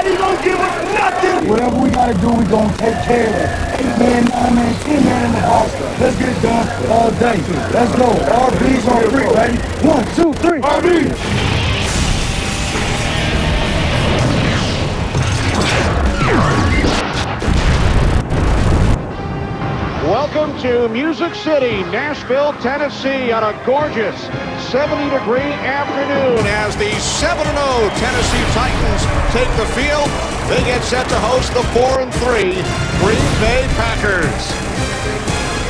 Nobody gonna give us nothing. Whatever we gotta do, we gonna take care of it. 8 man, 9 man, 10 man in the box. Let's get it done all day. Let's go. RBs on 3, baby. 1, 2, 3. RBs. Welcome to Music City, Nashville, Tennessee, on a gorgeous 70-degree afternoon as the 7-0 Tennessee Titans take the field. They get set to host the 4-3 Green Bay Packers.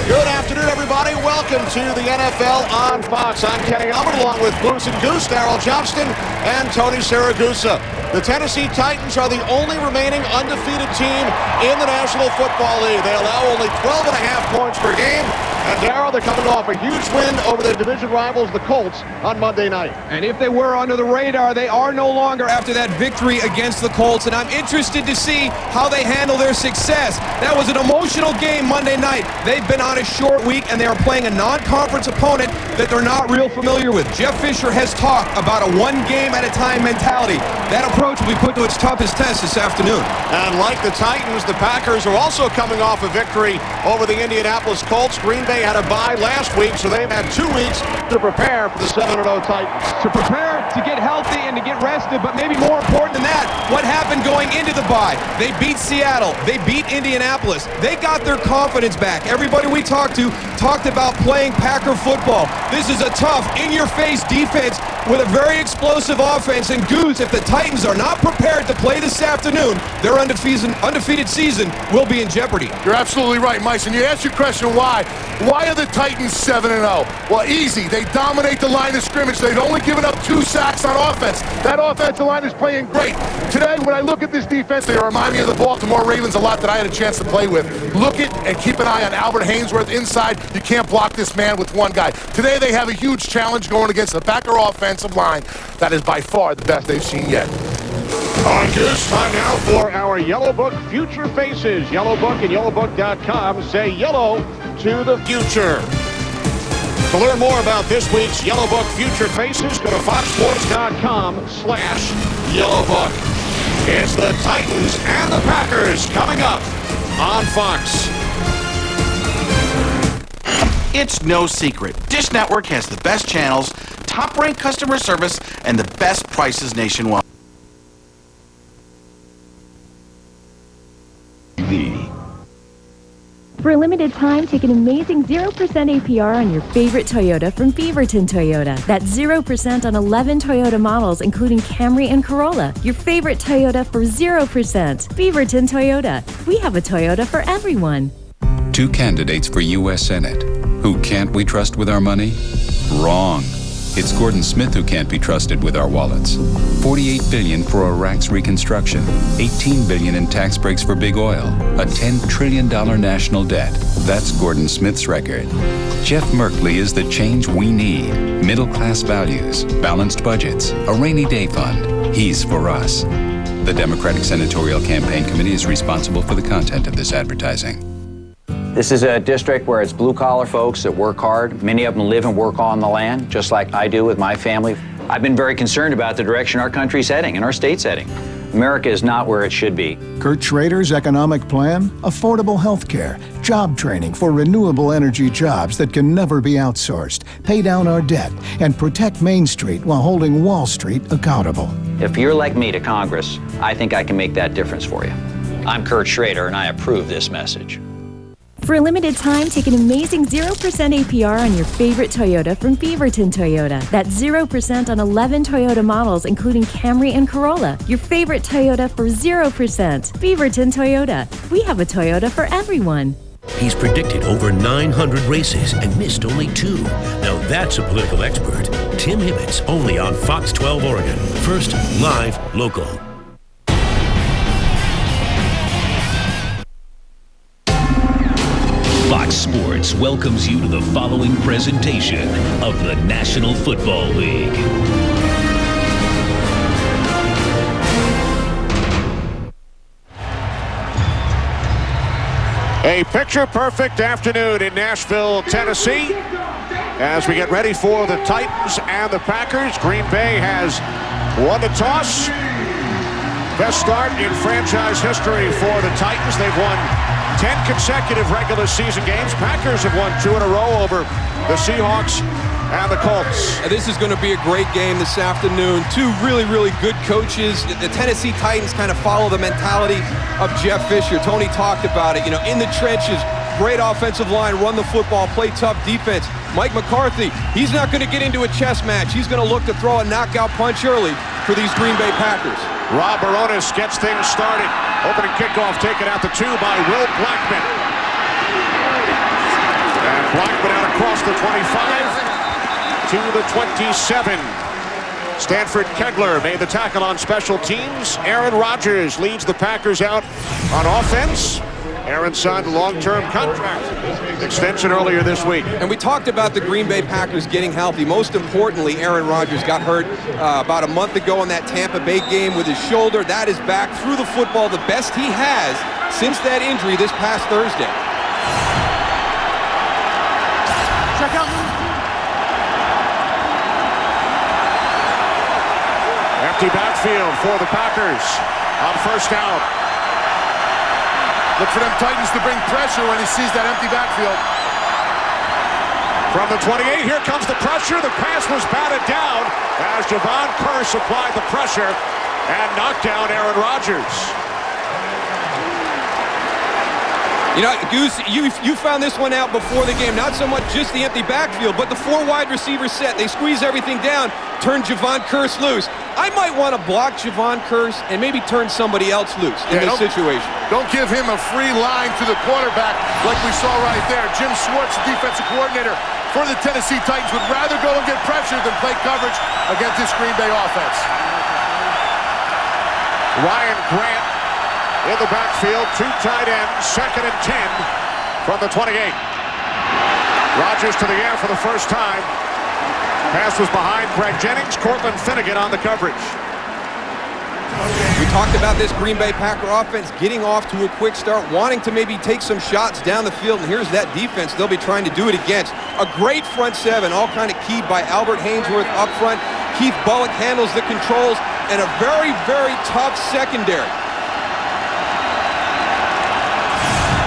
Good afternoon, everybody. Welcome to the NFL on Fox. I'm Kenny Albert, along with Blues and Goose, Darryl Johnston, and Tony Saragusa. The Tennessee Titans are the only remaining undefeated team in the National Football League. They allow only 12.5 points per game. And Darryl, they're coming off a huge win over their division rivals, the Colts, on Monday night. And if they were under the radar, they are no longer after that victory against the Colts. And I'm interested to see how they handle their success. That was an emotional game Monday night. They've been on a short week, and they are playing a non-conference opponent that they're not real familiar with. Jeff Fisher has talked about a one-game-at-a-time mentality. That approach will be put to its toughest test this afternoon. And like the Titans, the Packers are also coming off a victory over the Indianapolis Colts. Green Bay had a bye last week, so they've had 2 weeks to prepare for the 7-0 Titans. To prepare, to get healthy, and to get rested, but maybe more important than that, what happened going into the bye? They beat Seattle. They beat Indianapolis. They got their confidence back. Everybody we talked to talked about playing Packer football. This is a tough, in-your-face defense with a very explosive offense. And Goose, if the Titans are not prepared to play this afternoon, their undefeated season will be in jeopardy. You're absolutely right, Mike. And you asked your question, why? Why are the Titans 7-0? Well, easy. They dominate the line of scrimmage. They've only given up 2 sacks on offense. That offensive line is playing great. Today, when I look at this defense, they remind me of the Baltimore Ravens a lot that I had a chance to play with. Look at and keep an eye on Albert Haynesworth inside. You can't block this man with one guy. Today, they have a huge challenge going against the Packer offensive line that is by far the best they've seen yet. On Goose, time now for our Yellow Book Future Faces. Yellow Book and yellowbook.com say yellow to the future. To learn more about this week's Yellow Book Future Faces, go to foxsports.com/yellowbook. It's the Titans and the Packers coming up on Fox. It's no secret. Dish Network has the best channels, top-ranked customer service, and the best prices nationwide. For a limited time, take an amazing 0% APR on your favorite Toyota from Beaverton Toyota. That's 0% on 11 Toyota models, including Camry and Corolla. Your favorite Toyota for 0%. Beaverton Toyota. We have a Toyota for everyone. 2 candidates for U.S. Senate. Who can't we trust with our money? Wrong. It's Gordon Smith who can't be trusted with our wallets. $48 billion for Iraq's reconstruction, $18 billion in tax breaks for big oil, a $10 trillion national debt. That's Gordon Smith's record. Jeff Merkley is the change we need. Middle-class values, balanced budgets, a rainy day fund. He's for us. The Democratic Senatorial Campaign Committee is responsible for the content of this advertising. This is a district where it's blue-collar folks that work hard. Many of them live and work on the land, just like I do with my family. I've been very concerned about the direction our country's heading and our state's heading. America is not where it should be. Kurt Schrader's economic plan? Affordable health care, job training for renewable energy jobs that can never be outsourced, pay down our debt, and protect Main Street while holding Wall Street accountable. If you're like me to Congress, I think I can make that difference for you. I'm Kurt Schrader, and I approve this message. For a limited time, take an amazing 0% APR on your favorite Toyota from Beaverton Toyota. That's 0% on 11 Toyota models, including Camry and Corolla. Your favorite Toyota for 0%. Beaverton Toyota. We have a Toyota for everyone. He's predicted over 900 races and missed only 2. Now that's a political expert. Tim Hibbets, only on Fox 12 Oregon. First, live, local. Fox Sports welcomes you to the following presentation of the National Football League. A picture-perfect afternoon in Nashville, Tennessee, as we get ready for the Titans and the Packers. Green Bay has won the toss. Best start in franchise history for the Titans. They've won 10 consecutive regular season games. Packers have won 2 in a row over the Seahawks and the Colts. This is going to be a great game this afternoon. Two really, really good coaches. The Tennessee Titans kind of follow the mentality of Jeff Fisher. Tony talked about it. You know, in the trenches, great offensive line, run the football, play tough defense. Mike McCarthy, he's not going to get into a chess match. He's going to look to throw a knockout punch early for these Green Bay Packers. Rob Baronis gets things started. Opening kickoff taken out the 2 by Will Blackman. And Blackman out across the 25 to the 27. Stanford Kegler made the tackle on special teams. Aaron Rodgers leads the Packers out on offense. Aaron signed a long-term contract extension earlier this week. And we talked about the Green Bay Packers getting healthy. Most importantly, Aaron Rodgers got hurt about a month ago in that Tampa Bay game with his shoulder. That is back through the football, the best he has since that injury this past Thursday. Check out. Empty backfield for the Packers on first down. Look for them Titans to bring pressure when he sees that empty backfield. From the 28, here comes the pressure. The pass was batted down as Javon Curse applied the pressure and knocked down Aaron Rodgers. You know, Goose, you found this one out before the game. Not so much just the empty backfield, but the 4 wide receiver set. They squeeze everything down, turn Javon Curse loose. I might want to block Javon Curse and maybe turn somebody else loose in this situation. Don't give him a free line to the quarterback like we saw right there. Jim Schwartz, the defensive coordinator for the Tennessee Titans, would rather go and get pressure than play coverage against this Green Bay offense. Ryan Grant in the backfield, 2 tight ends, 2nd and 10 from the 28. Rodgers to the air for the first time. Pass was behind Greg Jennings. Cortland Finnegan on the coverage. We talked about this Green Bay Packer offense getting off to a quick start, wanting to maybe take some shots down the field, and here's that defense they'll be trying to do it against. A great front 7, all kind of keyed by Albert Hainsworth up front. Keith Bullock handles the controls, and a very, very tough secondary.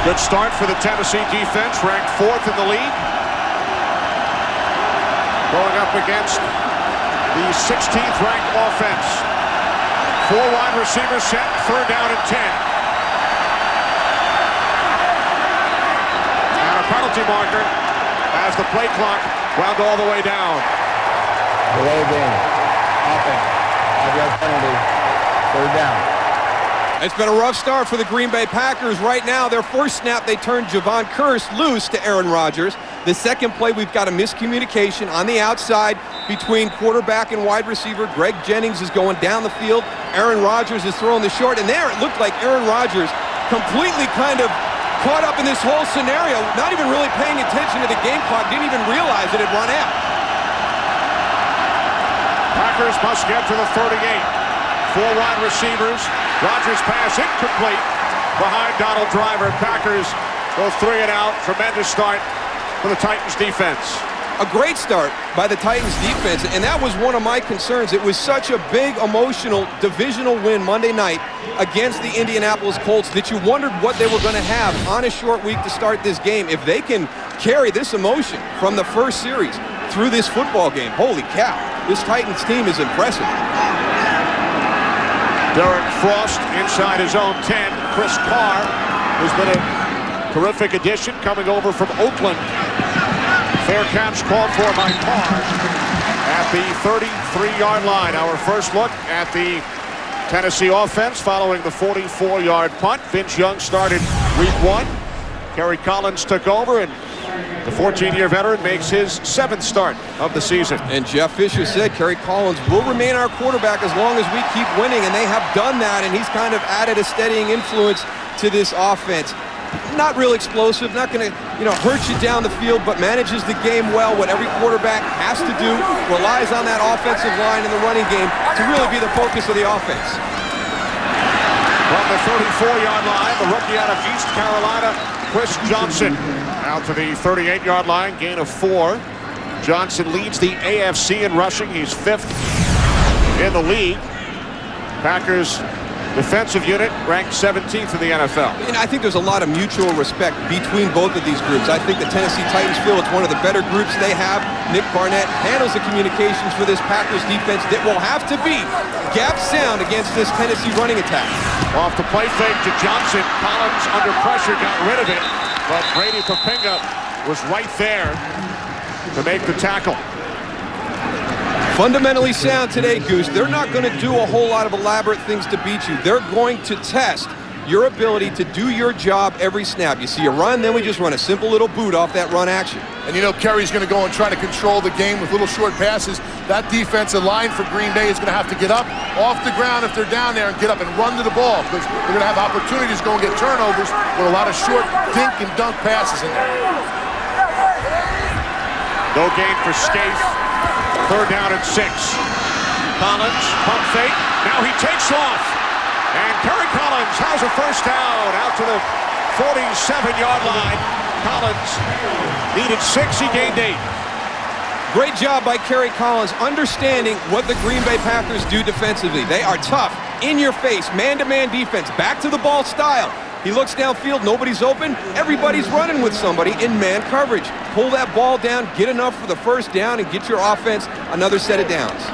Good start for the Tennessee defense, ranked 4th in the league. Going up against the 16th ranked offense. 4 wide receivers set, 3rd down and 10. And a penalty marker as the play clock wound all the way down. Delay game. Offense. 5-yard penalty. 3rd down. It's been a rough start for the Green Bay Packers. Right now, their first snap, they turned Javon Curse loose to Aaron Rodgers. The second play, we've got a miscommunication on the outside between quarterback and wide receiver. Greg Jennings is going down the field. Aaron Rodgers is throwing the short. And there, it looked like Aaron Rodgers completely kind of caught up in this whole scenario, not even really paying attention to the game clock, didn't even realize it had run out. Packers must get to the 38. 4 wide receivers. Rodgers pass incomplete behind Donald Driver. Packers go 3 and out. Tremendous start for the Titans defense. A great start by the Titans defense, and that was one of my concerns. It was such a big, emotional, divisional win Monday night against the Indianapolis Colts that you wondered what they were going to have on a short week to start this game. If they can carry this emotion from the first series through this football game, holy cow, this Titans team is impressive. Derek Frost inside his own 10. Chris Carr, who's been a terrific addition, coming over from Oakland. Fair catch called for by Carr at the 33-yard line. Our first look at the Tennessee offense following the 44-yard punt. Vince Young started week 1. Kerry Collins took over, and the 14-year veteran makes his 7th start of the season. And Jeff Fisher said Kerry Collins will remain our quarterback as long as we keep winning, and they have done that, and he's kind of added a steadying influence to this offense. Not real explosive, not going to, hurt you down the field, but manages the game well. What every quarterback has to do, relies on that offensive line in the running game to really be the focus of the offense. From the 34-yard line, the rookie out of East Carolina, Chris Johnson, out to the 38-yard line, gain of 4. Johnson leads the AFC in rushing. He's 5th in the league. Packers defensive unit ranked 17th in the NFL. And I think there's a lot of mutual respect between both of these groups. I think the Tennessee Titans feel it's one of the better groups they have. Nick Barnett handles the communications for this Packers defense that will have to be gap sound against this Tennessee running attack. Off the play fake to Johnson. Collins under pressure got rid of it, but Brady Papinga was right there to make the tackle. Fundamentally sound today, Goose. They're not going to do a whole lot of elaborate things to beat you. They're going to test your ability to do your job every snap. You see a run, then we just run a simple little boot off that run action. And you know Kerry's going to go and try to control the game with little short passes. That defensive line for Green Bay is going to have to get up off the ground if they're down there and get up and run to the ball, because they're going to have opportunities to go and get turnovers with a lot of short dink and dunk passes in there. No gain for Scaife. 3rd down and 6. Collins, pump fake. Now he takes off. And Kerry Collins has a first down out to the 47-yard line. Collins needed 6. He gained 8. Great job by Kerry Collins understanding what the Green Bay Packers do defensively. They are tough, in your face, man-to-man defense, back to the ball style. He looks downfield, nobody's open, everybody's running with somebody in man coverage. Pull that ball down, get enough for the first down, and get your offense another set of downs.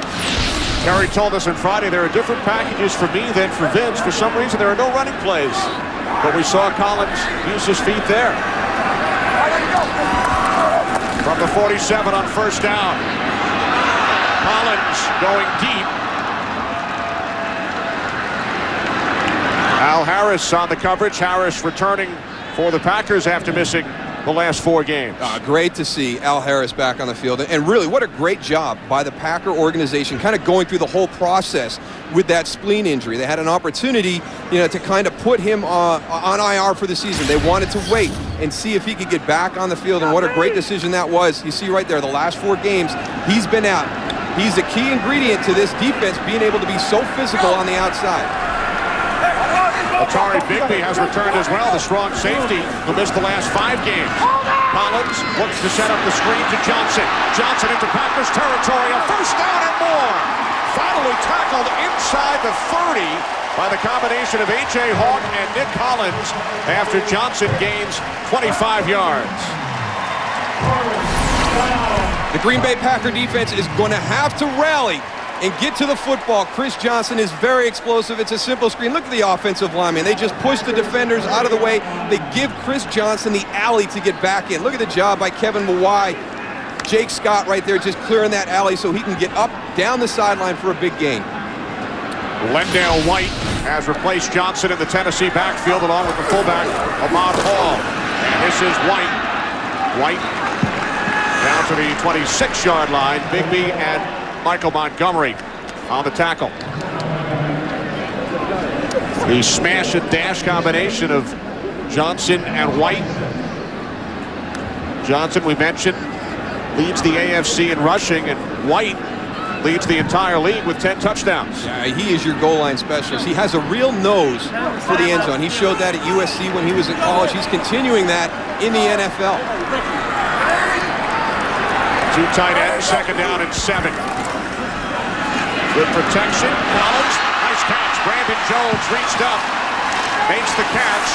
Terry told us on Friday there are different packages for me than for Vince. For some reason, there are no running plays. But we saw Collins use his feet there. From the 47 on first down. Collins going deep. Al Harris on the coverage. Harris returning for the Packers after missing the last 4 games. Great to see Al Harris back on the field. And really, what a great job by the Packer organization kind of going through the whole process with that spleen injury. They had an opportunity, to kind of put him on IR for the season. They wanted to wait and see if he could get back on the field, and what a great decision that was. You see right there, the last 4 games, he's been out. He's a key ingredient to this defense being able to be so physical on the outside. Atari Bigby has returned as well, the strong safety who missed the last 5 games. Collins looks to set up the screen to Johnson. Johnson into Packers territory, a first down and more. Finally tackled inside the 30 by the combination of A.J. Hawk and Nick Collins after Johnson gains 25 yards. The Green Bay Packer defense is going to have to rally and get to the football. Chris Johnson is very explosive. It's a simple screen. Look at the offensive lineman. They just push the defenders out of the way. They give Chris Johnson the alley to get back in. Look at the job by Kevin Mawai. Jake Scott right there just clearing that alley so he can get up, down the sideline for a big gain. L.White has replaced Johnson in the Tennessee backfield along with the fullback, Ahmad Hall. And this is White. White down to the 26-yard line. Bigby and Michael Montgomery on the tackle. The smash and dash combination of Johnson and White. Johnson, we mentioned, leads the AFC in rushing, and White leads the entire league with 10 touchdowns. Yeah, he is your goal line specialist. He has a real nose for the end zone. He showed that at USC when he was in college. He's continuing that in the NFL. 2 tight ends, 2nd down and 7. Good protection. Collins, nice catch. Brandon Jones reached up, makes the catch,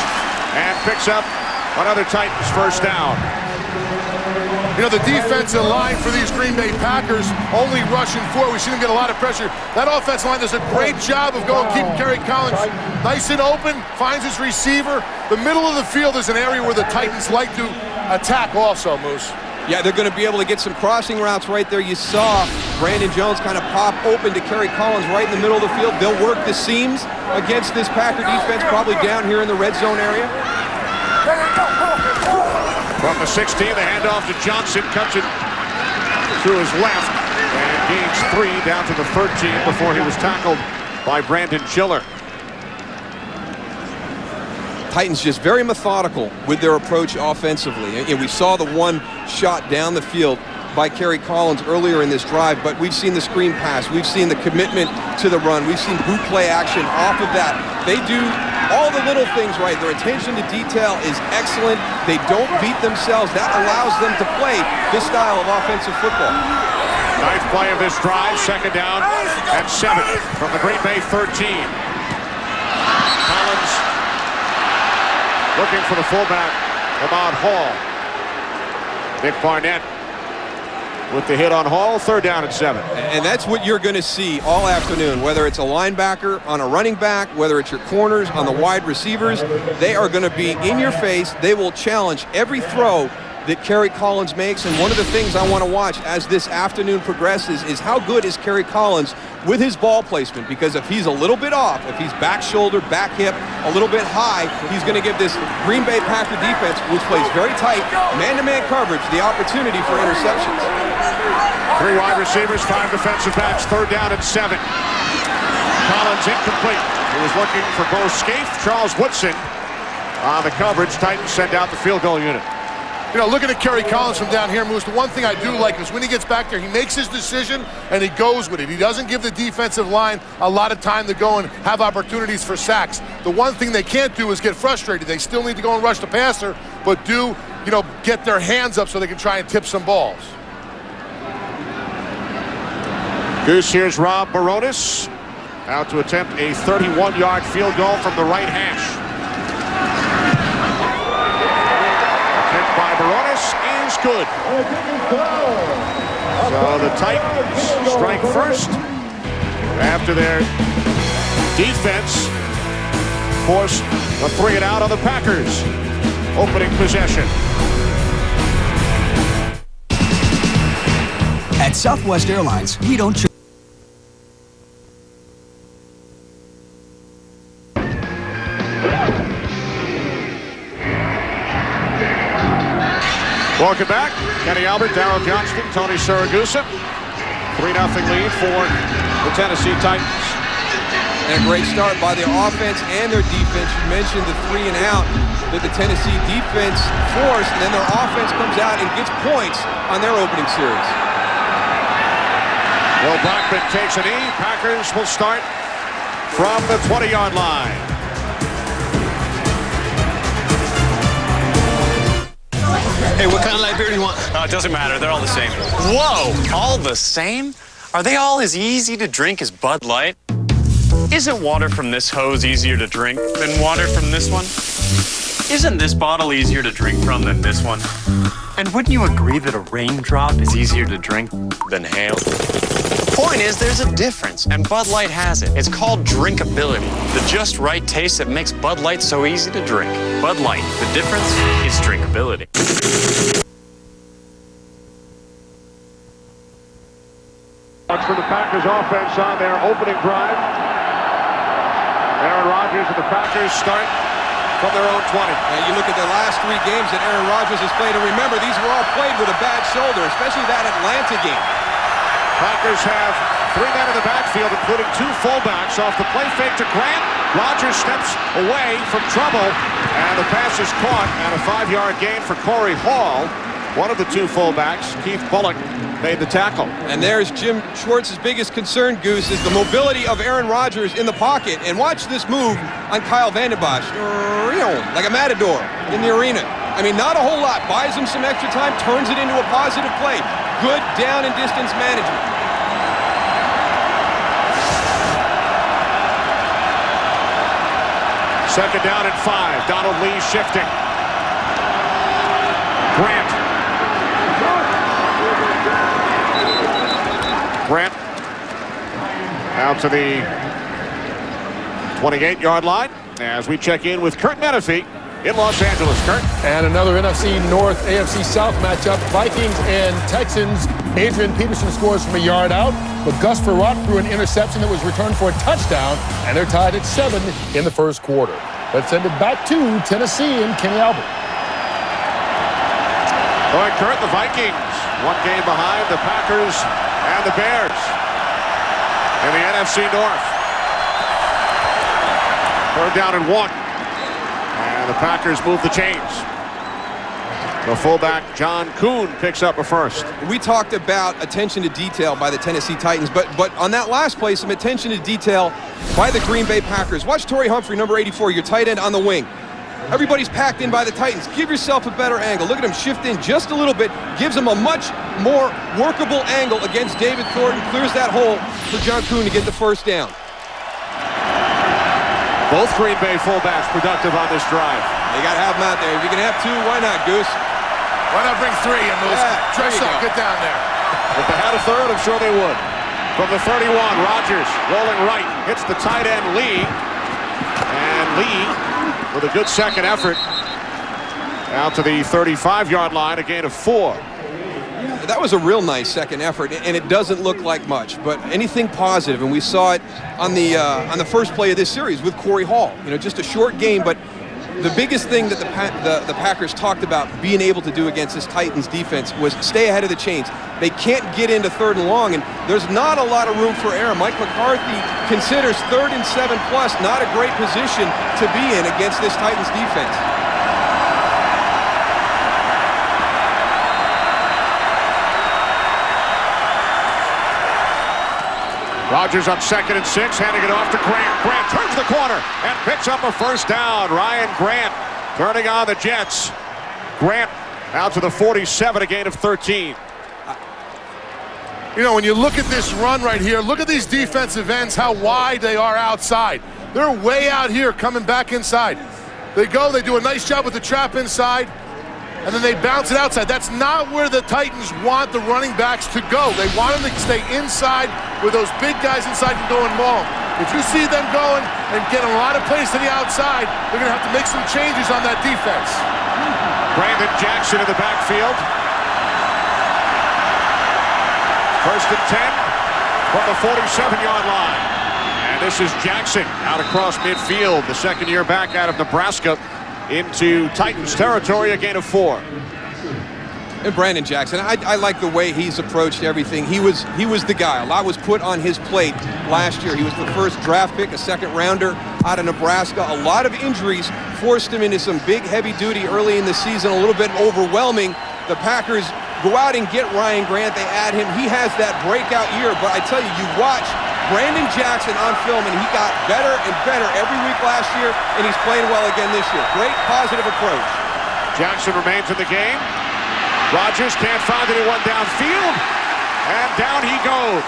and picks up another Titans first down. The defensive line for these Green Bay Packers only rushing 4. We see them get a lot of pressure. That offensive line does a great job of keeping Kerry Collins nice and open, finds his receiver. The middle of the field is an area where the Titans like to attack also, Moose. Yeah, they're going to be able to get some crossing routes right there. You saw Brandon Jones kind of pop open to Kerry Collins right in the middle of the field. They'll work the seams against this Packer defense, probably down here in the red zone area. From the 16, the handoff to Johnson, cuts it to his left, and gains 3 down to the 13 before he was tackled by Brandon Schiller. Titans just very methodical with their approach offensively. And we saw the one shot down the field by Kerry Collins earlier in this drive, but we've seen the screen pass. We've seen the commitment to the run. We've seen boot play action off of that. They do all the little things right. Their attention to detail is excellent. They don't beat themselves. That allows them to play this style of offensive football. Nice play of this drive, 2nd down and 7 from the Green Bay 13. looking for the fullback, Ahmad Hall. Nick Barnett with the hit on Hall, 3rd down and 7. And that's what you're going to see all afternoon, whether it's a linebacker on a running back, whether it's your corners on the wide receivers. They are going to be in your face. They will challenge every throw that Kerry Collins makes. And one of the things I want to watch as this afternoon progresses is how good is Kerry Collins with his ball placement, because if he's a little bit off, if he's back shoulder, back hip, a little bit high, he's going to give this Green Bay Packer defense, which plays very tight, man-to-man coverage, the opportunity for interceptions. 3 wide receivers, 5 defensive backs, 3rd down and 7. Collins incomplete. He was looking for Bo Scaife. Charles Woodson on the coverage. Titans send out the field goal unit. You know, looking at Kerry Collins from down here, Moose, the one thing I do like is when he gets back there, he makes his decision and he goes with it. He doesn't give the defensive line a lot of time to go and have opportunities for sacks. The one thing they can't do is get frustrated. They still need to go and rush the passer, but do, you know, get their hands up so they can try and tip some balls. Goose, here's Rob Baronis out to attempt a 31-yard field goal from the right hash. By Baronis is good. So the Titans strike first after their defense forced a 3-and-out on the Packers. Opening possession. At Southwest Airlines, we don't Welcome back. Kenny Albert, Darryl Johnston, Tony Siragusa. 3-0 lead for the Tennessee Titans. And a great start by their offense and their defense. You mentioned the 3-and-out that the Tennessee defense forced, and then their offense comes out and gets points on their opening series. Will Blackman takes a knee. Packers will start from the 20-yard line. Hey, what kind of light beer do you want? Oh, it doesn't matter. They're all the same. Whoa! All the same? Are they all as easy to drink as Bud Light? Isn't water from this hose easier to drink than water from this one? Isn't this bottle easier to drink from than this one? And wouldn't you agree that a raindrop is easier to drink than hail? Point is, there's a difference, and Bud Light has it. It's called drinkability, the just right taste that makes Bud Light so easy to drink. Bud Light, the difference is drinkability. Watch for the Packers offense on their opening drive. Aaron Rodgers and the Packers start from their own 20. And you look at the last 3 games that Aaron Rodgers has played, and remember, these were all played with a bad shoulder, especially that Atlanta game. Packers have 3 men in the backfield, including 2 fullbacks. Off the play fake to Grant. Rodgers steps away from trouble, and the pass is caught, and a 5-yard gain for Corey Hall. One of the 2 fullbacks, Keith Bullock, made the tackle. And there's Jim Schwartz's biggest concern, Goose, is the mobility of Aaron Rodgers in the pocket. And watch this move on Kyle Van Den Bosch, like a matador in the arena. I mean, not a whole lot. Buys him some extra time, turns it into a positive play. Good down and distance management. Second down and 5. Donald Lee shifting. Grant out to the 28-yard line as we check in with Kurt Menefee in Los Angeles. Kurt. And another NFC North, AFC South matchup. Vikings and Texans. Adrian Peterson scores from a yard out, but Gus Frerotte threw an interception that was returned for a touchdown, and they're tied at 7 in the first quarter. Let's send it back to Tennessee and Kenny Albert. All right, Kurt, the Vikings, 1 game behind the Packers and the Bears in the NFC North. 3rd down and 1. And the Packers move the chains. The fullback, John Kuhn, picks up a first. We talked about attention to detail by the Tennessee Titans, but on that last play, some attention to detail by the Green Bay Packers. Watch Torrey Humphrey, number 84, your tight end on the wing. Everybody's packed in by the Titans. Give yourself a better angle. Look at him shift in just a little bit. Gives him a much more workable angle against David Thornton. Clears that hole for John Kuhn to get the first down. Both Green Bay fullbacks productive on this drive. You got to have them out there. If you can have two, why not, Goose? Why not bring three and Moose? Yeah, Dress up, get down there. If they had a third, I'm sure they would. From the 31, Rodgers rolling right, hits the tight end Lee. And Lee with a good second effort out to the 35-yard line, a gain of 4. That was a real nice second effort, and it doesn't look like much, but anything positive, and we saw it on the first play of this series with Corey Hall. You know, just a short game, but the biggest thing that the Packers talked about being able to do against this Titans defense was stay ahead of the chains. They can't get into 3rd and long, and there's not a lot of room for error. Mike McCarthy considers 3rd and 7+ not a great position to be in against this Titans defense. Rodgers on 2nd and 6, handing it off to Grant. Grant turns the corner and picks up a first down. Ryan Grant turning on the Jets. Grant out to the 47, a gain of 13. You know, when you look at this run right here, look at these defensive ends, how wide they are outside. They're way out here coming back inside. They go, they do a nice job with the trap inside, and then they bounce it outside. That's not where the Titans want the running backs to go. They want them to stay inside with those big guys inside and going long. If you see them going and getting a lot of plays to the outside, they're going to have to make some changes on that defense. Brandon Jackson in the backfield. 1st and 10 from the 47-yard line. And this is Jackson out across midfield, the second-year back out of Nebraska into Titans territory, a gain of 4. And Brandon Jackson, I like the way he's approached everything. He was the guy. A lot was put on his plate last year. He was the first draft pick, a second-rounder out of Nebraska. A lot of injuries forced him into some big, heavy duty early in the season, a little bit overwhelming. The Packers go out and get Ryan Grant. They add him. He has that breakout year. But I tell you, you watch Brandon Jackson on film, and he got better and better every week last year, and he's playing well again this year. Great positive approach. Jackson remains in the game. Rodgers can't find anyone downfield, and down he goes.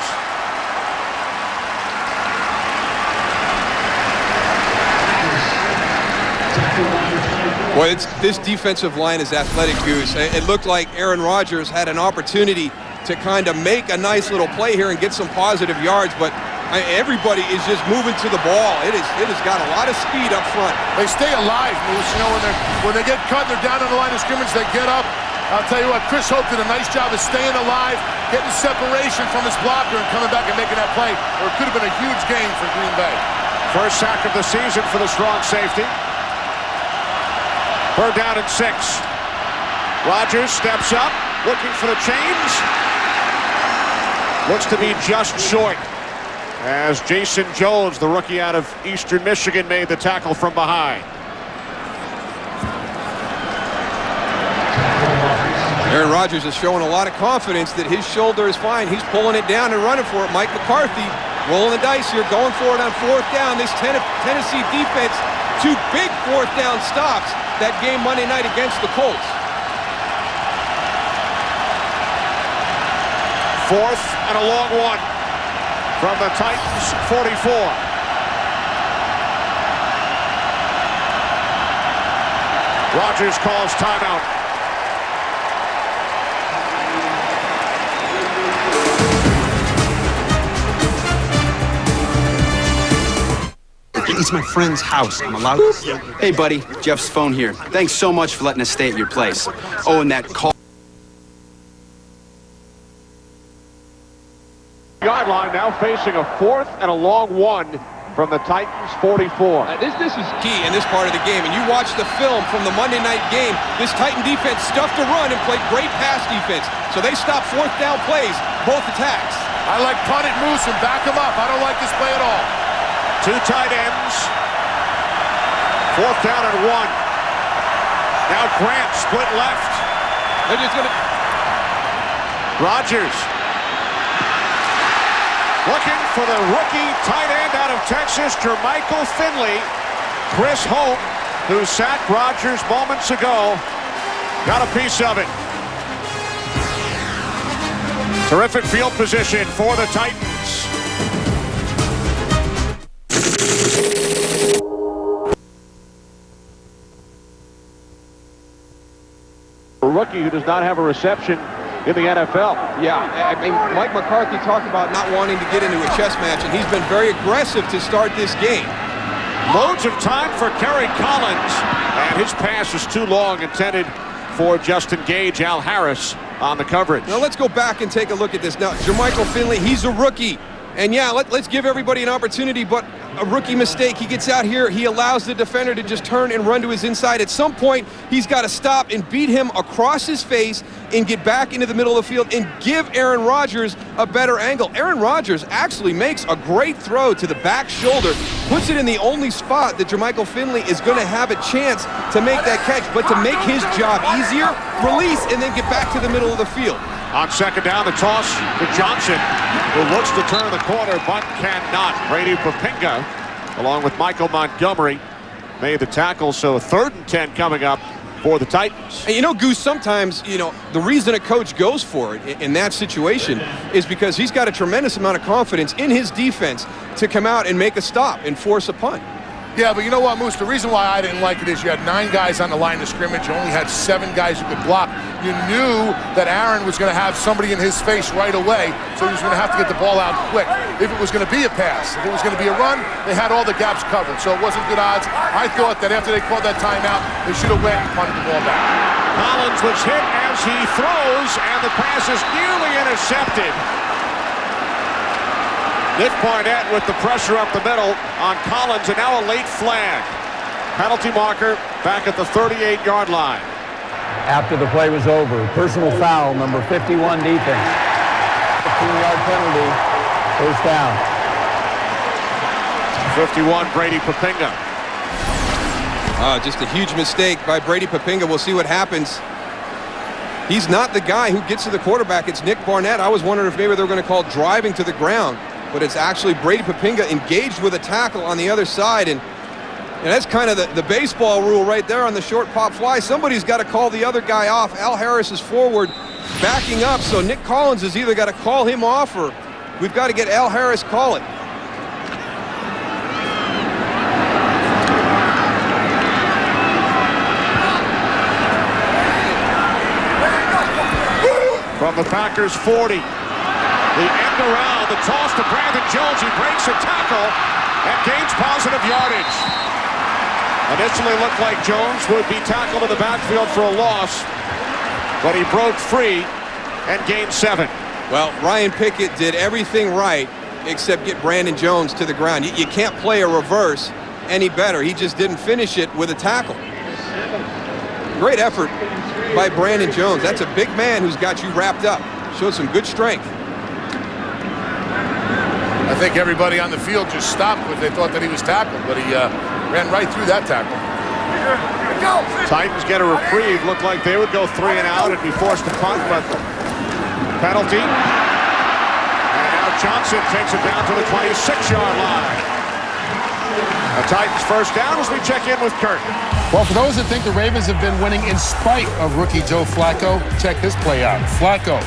Well, this defensive line is athletic, Goose. It looked like Aaron Rodgers had an opportunity to kind of make a nice little play here and get some positive yards, but everybody is just moving to the ball. It has got a lot of speed up front. They stay alive, Moose. You know, when they get cut, they're down on the line of scrimmage, they get up. I'll tell you what, Chris Hope did a nice job of staying alive, getting separation from his blocker and coming back and making that play, or it could have been a huge game for Green Bay. First sack of the season for the strong safety. 3rd down and 6. Rodgers steps up, looking for the chains. Looks to be just short as Jason Jones, the rookie out of Eastern Michigan, made the tackle from behind. Aaron Rodgers is showing a lot of confidence that his shoulder is fine. He's pulling it down and running for it. Mike McCarthy rolling the dice here, going for it on 4th down. This Tennessee defense, 2 big 4th down stops that game Monday night against the Colts. 4th and a long one from the Titans 44. Rodgers calls timeout. It's my friend's house. I'm allowed to... Hey, buddy. Jeff's phone here. Thanks so much for letting us stay at your place. Oh, and that call... Yard line now facing a 4th and a long one from the Titans 44. This is key in this part of the game. And you watch the film from the Monday night game. This Titan defense stuffed a run and played great pass defense. So they stopped 4th down plays, both attacks. I like punt it, Moose, and back him up. I don't like this play at all. 2 tight ends. 4th down and 1. Now Grant split left. They're just gonna... Rodgers looking for the rookie tight end out of Texas, Jermichael Finley. Chris Hope, who sacked Rodgers moments ago, got a piece of it. Terrific field position for the Titans. rookie who does not have a reception in the NFL. Yeah, I mean, Mike McCarthy talked about not wanting to get into a chess match, and he's been very aggressive to start this game. Loads of time for Kerry Collins, and his pass was too long, intended for Justin Gage. Al Harris on the coverage. Now let's go back and take a look at this. Now, Jermichael Finley, he's a rookie. And yeah, let's give everybody an opportunity, but a rookie mistake. He gets out here, he allows the defender to just turn and run to his inside. At some point, he's got to stop and beat him across his face and get back into the middle of the field and give Aaron Rodgers a better angle. Aaron Rodgers actually makes a great throw to the back shoulder, puts it in the only spot that Jermichael Finley is going to have a chance to make that catch, but to make his job easier, release, and then get back to the middle of the field. On second down, the toss to Johnson, who looks to turn the corner, but cannot. Brady Papinga, along with Michael Montgomery, made the tackle. So 3rd and 10 coming up for the Titans. And you know, Goose, sometimes, you know, the reason a coach goes for it in that situation is because he's got a tremendous amount of confidence in his defense to come out and make a stop and force a punt. Yeah, but you know what, Moose? The reason why I didn't like it is you had 9 guys on the line of scrimmage. You only had 7 guys who could block. You knew that Aaron was going to have somebody in his face right away, so he was going to have to get the ball out quick. If it was going to be a pass, if it was going to be a run, they had all the gaps covered, so it wasn't good odds. I thought that after they called that timeout, they should have went and punted the ball back. Collins was hit as he throws, and the pass is nearly intercepted. Nick Barnett with the pressure up the middle on Collins, and now a late flag. Penalty marker back at the 38-yard line. After the play was over, personal foul, number 51 defense. 15-yard penalty, first down. 51, Brady Papinga. Just a huge mistake by Brady Papinga. We'll see what happens. He's not the guy who gets to the quarterback. It's Nick Barnett. I was wondering if maybe they were going to call driving to the ground, but it's actually Brady Papinga engaged with a tackle on the other side, and that's kind of the baseball rule right there on the short pop fly. Somebody's got to call the other guy off. Al Harris is forward, backing up, so Nick Collins has either got to call him off or we've got to get Al Harris call it. From the Packers 40. The end around, the toss to Brandon Jones. He breaks a tackle and gains positive yardage. Initially looked like Jones would be tackled in the backfield for a loss, but he broke free and gained 7. Well, Ryan Pickett did everything right except get Brandon Jones to the ground. You can't play a reverse any better. He just didn't finish it with a tackle. Great effort by Brandon Jones. That's a big man who's got you wrapped up. Showed some good strength. I think everybody on the field just stopped because they thought that he was tackled, but he ran right through that tackle. Titans get a reprieve. Looked like they would go 3 and out and be forced to punt, but penalty. And now Johnson takes it down to the 26-yard line. A Titans first down as we check in with Kurt. Well, for those that think the Ravens have been winning in spite of rookie Joe Flacco, check this play out. Flacco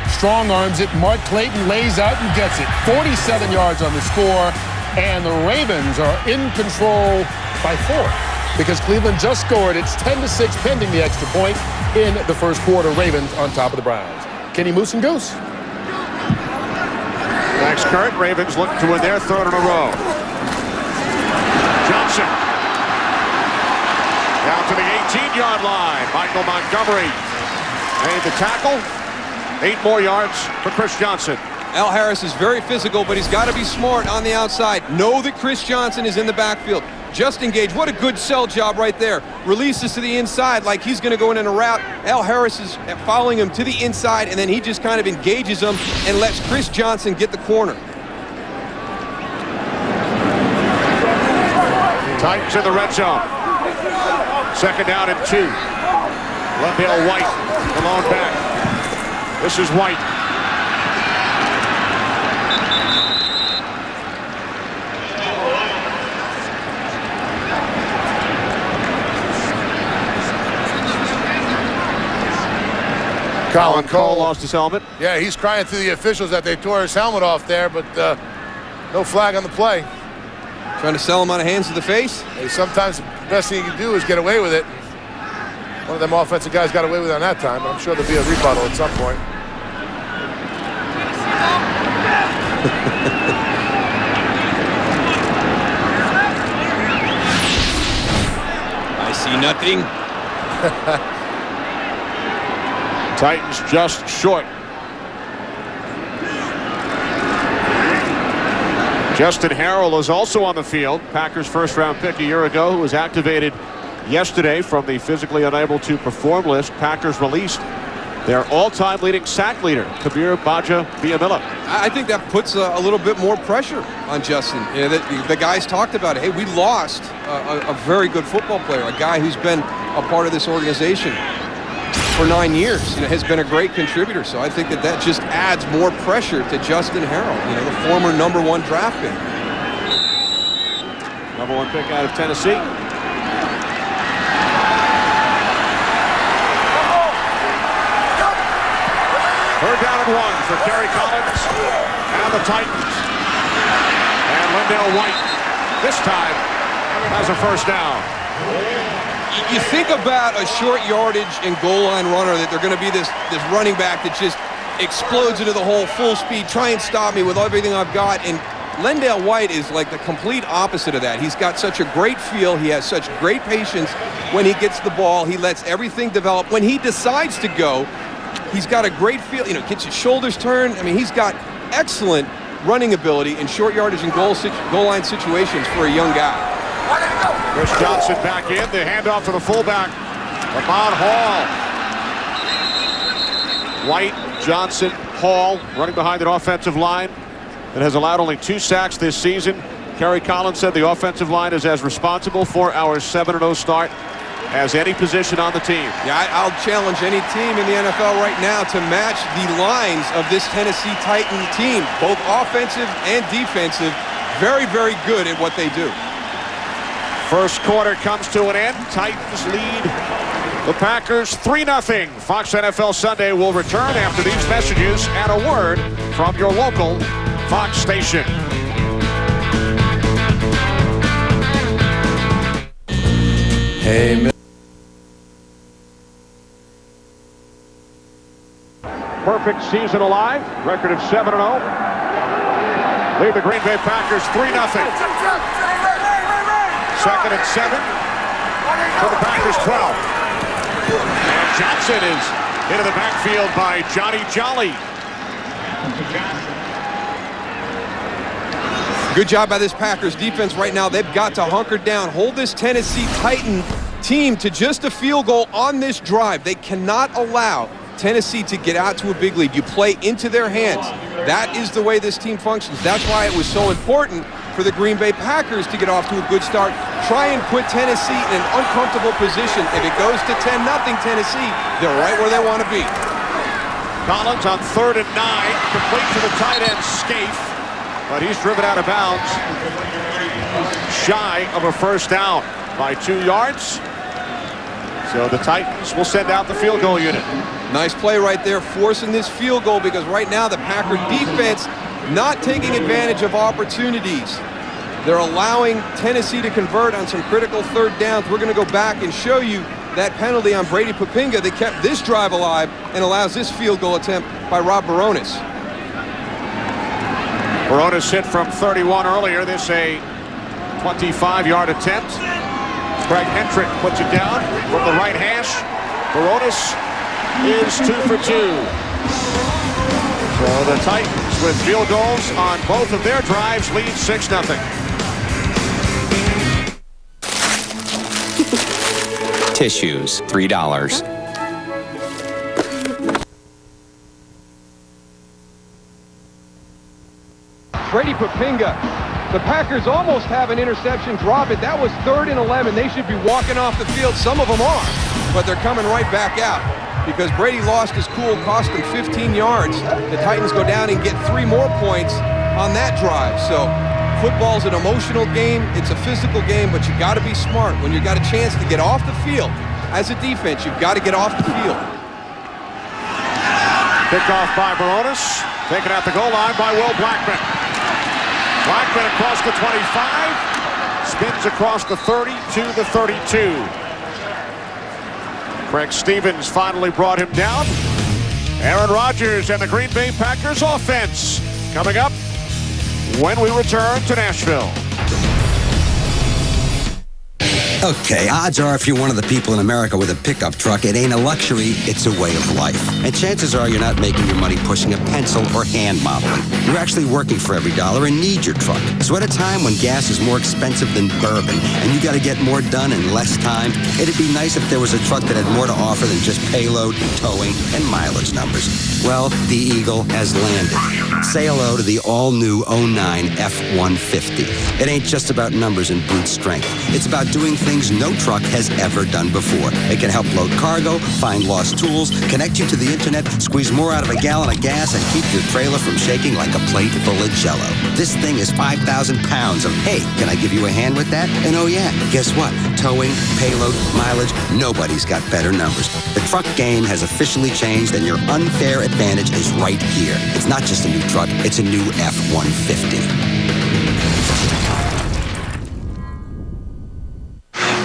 strong arms it. Mark Clayton lays out and gets it. 47 yards on the score, and the Ravens are in control by 4 because Cleveland just scored. It's 10-6 pending the extra point in the first quarter. Ravens on top of the Browns. Kenny, Moose, and Goose. Thanks, Kurt. Ravens looking to win their 3rd in a row. Johnson down to the 18-yard line. Michael Montgomery made the tackle. 8 more yards for Chris Johnson. Al Harris is very physical, but he's got to be smart on the outside. Know that Chris Johnson is in the backfield. Just engage. What a good sell job right there. Releases to the inside like he's going to go in a route. Al Harris is following him to the inside, and then he just kind of engages him and lets Chris Johnson get the corner. Titans in the red zone. 2nd down and 2. L.White, the lone back. This is White. Colin Cole lost his helmet. Yeah, he's crying to the officials that they tore his helmet off there, but no flag on the play. Trying to sell him out of hands to the face? Hey, sometimes the best thing you can do is get away with it. One of them offensive guys got away with it on that time, but I'm sure there'll be a rebuttal at some point. I see nothing. Titans just short. Justin Harrell is also on the field. Packers first-round pick a year ago, who was activated yesterday from the physically unable to perform list. Packers released their all-time leading sack leader, Kabir Baja-Biamila. I think that puts a little bit more pressure on Justin. You know, the guys talked about it. Hey, we lost a very good football player, a guy who's been a part of this organization for 9 years. You know, has been a great contributor. So I think that just adds more pressure to Justin Harrell, you know, the former #1 draft pick. #1 pick out of Tennessee. Third down and 1 for Kerry Collins and the Titans. And L.White this time has a first down. You think about a short yardage and goal line runner, that they're going to be this running back that just explodes into the hole full speed, try and stop me with everything I've got. And L.White is like the complete opposite of that. He's got such a great feel. He has such great patience when he gets the ball. He lets everything develop. When he decides to go, he's got a great feel. You know, gets his shoulders turned. I mean, he's got excellent running ability in short yardage and goal line situations for a young guy. C.Johnson back in. The handoff to the fullback, Lamont Hall. White, Johnson, Hall running behind an offensive line that has allowed only 2 sacks this season. Kerry Collins said the offensive line is as responsible for our 7-0 start as any position on the team. Yeah, I'll challenge any team in the NFL right now to match the lines of this Tennessee Titan team, both offensive and defensive. Very, very good at what they do. First quarter comes to an end. Titans lead the Packers 3-0. Fox NFL Sunday will return after these messages and a word from your local Fox station. Hey, Perfect season alive. Record of 7-0. Lead the Green Bay Packers 3-0. Second and 7 for the Packers 12. And Johnson is into the backfield by Johnny Jolly. Good job by this Packers defense right now. They've got to hunker down, hold this Tennessee Titan team to just a field goal on this drive. They cannot allow Tennessee to get out to a big lead. You play into their hands. That is the way this team functions. That's why it was so important for the Green Bay Packers to get off to a good start. Try and put Tennessee in an uncomfortable position. If it goes to 10-0 Tennessee, they're right where they want to be. Collins on 3rd and 9, complete to the tight end Scaife, but he's driven out of bounds, shy of a first down by 2 yards. So the Titans will send out the field goal unit. Nice play right there, forcing this field goal, because right now the Packer defense not taking advantage of opportunities. They're allowing Tennessee to convert on some critical 3rd downs. We're going to go back and show you that penalty on Brady Papinga that kept this drive alive and allows this field goal attempt by Rob Baronis. Baronis hit from 31 earlier. This a 25-yard attempt. Craig Hendrick puts it down from the right hash. Baronis is 2 for 2. So the Titans with field goals on both of their drives lead 6-0. Tissues, $3. Brady Papinga. The Packers almost have an interception. Drop it. That was 3rd and 11. They should be walking off the field. Some of them are, but they're coming right back out because Brady lost his cool, cost him 15 yards. The Titans go down and get 3 more points on that drive. So football's an emotional game. It's a physical game, but you got to be smart. When you got a chance to get off the field as a defense, you've got to get off the field. Kickoff by Baronis. Taken at the goal line by Will Blackman. Blackman across the 25, spins across the 30 to the 32. Craig Stevens finally brought him down. Aaron Rodgers and the Green Bay Packers offense coming up when we return to Nashville. Okay, odds are if you're one of the people in America with a pickup truck, it ain't a luxury, it's a way of life. And chances are you're not making your money pushing a pencil or hand modeling. You're actually working for every dollar and need your truck. So at a time when gas is more expensive than bourbon and you gotta get more done in less time, it'd be nice if there was a truck that had more to offer than just payload, towing, and mileage numbers. Well, the Eagle has landed. Say hello to the all-new 09 F-150. It ain't just about numbers and brute strength. It's about doing things no truck has ever done before. It can help load cargo, find lost tools, connect you to the internet, squeeze more out of a gallon of gas, and keep your trailer from shaking like a plate full of Jell-O. This thing is 5,000 pounds of, hey, can I give you a hand with that? And oh yeah, guess what? Towing, payload, mileage, nobody's got better numbers. The truck game has officially changed, and your unfair advantage is right here. It's not just a new truck, it's a new F-150.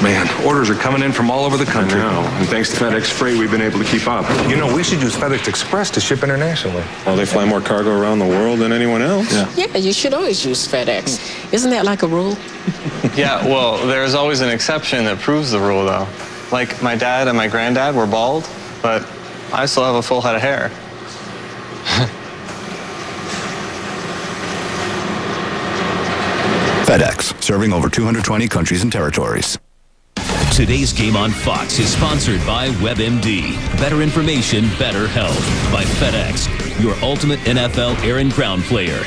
Man, orders are coming in from all over the country. I know. And thanks to FedEx Freight, we've been able to keep up. You know, we should use FedEx Express to ship internationally. Well, they fly more cargo around the world than anyone else. Yeah, you should always use FedEx. Isn't that like a rule? Yeah, well, there's always an exception that proves the rule, though. Like, my dad and my granddad were bald, but I still have a full head of hair. FedEx, serving over 220 countries and territories. Today's game on Fox is sponsored by WebMD. Better information, better health. By FedEx, your ultimate NFL air and ground player.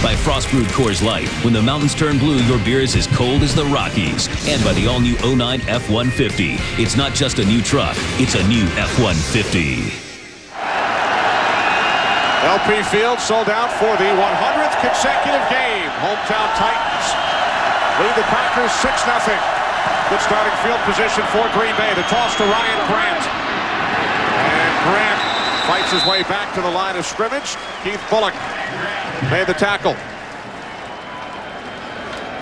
By Frost Brewed Coors Light. When the mountains turn blue, your beer is as cold as the Rockies. And by the all-new 09 F-150. It's not just a new truck, it's a new F-150. LP Field sold out for the 100th consecutive game. Hometown Titans lead the Packers 6-0. Good starting field position for Green Bay. The toss to Ryan Grant. And Grant fights his way back to the line of scrimmage. Keith Bullock made the tackle.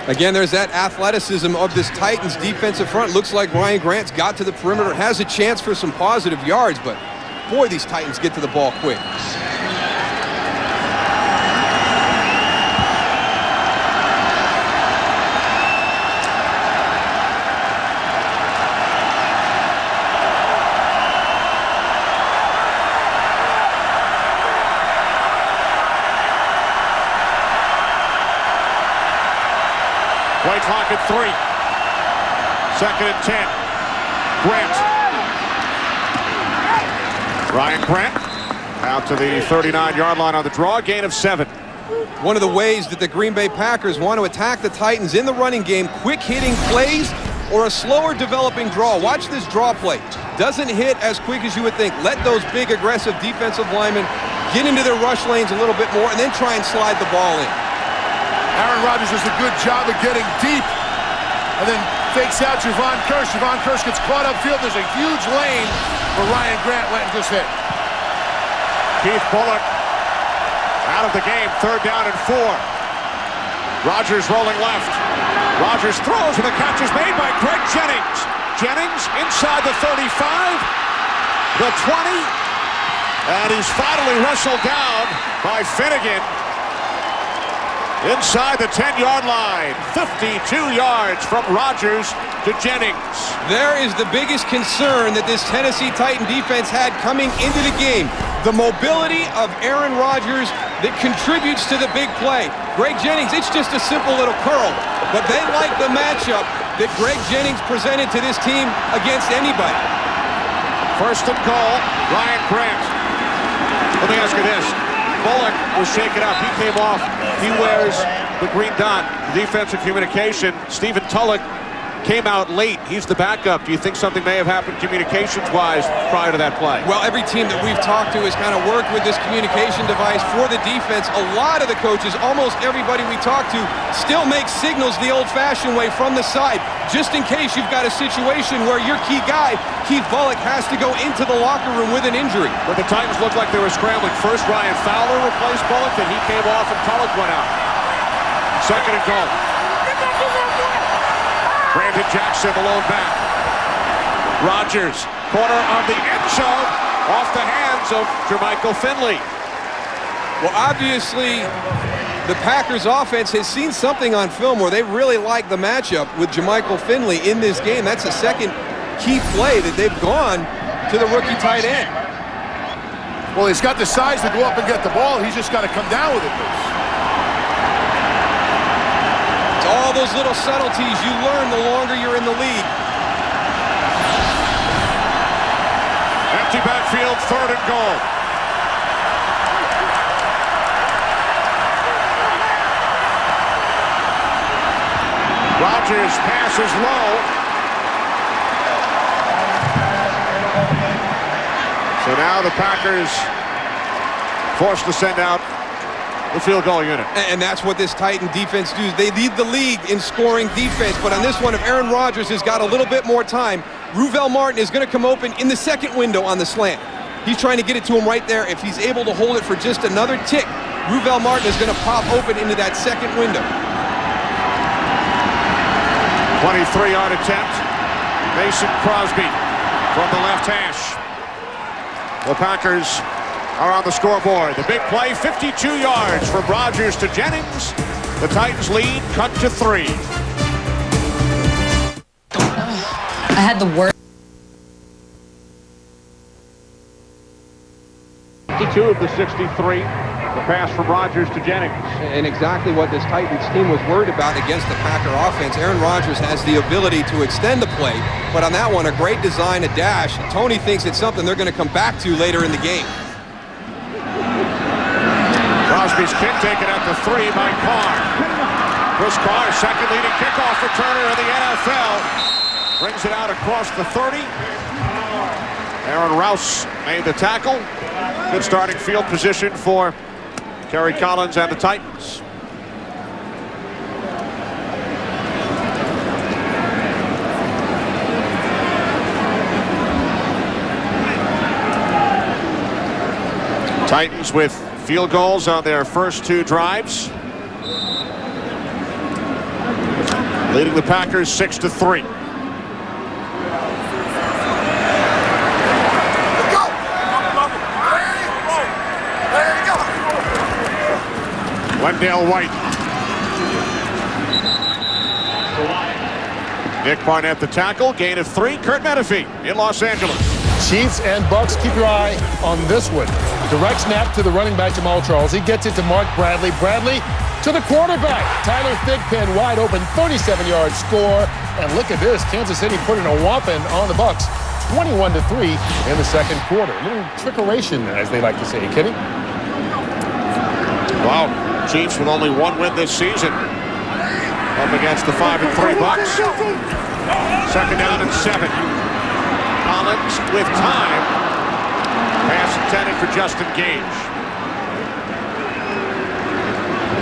Again, there's that athleticism of this Titans defensive front. Looks like Ryan Grant's got to the perimeter, has a chance for some positive yards, but boy, these Titans get to the ball quick. Play clock at 3. 2nd and 10. Grant. Ryan Grant out to the 39-yard line on the draw. Gain of 7. One of the ways that the Green Bay Packers want to attack the Titans in the running game, quick hitting plays or a slower developing draw. Watch this draw play. Doesn't hit as quick as you would think. Let those big aggressive defensive linemen get into their rush lanes a little bit more and then try and slide the ball in. Aaron Rodgers does a good job of getting deep and then fakes out Javon Kirsch. Javon Kirsch gets caught upfield. There's a huge lane where Ryan Grant went and just hit. Keith Bullock out of the game. 3rd down and 4. Rodgers rolling left. Rodgers throws and the catch is made by Greg Jennings. Jennings inside the 35, the 20, and he's finally wrestled down by Finnegan. Inside the 10-yard line, 52 yards from Rodgers to Jennings. There is the biggest concern that this Tennessee Titan defense had coming into the game. The mobility of Aaron Rodgers that contributes to the big play. Greg Jennings, it's just a simple little curl, but they like the matchup that Greg Jennings presented to this team against anybody. 1st and goal, Ryan Grant. Let me ask you this. Bullock was shaken up. He came off. He wears the green dot. Defensive communication. Stephen Tulloch came out late. He's the backup. Do you think something may have happened communications-wise prior to that play? Well, every team that we've talked to has kind of worked with this communication device for the defense. A lot of the coaches, almost everybody we talk to, still makes signals the old-fashioned way from the side, just in case you've got a situation where your key guy, Keith Bullock, has to go into the locker room with an injury. But the Titans looked like they were scrambling. First, Ryan Fowler replaced Bullock, then he came off and Tulloch went out. 2nd and goal. Brandon Jackson, the lone back. Rodgers corner of the end zone, off the hands of Jermichael Finley. Well, obviously, the Packers offense has seen something on film where they really like the matchup with Jermichael Finley in this game. That's the second key play that they've gone to the rookie tight end. Well, he's got the size to go up and get the ball. He's just got to come down with it. It's all those little subtleties you learn the longer you're in the league. Empty backfield, 3rd and goal. Rodgers passes low. So now the Packers forced to send out the field goal unit. And that's what this Titan defense does. They lead the league in scoring defense. But on this one, if Aaron Rodgers has got a little bit more time, Ruvel Martin is going to come open in the second window on the slant. He's trying to get it to him right there. If he's able to hold it for just another tick, Ruvel Martin is going to pop open into that second window. 23-yard attempt. Mason Crosby from the left hash. The Packers are on the scoreboard. The big play, 52 yards from Rodgers to Jennings. The Titans lead, cut to 3. I had the worst. 52 of the 63. The pass from Rodgers to Jennings. And exactly what this Titans team was worried about against the Packer offense. Aaron Rodgers has the ability to extend the play, but on that one, a great design, a dash. Tony thinks it's something they're going to come back to later in the game. Crosby's kick taken at the 3 by Carr. Chris Carr, second leading kickoff returner in the NFL. Brings it out across the 30. Aaron Rouse made the tackle. Good starting field position for Kerry Collins and the Titans. Titans with field goals on their first 2 drives. Leading the Packers 6-3. L.White. Nick Barnett the tackle, gain of 3. Kurt Menefee in Los Angeles. Chiefs and Bucks, keep your eye on this one. Direct snap to the running back Jamal Charles. He gets it to Mark Bradley. Bradley to the quarterback. Tyler Thigpen wide open, 37-yard score. And look at this, Kansas City putting a whopping on the Bucks, 21-3 in the second quarter. A little trickeration, as they like to say, Kenny. Wow. Chiefs with only 1 win this season up against the 5-3 Bucks. 2nd down and 7. Collins with time. Pass intended for Justin Gage.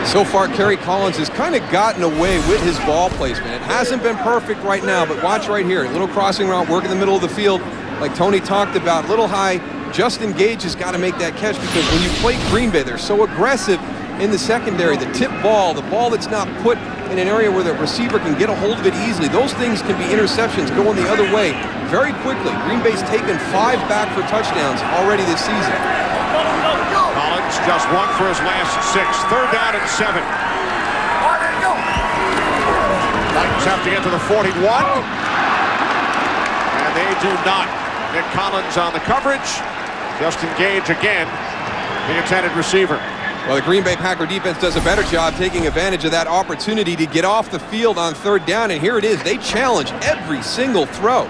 So far, Kerry Collins has kind of gotten away with his ball placement. It hasn't been perfect right now, but watch right here. A little crossing route, work in the middle of the field, like Tony talked about. A little high. Justin Gage has got to make that catch because when you play Green Bay, they're so aggressive in the secondary. The tip ball, the ball that's not put in an area where the receiver can get a hold of it easily. Those things can be interceptions going the other way very quickly. Green Bay's taken 5 back for touchdowns already this season. Collins just 1 for his last 6. 3rd down and 7. Titans have to get to the 41. And they do not. Nick Collins on the coverage. Justin Gage again, the intended receiver. Well, the Green Bay Packer defense does a better job taking advantage of that opportunity to get off the field on 3rd down, and here it is. They challenge every single throw.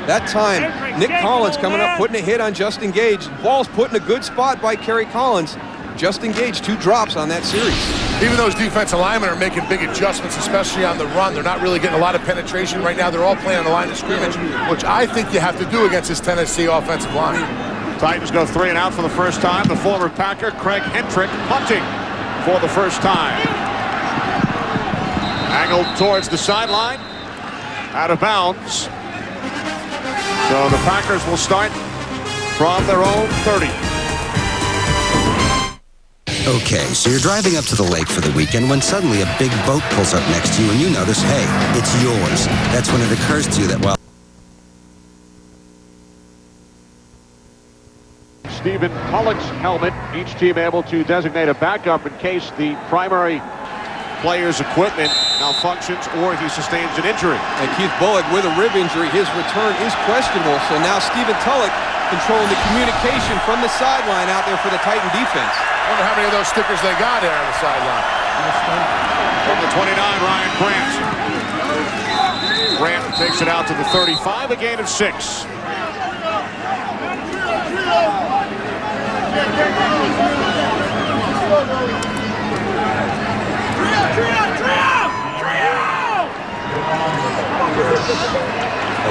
That time, Nick Collins coming up, putting a hit on Justin Gage. Ball's put in a good spot by Kerry Collins. Justin Gage, 2 drops on that series. Even those defensive linemen are making big adjustments, especially on the run. They're not really getting a lot of penetration right now. They're all playing on the line of scrimmage, which I think you have to do against this Tennessee offensive line. Titans go 3 and out for the first time. The former Packer, Craig Hentrick, punting for the first time. Angled towards the sideline. Out of bounds. So the Packers will start from their own 30. Okay, so you're driving up to the lake for the weekend when suddenly a big boat pulls up next to you and you notice, hey, it's yours. That's when it occurs to you that, well, Stephen Tulloch's helmet. Each team able to designate a backup in case the primary player's equipment malfunctions or he sustains an injury. And Keith Bullock with a rib injury, his return is questionable. So now Stephen Tulloch controlling the communication from the sideline out there for the Titan defense. I wonder how many of those stickers they got there on the sideline. From the 29, Ryan Grant. Grant takes it out to the 35, a gain of 6.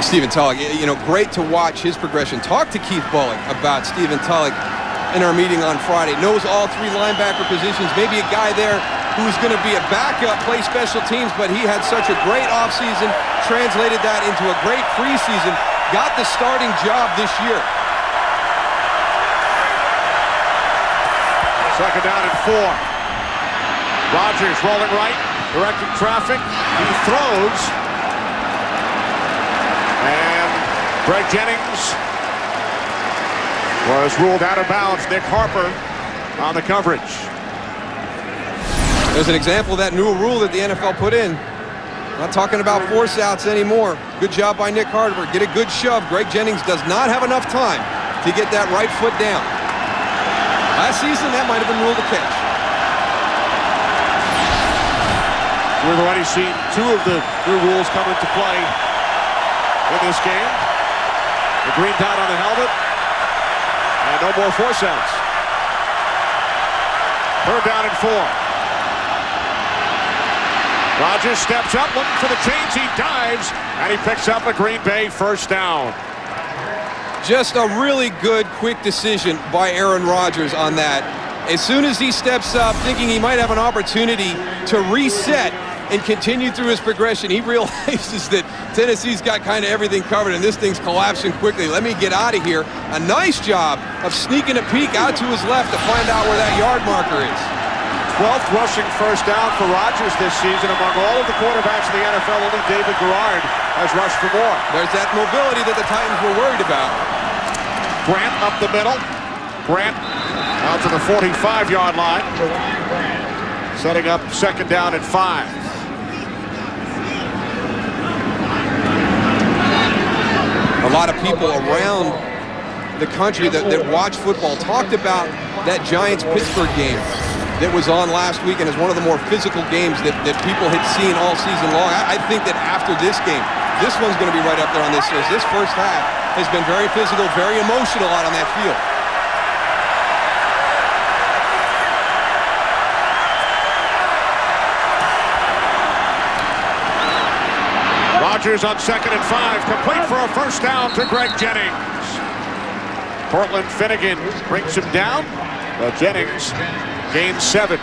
Stephen Tulloch, great to watch his progression. Talk to Keith Bullock about Stephen Tulloch in our meeting on Friday. Knows all 3 linebacker positions. Maybe a guy there who's going to be a backup, play special teams, but he had such a great offseason, translated that into a great preseason, got the starting job this year. Second down and 4. Rodgers rolling right, directing traffic. He throws. And Greg Jennings was ruled out of bounds. Nick Harper on the coverage. There's an example of that new rule that the NFL put in. Not talking about force outs anymore. Good job by Nick Harper. Get a good shove. Greg Jennings does not have enough time to get that right foot down. Last season, that might have been ruled a catch. We've already seen 2 of the new rules come into play in this game. The green dot on the helmet. And no more force outs. Third down and 4. Rodgers steps up, looking for the chains. He dives, and he picks up a Green Bay first down. Just a really good, quick decision by Aaron Rodgers on that. As soon as he steps up, thinking he might have an opportunity to reset and continue through his progression, he realizes that Tennessee's got kind of everything covered, and this thing's collapsing quickly. Let me get out of here. A nice job of sneaking a peek out to his left to find out where that yard marker is. 12th rushing first down for Rodgers this season. Among all of the quarterbacks in the NFL, only David Garrard has rushed for more. There's that mobility that the Titans were worried about. Grant up the middle. Grant out to the 45-yard line. Setting up second down and 5. A lot of people around the country that watch football talked about that Giants-Pittsburgh game that was on last weekend as one of the more physical games that people had seen all season long. I think that after this game, this one's going to be right up there on this list. This first half has been very physical, very emotional out on that field. Rodgers on second and 5, complete for a first down to Greg Jennings. Cortland Finnegan brings him down, but Jennings gains 7.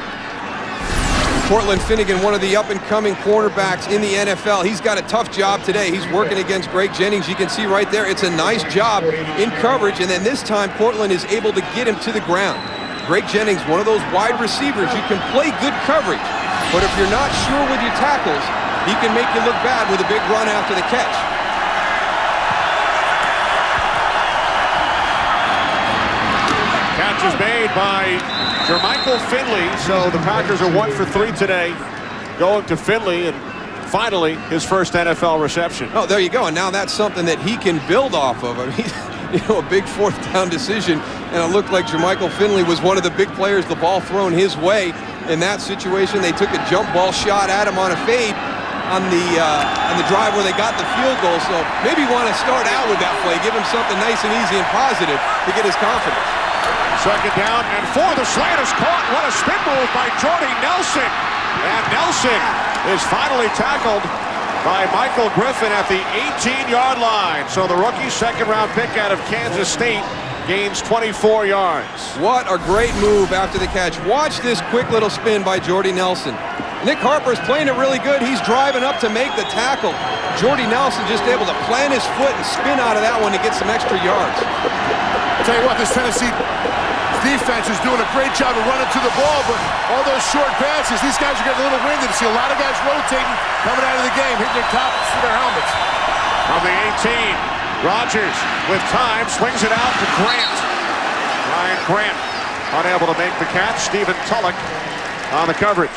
Cortland Finnegan, one of the up-and-coming cornerbacks in the NFL. He's got a tough job today. He's working against Greg Jennings. You can see right there, it's a nice job in coverage, and then this time, Cortland is able to get him to the ground. Greg Jennings, one of those wide receivers. You can play good coverage, but if you're not sure with your tackles, he can make you look bad with a big run after the catch. Catch is made by Jermichael Finley, so the Packers are 1 for 3 today, going to Finley, and finally his first NFL reception. Oh, there you go, and now that's something that he can build off of. I mean, a big fourth down decision, and it looked like Jermichael Finley was one of the big players, the ball thrown his way. In that situation, they took a jump ball shot at him on a fade on the drive where they got the field goal, so maybe want to start out with that play, give him something nice and easy and positive to get his confidence. Second down and 4. The slant is caught. What a spin move by Jordy Nelson. And Nelson is finally tackled by Michael Griffin at the 18-yard line. So the rookie second-round pick out of Kansas State gains 24 yards. What a great move after the catch. Watch this quick little spin by Jordy Nelson. Nick Harper's playing it really good. He's driving up to make the tackle. Jordy Nelson just able to plant his foot and spin out of that one to get some extra yards. I'll tell you what, this Tennessee defense is doing a great job of running to the ball, but all those short passes, these guys are getting a little winded. You see a lot of guys rotating, coming out of the game, hitting their tops to their helmets. From the 18, Rodgers with time, swings it out to Grant. Ryan Grant unable to make the catch. Stephen Tulloch on the coverage.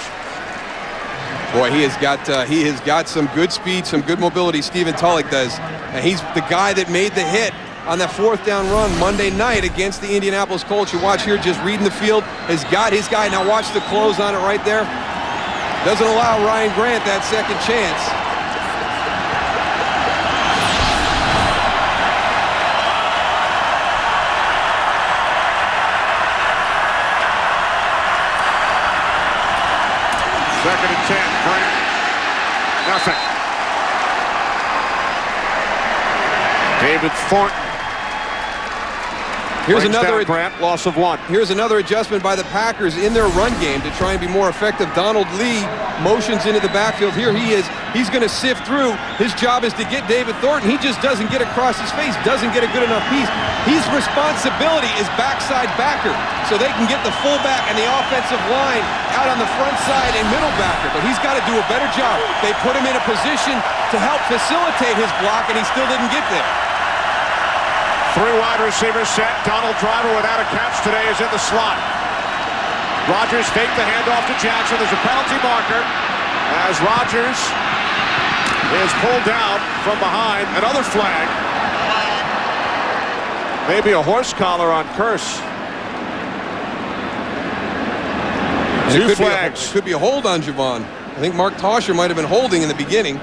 Boy, he has got some good speed, some good mobility. Stephen Tulloch does. And he's the guy that made the hit on that 4th down run Monday night against the Indianapolis Colts. You watch here, just reading the field, has got his guy. Now watch the close on it right there. Doesn't allow Ryan Grant that second chance. Second and 10, Grant. Nothing. David Thornton. Here's another Grant, loss of 1. Here's another adjustment by the Packers in their run game to try and be more effective. Donald Lee motions into the backfield. Here he is. He's going to sift through. His job is to get David Thornton. He just doesn't get across his face, doesn't get a good enough piece. His responsibility is backside backer, so they can get the fullback and the offensive line out on the front side and middle backer. But he's got to do a better job. They put him in a position to help facilitate his block, and he still didn't get there. 3 wide receivers set. Donald Driver without a catch today is in the slot. Rodgers faked the handoff to Jackson. There's a penalty marker as Rodgers is pulled down from behind. Another flag. Maybe a horse collar on Curse. Two flags. Could be a hold on Javon. I think Mark Tosher might have been holding in the beginning.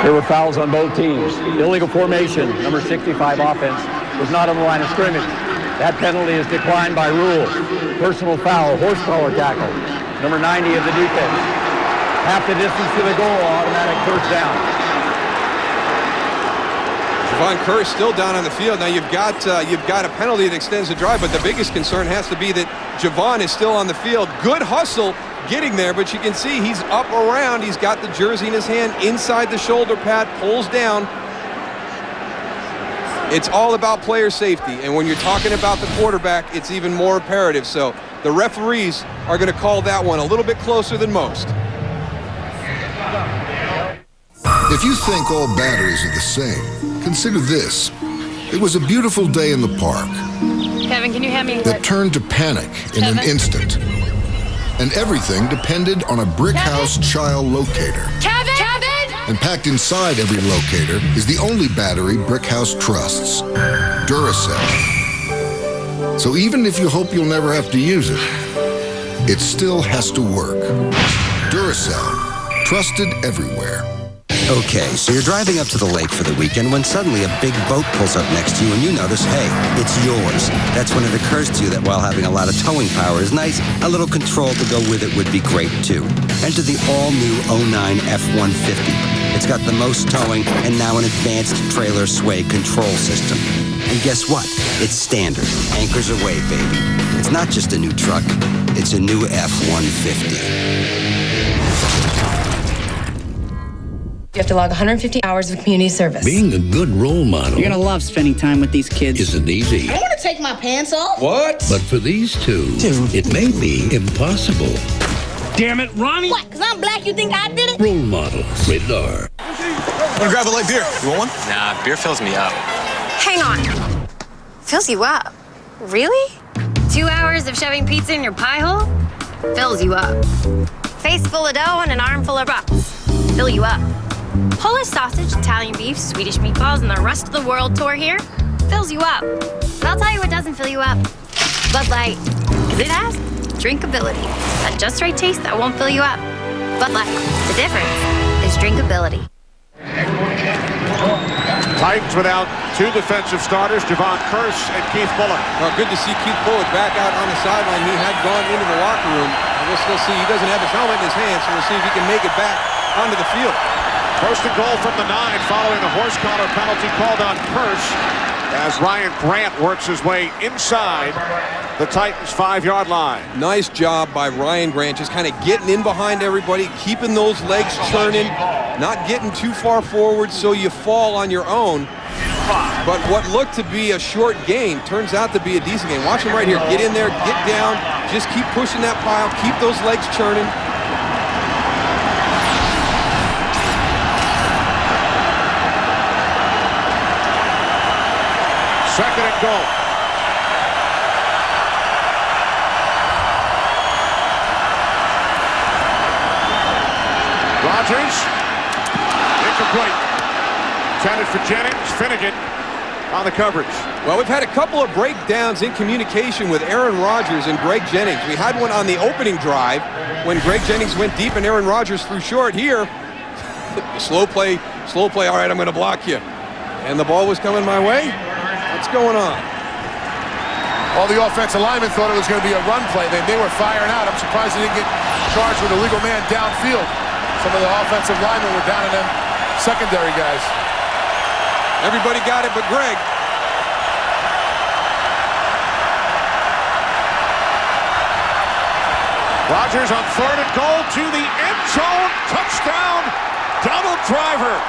There were fouls on both teams. Illegal formation, number 65 offense, was not on the line of scrimmage. That penalty is declined by rule. Personal foul, horse collar tackle, number 90 of the defense. Half the distance to the goal, automatic first down. Javon Curse still down on the field. Now you've got a penalty that extends the drive, but the biggest concern has to be that Javon is still on the field. Good hustle getting there, but you can see he's up around. He's got the jersey in his hand, inside the shoulder pad, pulls down. It's all about player safety, and when you're talking about the quarterback, it's even more imperative. So the referees are going to call that one a little bit closer than most. If you think all batteries are the same, consider this. It was a beautiful day in the park. Kevin, can you hand me that turned to panic in an instant. And everything depended on a brick house child locator. Kevin! And packed inside every locator is the only battery brick house trusts, Duracell. So even if you hope you'll never have to use it, it still has to work. Duracell, trusted everywhere. Okay, so you're driving up to the lake for the weekend when suddenly a big boat pulls up next to you and you notice, hey, it's yours. That's when it occurs to you that while having a lot of towing power is nice, a little control to go with it would be great too. Enter the all-new 09 F-150. It's got the most towing and now an advanced trailer sway control system. And guess what? It's standard. Anchors away, baby. It's not just a new truck, it's a new F-150. You have to log 150 hours of community service. Being a good role model. You're gonna love spending time with these kids. Isn't easy. I want to take my pants off. What? But for these two, it may be impossible. Damn it, Ronnie! What? Because I'm black, you think I did it? Role models. Rated R. Want to grab a light beer? You want one? Nah, beer fills me up. Hang on. Fills you up? Really? 2 hours of shoving pizza in your pie hole? Fills you up. Face full of dough and an armful of rocks. Fill you up. Polish sausage, Italian beef, Swedish meatballs, and the rest of the world tour here fills you up. But I'll tell you what doesn't fill you up. Bud Light. Because it has drinkability. That just right taste that won't fill you up. Bud Light. The difference is drinkability. Titans without 2 defensive starters, Javon Curse and Keith Bullock. Well, good to see Keith Bullock back out on the sideline. He had gone into the locker room. And we'll still see. He doesn't have his helmet in his hand, so we'll see if he can make it back onto the field. First and goal from the 9 following the horse collar penalty called on Curse as Ryan Grant works his way inside the Titans' 5-yard line. Nice job by Ryan Grant, just kind of getting in behind everybody, keeping those legs churning, not getting too far forward so you fall on your own. But what looked to be a short gain turns out to be a decent game. Watch him right here. Get in there, get down, just keep pushing that pile, keep those legs churning. Second goal. Rogers, incomplete. Intended for Jennings. Finnegan on the coverage. Well, we've had a couple of breakdowns in communication with Aaron Rodgers and Greg Jennings. We had one on the opening drive when Greg Jennings went deep and Aaron Rodgers threw short. Here, slow play. All right, I'm going to block you. And the ball was coming my way. What's going on? All the offensive linemen thought it was going to be a run play. They were firing out. I'm surprised they didn't get charged with a legal man downfield. Some of the offensive linemen were down in them secondary guys. Everybody got it but Greg. Rodgers on 3rd and goal to the end zone. Touchdown, Donald Driver.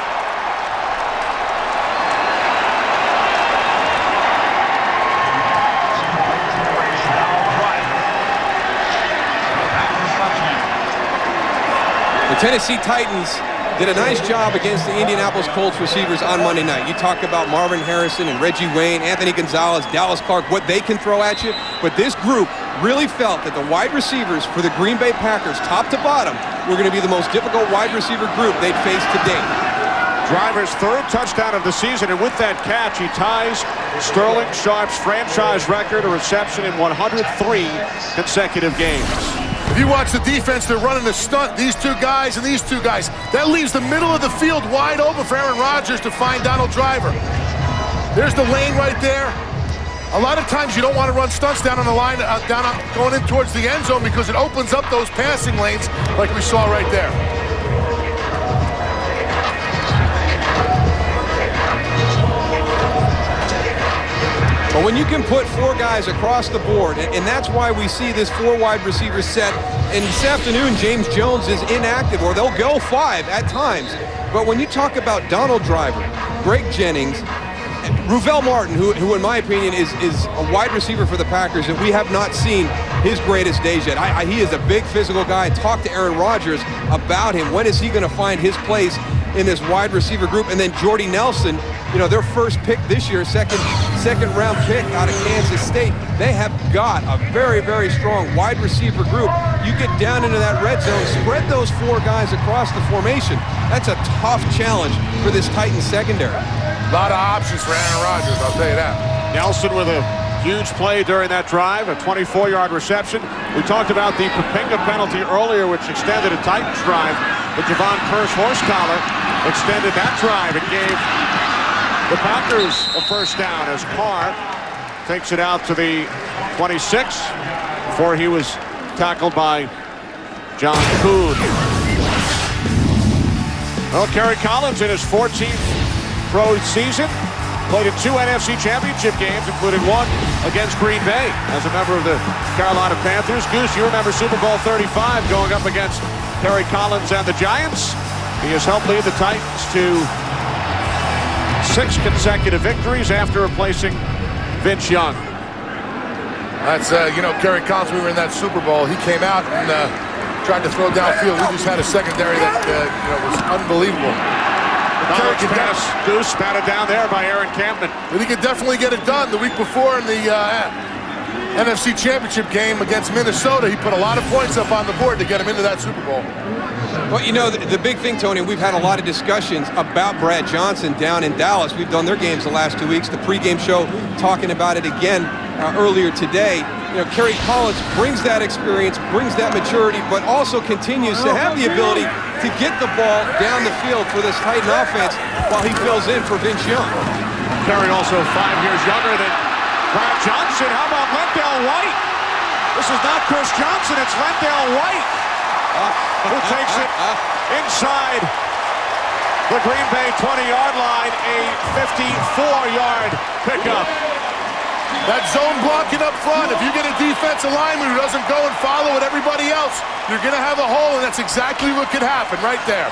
The Tennessee Titans did a nice job against the Indianapolis Colts receivers on Monday night. You talk about Marvin Harrison and Reggie Wayne, Anthony Gonzalez, Dallas Clark, what they can throw at you. But this group really felt that the wide receivers for the Green Bay Packers, top to bottom, were going to be the most difficult wide receiver group they'd faced to date. Driver's 3rd touchdown of the season, and with that catch, he ties Sterling Sharp's franchise record, a reception in 103 consecutive games. If you watch the defense, they're running the stunt. These two guys and these two guys. That leaves the middle of the field wide open for Aaron Rodgers to find Donald Driver. There's the lane right there. A lot of times you don't want to run stunts down on the line, going in towards the end zone because it opens up those passing lanes like we saw right there. But when you can put 4 guys across the board, and that's why we see this 4 wide receiver set, and this afternoon James Jones is inactive, or they'll go 5 at times. But when you talk about Donald Driver, Greg Jennings, Ruvell Martin, who in my opinion is a wide receiver for the Packers, and we have not seen his greatest days yet. He is a big physical guy. I talked to Aaron Rodgers about him. When is he going to find his place in this wide receiver group? And then Jordy Nelson, you know, their first pick this year, second round pick out of Kansas State. They have got a very, very strong wide receiver group. You get down into that red zone, spread those 4 guys across the formation. That's a tough challenge for this Titans secondary. A lot of options for Aaron Rodgers, I'll tell you that. Nelson with a huge play during that drive, a 24-yard reception. We talked about the Papinga penalty earlier, which extended a Titans drive. The Javon Curse horse collar extended that drive. It gave the Packers a first down as Carr takes it out to the 26 before he was tackled by John Kuhn. Well, Kerry Collins in his 14th pro season played in 2 NFC Championship games, including 1 against Green Bay as a member of the Carolina Panthers. Goose, you remember Super Bowl 35 going up against Kerry Collins and the Giants. He has helped lead the Titans to 6 consecutive victories after replacing Vince Young. That's, Kerry Collins, we were in that Super Bowl. He came out and tried to throw downfield. We just had a secondary that, was unbelievable. Pass, Goose batted down there by Aaron Campbell. But he could definitely get it done. The week before in the NFC Championship game against Minnesota, he put a lot of points up on the board to get him into that Super Bowl. Well, you know, the big thing, Tony, we've had a lot of discussions about Brad Johnson down in Dallas. We've done their games the last 2 weeks. The pregame show talking about it again earlier today. You know, Kerry Collins brings that experience, brings that maturity, but also continues to have the ability to get the ball down the field for this Titan offense while he fills in for Vince Young. Kerry also 5 years younger than Brad Johnson. How about L.White? This is not Chris Johnson, it's L.White who takes it inside the Green Bay 20-yard line, a 54-yard pickup. That zone blocking up front, if you get a defensive lineman who doesn't go and follow with everybody else, you're going to have a hole, and that's exactly what could happen right there.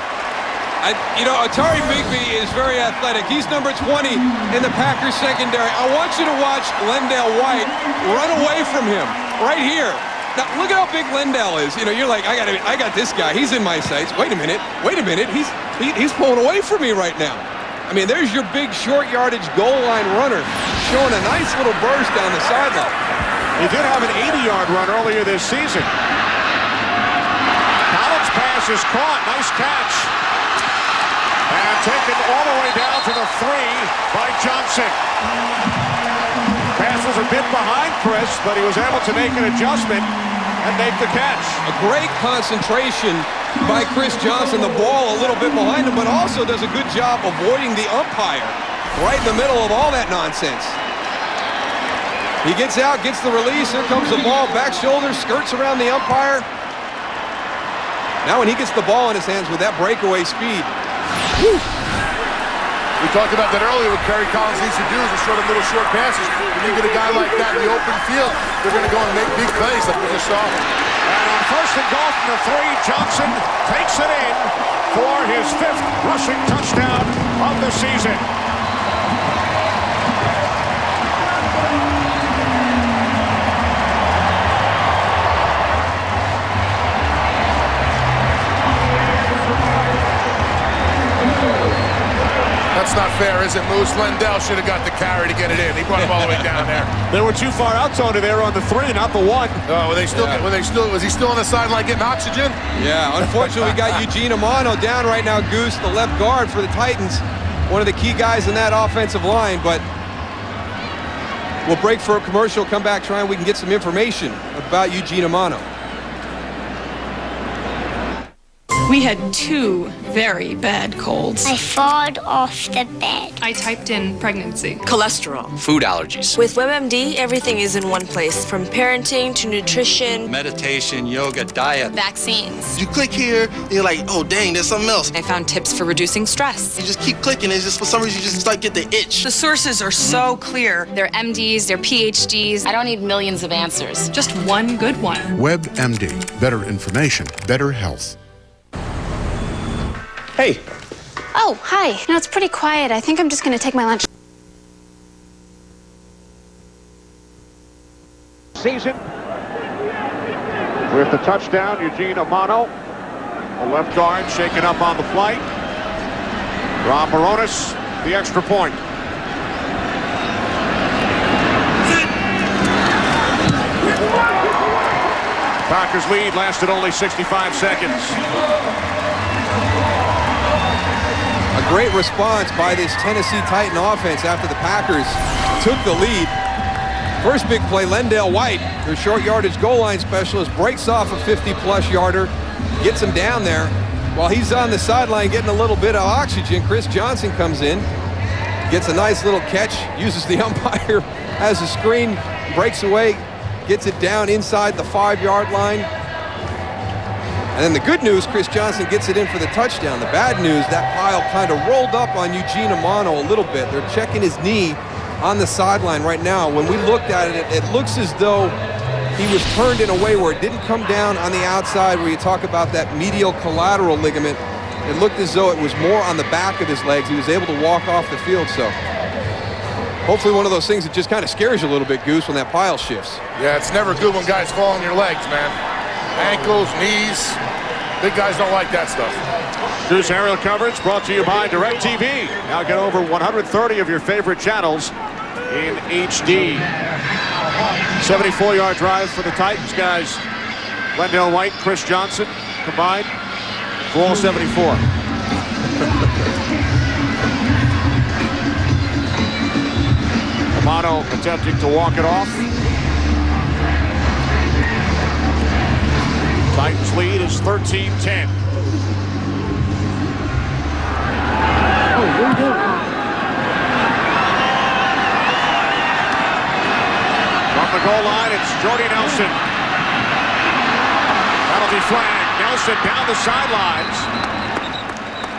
Atari Bigby is very athletic. He's number 20 in the Packers secondary. I want you to watch L.White run away from him right here. Now, look at how big Lendell is. You know, you're like, I got this guy. He's in my sights. Wait a minute. He's pulling away from me right now. I mean, there's your big short yardage goal line runner. showing a nice little burst down the sideline. He did have an 80-yard run earlier this season. Collins' pass is caught. Nice catch. And taken all the way down to the 3 by Johnson. Pass was a bit behind Chris, but he was able to make an adjustment and make the catch. A great concentration by Chris Johnson. The ball a little bit behind him, but also does a good job avoiding the umpire right in the middle of all that nonsense. He gets out, gets the release. Here comes the ball, back shoulder, skirts around the umpire. Now when he gets the ball in his hands with that breakaway speed. Whew. We talked about that earlier. What Kerry Collins needs to do is sort of little short passes. When you get a guy like that in the open field, they're going to go and make big plays like we just saw. And on first and goal from the 3, Johnson takes it in for his 5th rushing touchdown of the season. That's not fair, is it, Moose? Lendell should have got the carry to get it in. He brought him all the way down there. They were too far out, Tony. They were on the 3, not the 1. Oh, was he still on the sideline getting oxygen? Yeah, unfortunately, we got Eugene Amano down right now, Goose, the left guard for the Titans. One of the key guys in that offensive line, but we'll break for a commercial, come back, try and we can get some information about Eugene Amano. We had 2 very bad colds. I fought off the bed. I typed in pregnancy. Cholesterol. Food allergies. With WebMD, everything is in one place, from parenting to nutrition, meditation, yoga, diet, vaccines. You click here, and you're like, oh dang, there's something else. I found tips for reducing stress. You just keep clicking, it's just for some reason you just like get the itch. The sources are so clear. They're MDs, they're PhDs. I don't need millions of answers. Just one good one. WebMD. Better information, better health. Hey. Oh, hi. You know, it's pretty quiet. I think I'm just going to take my lunch. Season. With the touchdown, Eugene Amano. The left guard shaken up on the flight. Rob Baronis, the extra point. Packers lead lasted only 65 seconds. A great response by this Tennessee Titan offense after the Packers took the lead. First big play, L.White, their short yardage goal line specialist, breaks off a 50-plus yarder, gets him down there. While he's on the sideline getting a little bit of oxygen, Chris Johnson comes in, gets a nice little catch, uses the umpire as a screen, breaks away, gets it down inside the 5-yard line. And then the good news, Chris Johnson gets it in for the touchdown. The bad news, that pile kind of rolled up on Eugene Amano a little bit. They're checking his knee on the sideline right now. When we looked at it, it looks as though he was turned in a way where it didn't come down on the outside where you talk about that medial collateral ligament. It looked as though it was more on the back of his legs. He was able to walk off the field, so hopefully one of those things that just kind of scares you a little bit, Goose, when that pile shifts. Yeah, it's never good when guys fall on your legs, man. Ankles, knees. Big guys don't like that stuff. Goose aerial coverage brought to you by DirecTV. Now get over 130 of your favorite channels in HD. 74-yard drive for the Titans guys. L.White, Chris Johnson combined for all 74. Amano attempting to walk it off. Titans lead is 13-10. From the goal line, it's Jordy Nelson. Penalty flag. Nelson down the sidelines.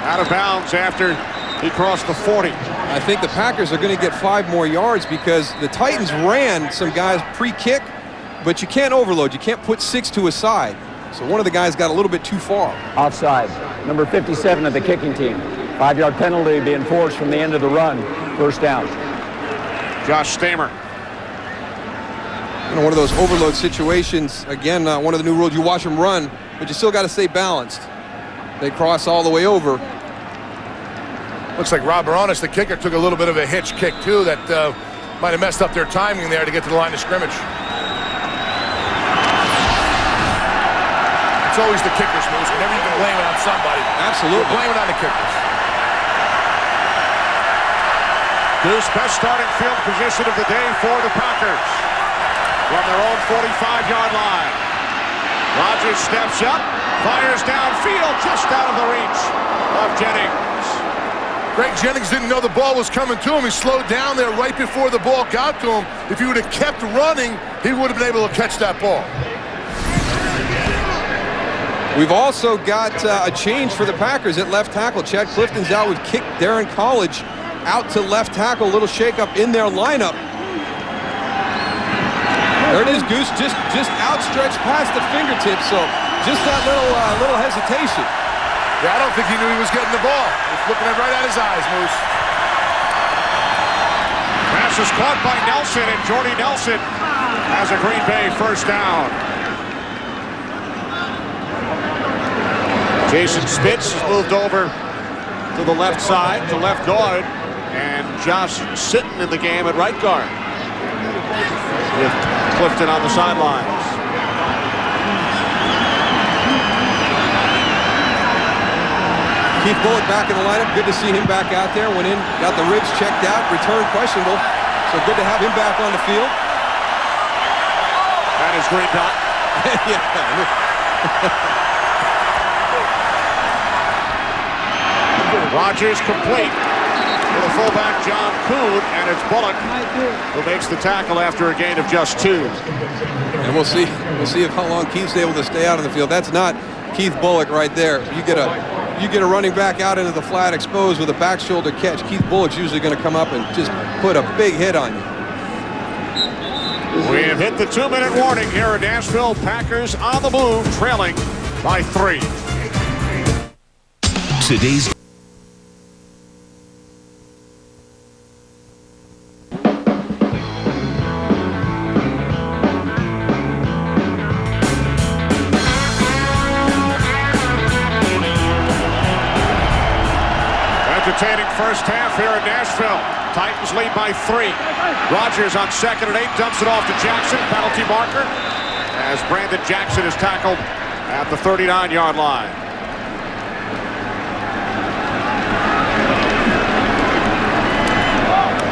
Out of bounds after he crossed the 40. I think the Packers are going to get 5 more yards because the Titans ran some guys pre-kick, but you can't overload. You can't put 6 to a side. So one of the guys got a little bit too far. Offside. Number 57 of the kicking team. 5-yard penalty being forced from the end of the run. First down. Josh Stamer. You know, one of those overload situations, again, one of the new rules, you watch them run, but you still got to stay balanced. They cross all the way over. Looks like Rob Baronis, the kicker, took a little bit of a hitch kick, too, that Might have messed up their timing there to get to the line of scrimmage. It's always the kickers, Moose. Whenever you can blame it on somebody. Absolutely. Blame it on the kickers. Goose, best starting field position of the day for the Packers. From their own 45-yard line. Rodgers steps up, fires downfield, just out of the reach of Jennings. Greg Jennings didn't know the ball was coming to him. He slowed down there right before the ball got to him. If he would have kept running, he would have been able to catch that ball. We've also got a change for the Packers at left tackle. Chad Clifton's out. We've kicked Darren College out to left tackle. A little shakeup in their lineup. There it is, Goose, just outstretched past the fingertips, so just that little hesitation. Yeah, I don't think he knew he was getting the ball. He was looking right at his eyes, Moose. Pass is caught by Nelson, and Jordy Nelson has a Green Bay first down. Jason Spitz has moved over to the left side, to left guard, and Josh Sitton in the game at right guard, with Clifton on the sidelines. Keith Bullock back in the lineup. Good to see him back out there. Went in, got the ribs checked out, return questionable. So good to have him back on the field. That is green dot. Rodgers complete to the fullback John Kuhn, and it's Bullock who makes the tackle after a gain of just 2. And we'll see if how long Keith's able to stay out of the field. That's not Keith Bullock right there. You get a running back out into the flat exposed with a back shoulder catch. Keith Bullock's usually going to come up and just put a big hit on you. We have hit the 2-minute warning here in Nashville. Packers on the move, trailing by 3. Today's entertaining first half here in Nashville. Titans lead by 3. Rodgers on 2nd and 8, dumps it off to Jackson, penalty marker, as Brandon Jackson is tackled at the 39-yard line.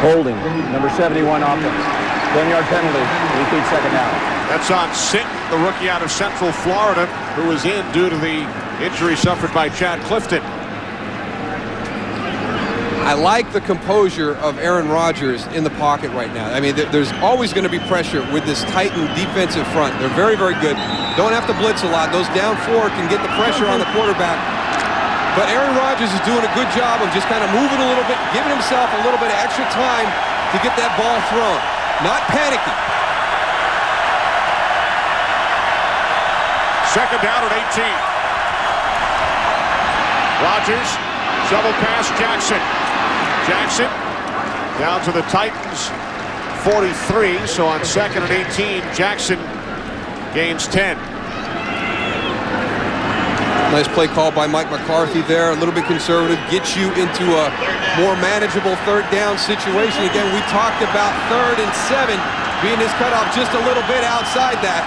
Holding, number 71 offense. 10-yard penalty, repeat second down. That's on Sitton, the rookie out of Central Florida, who was in due to the injury suffered by Chad Clifton. I like the composure of Aaron Rodgers in the pocket right now. I mean, there's always going to be pressure with this Titan defensive front. They're very, very good. Don't have to blitz a lot. Those down 4 can get the pressure on the quarterback. But Aaron Rodgers is doing a good job of just kind of moving a little bit, giving himself a little bit of extra time to get that ball thrown. Not panicking. 2nd down at 18. Rodgers, shovel pass, Jackson. Jackson down to the Titans 43, so on 2nd and 18, Jackson gains 10. Nice play call by Mike McCarthy there, a little bit conservative, gets you into a more manageable 3rd down situation. Again, we talked about 3rd and 7 being his cutoff just a little bit outside that,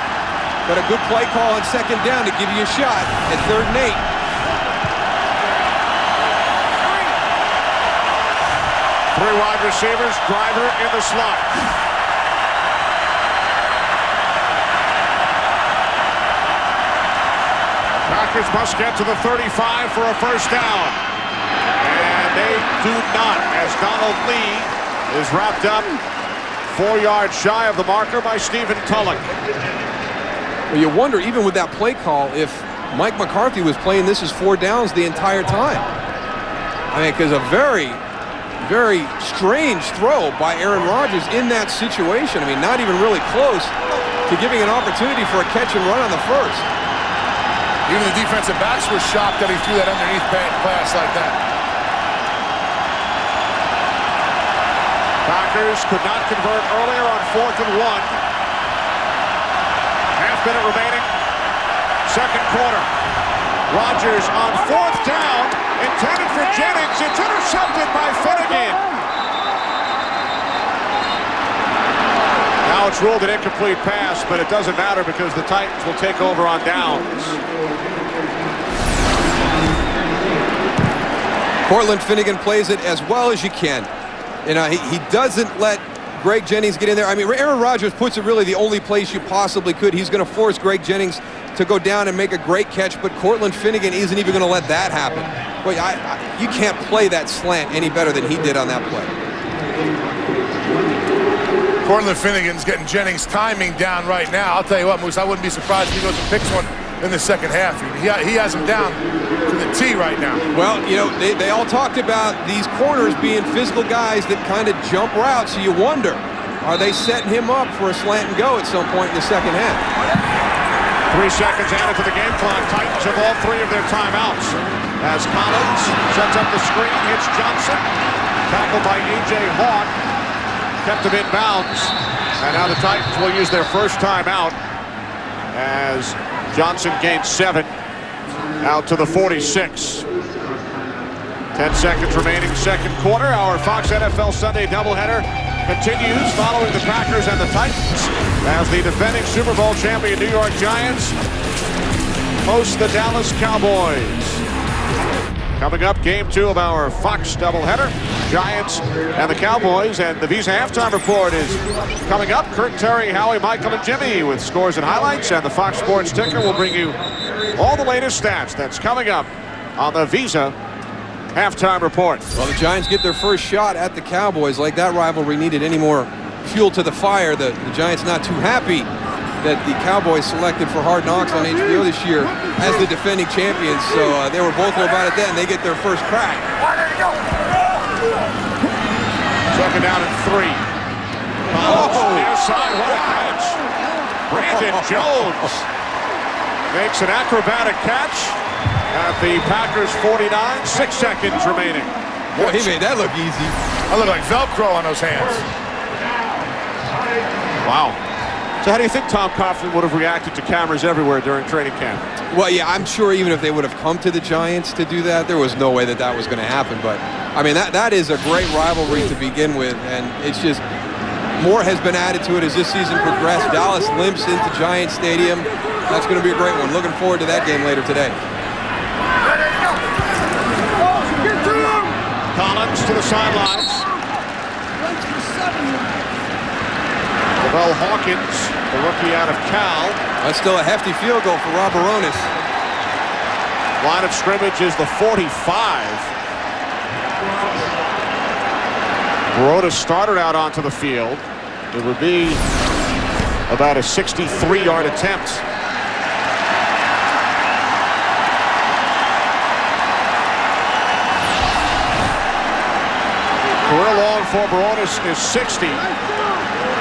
but a good play call on 2nd down to give you a shot at 3rd and 8. 3 wide receivers, driver in the slot. Packers must get to the 35 for a first down. And they do not, as Donald Lee is wrapped up 4 yards shy of the marker by Stephen Tulloch. Well, you wonder, even with that play call, if Mike McCarthy was playing this as 4 downs the entire time. I mean, because a very strange throw by Aaron Rodgers in that situation. I mean, not even really close to giving an opportunity for a catch and run on the first. Even the defensive backs were shocked that he threw that underneath pass like that. Packers could not convert earlier on 4th and 1. Half-minute remaining. 2nd quarter. Rodgers on 4th down, intended for Jennings. It's intercepted by Finnegan. It's ruled an incomplete pass, but it doesn't matter because the Titans will take over on downs. Cortland Finnegan plays it as well as you can. You know, he doesn't let Greg Jennings get in there. I mean, Aaron Rodgers puts it really the only place you possibly could. He's going to force Greg Jennings to go down and make a great catch, but Cortland Finnegan isn't even going to let that happen. Boy, you can't play that slant any better than he did on that play. Cortland Finnegan's getting Jennings' timing down right now. I'll tell you what, Moose, I wouldn't be surprised if he goes and picks one in the second half. He has him down to the T right now. Well, you know, they all talked about these corners being physical guys that kind of jump routes, so you wonder, are they setting him up for a slant and go at some point in the second half? 3 seconds added to the game clock. Titans have all 3 of their timeouts. As Collins sets up the screen, hits Johnson. Tackled by A.J. Hawk. Kept him in bounds. And now the Titans will use their first timeout as Johnson gains 7 out to the 46. 10 seconds remaining, second quarter. Our Fox NFL Sunday doubleheader continues following the Packers and the Titans as the defending Super Bowl champion New York Giants host the Dallas Cowboys. Coming up, game 2 of our Fox doubleheader. Giants and the Cowboys, and the Visa halftime report is coming up. Kurt, Terry, Howie, Michael, and Jimmy with scores and highlights, and the Fox Sports Ticker will bring you all the latest stats. That's coming up on the Visa halftime report. Well, the Giants get their first shot at the Cowboys. Like that rivalry needed any more fuel to the fire. The Giants not too happy that the Cowboys selected for Hard Knocks on HBO this year as the defending champions. So they were vocal about it then. They get their first crack. Second down and 3. Near side, what a catch. Brandon Jones makes an acrobatic catch at the Packers 49, 6 seconds remaining. Boy, he made that look easy. That looked like Velcro on those hands. Wow. So how do you think Tom Coughlin would have reacted to cameras everywhere during training camp? Well, yeah, I'm sure even if they would have come to the Giants to do that, there was no way that that was going to happen. But, I mean, that is a great rivalry to begin with, and it's just more has been added to it as this season progressed. Dallas limps into Giant Stadium. That's going to be a great one. Looking forward to that game later today. Collins to the sidelines. Well, Hawkins, the rookie out of Cal. That's still a hefty field goal for Rob Baronis. Line of scrimmage is the 45. Baronis started out onto the field. It would be about a 63-yard attempt. Career long for Baronis is 60.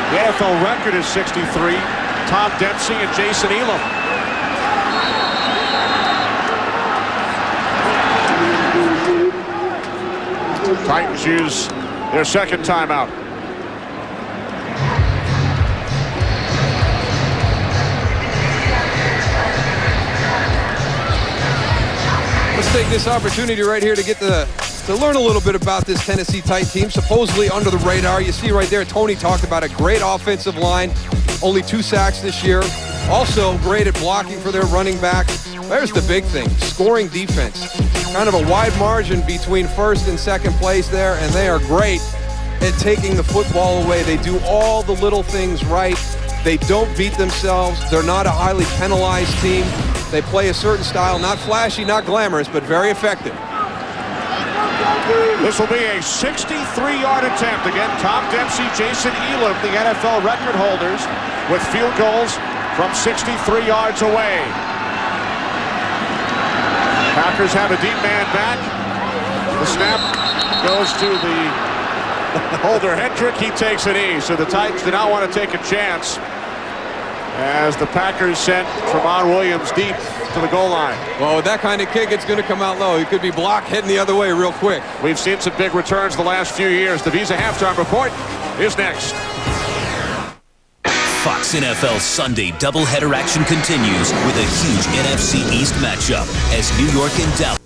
The NFL record is 63. Tom Dempsey and Jason Elam. Titans use their second timeout. Let's take this opportunity right here to get to learn a little bit about this Tennessee Titan team, supposedly under the radar. You see right there, Tony talked about a great offensive line, only 2 sacks this year. Also great at blocking for their running back. There's the big thing, scoring defense. Kind of a wide margin between first and second place there, and they are great at taking the football away. They do all the little things right. They don't beat themselves. They're not a highly penalized team. They play a certain style, not flashy, not glamorous, but very effective. This will be a 63-yard attempt. Again, Tom Dempsey, Jason Elam, the NFL record holders, with field goals from 63 yards away. Packers have a deep man back. The snap goes to the holder, Hendrick. He takes an knee, so the Titans do not want to take a chance as the Packers sent Tramon Williams deep to the goal line. Well, with that kind of kick, it's going to come out low. He could be blocked heading the other way real quick. We've seen some big returns the last few years. The Visa halftime report is next. Fox NFL Sunday doubleheader action continues with a huge NFC East matchup as New York and Dallas.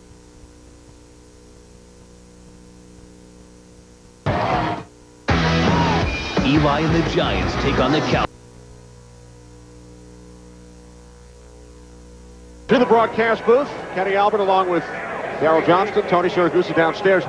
Eli and the Giants take on the Cowboys. the broadcast booth. Kenny Albert along with Darryl Johnston, Tony Siragusa downstairs.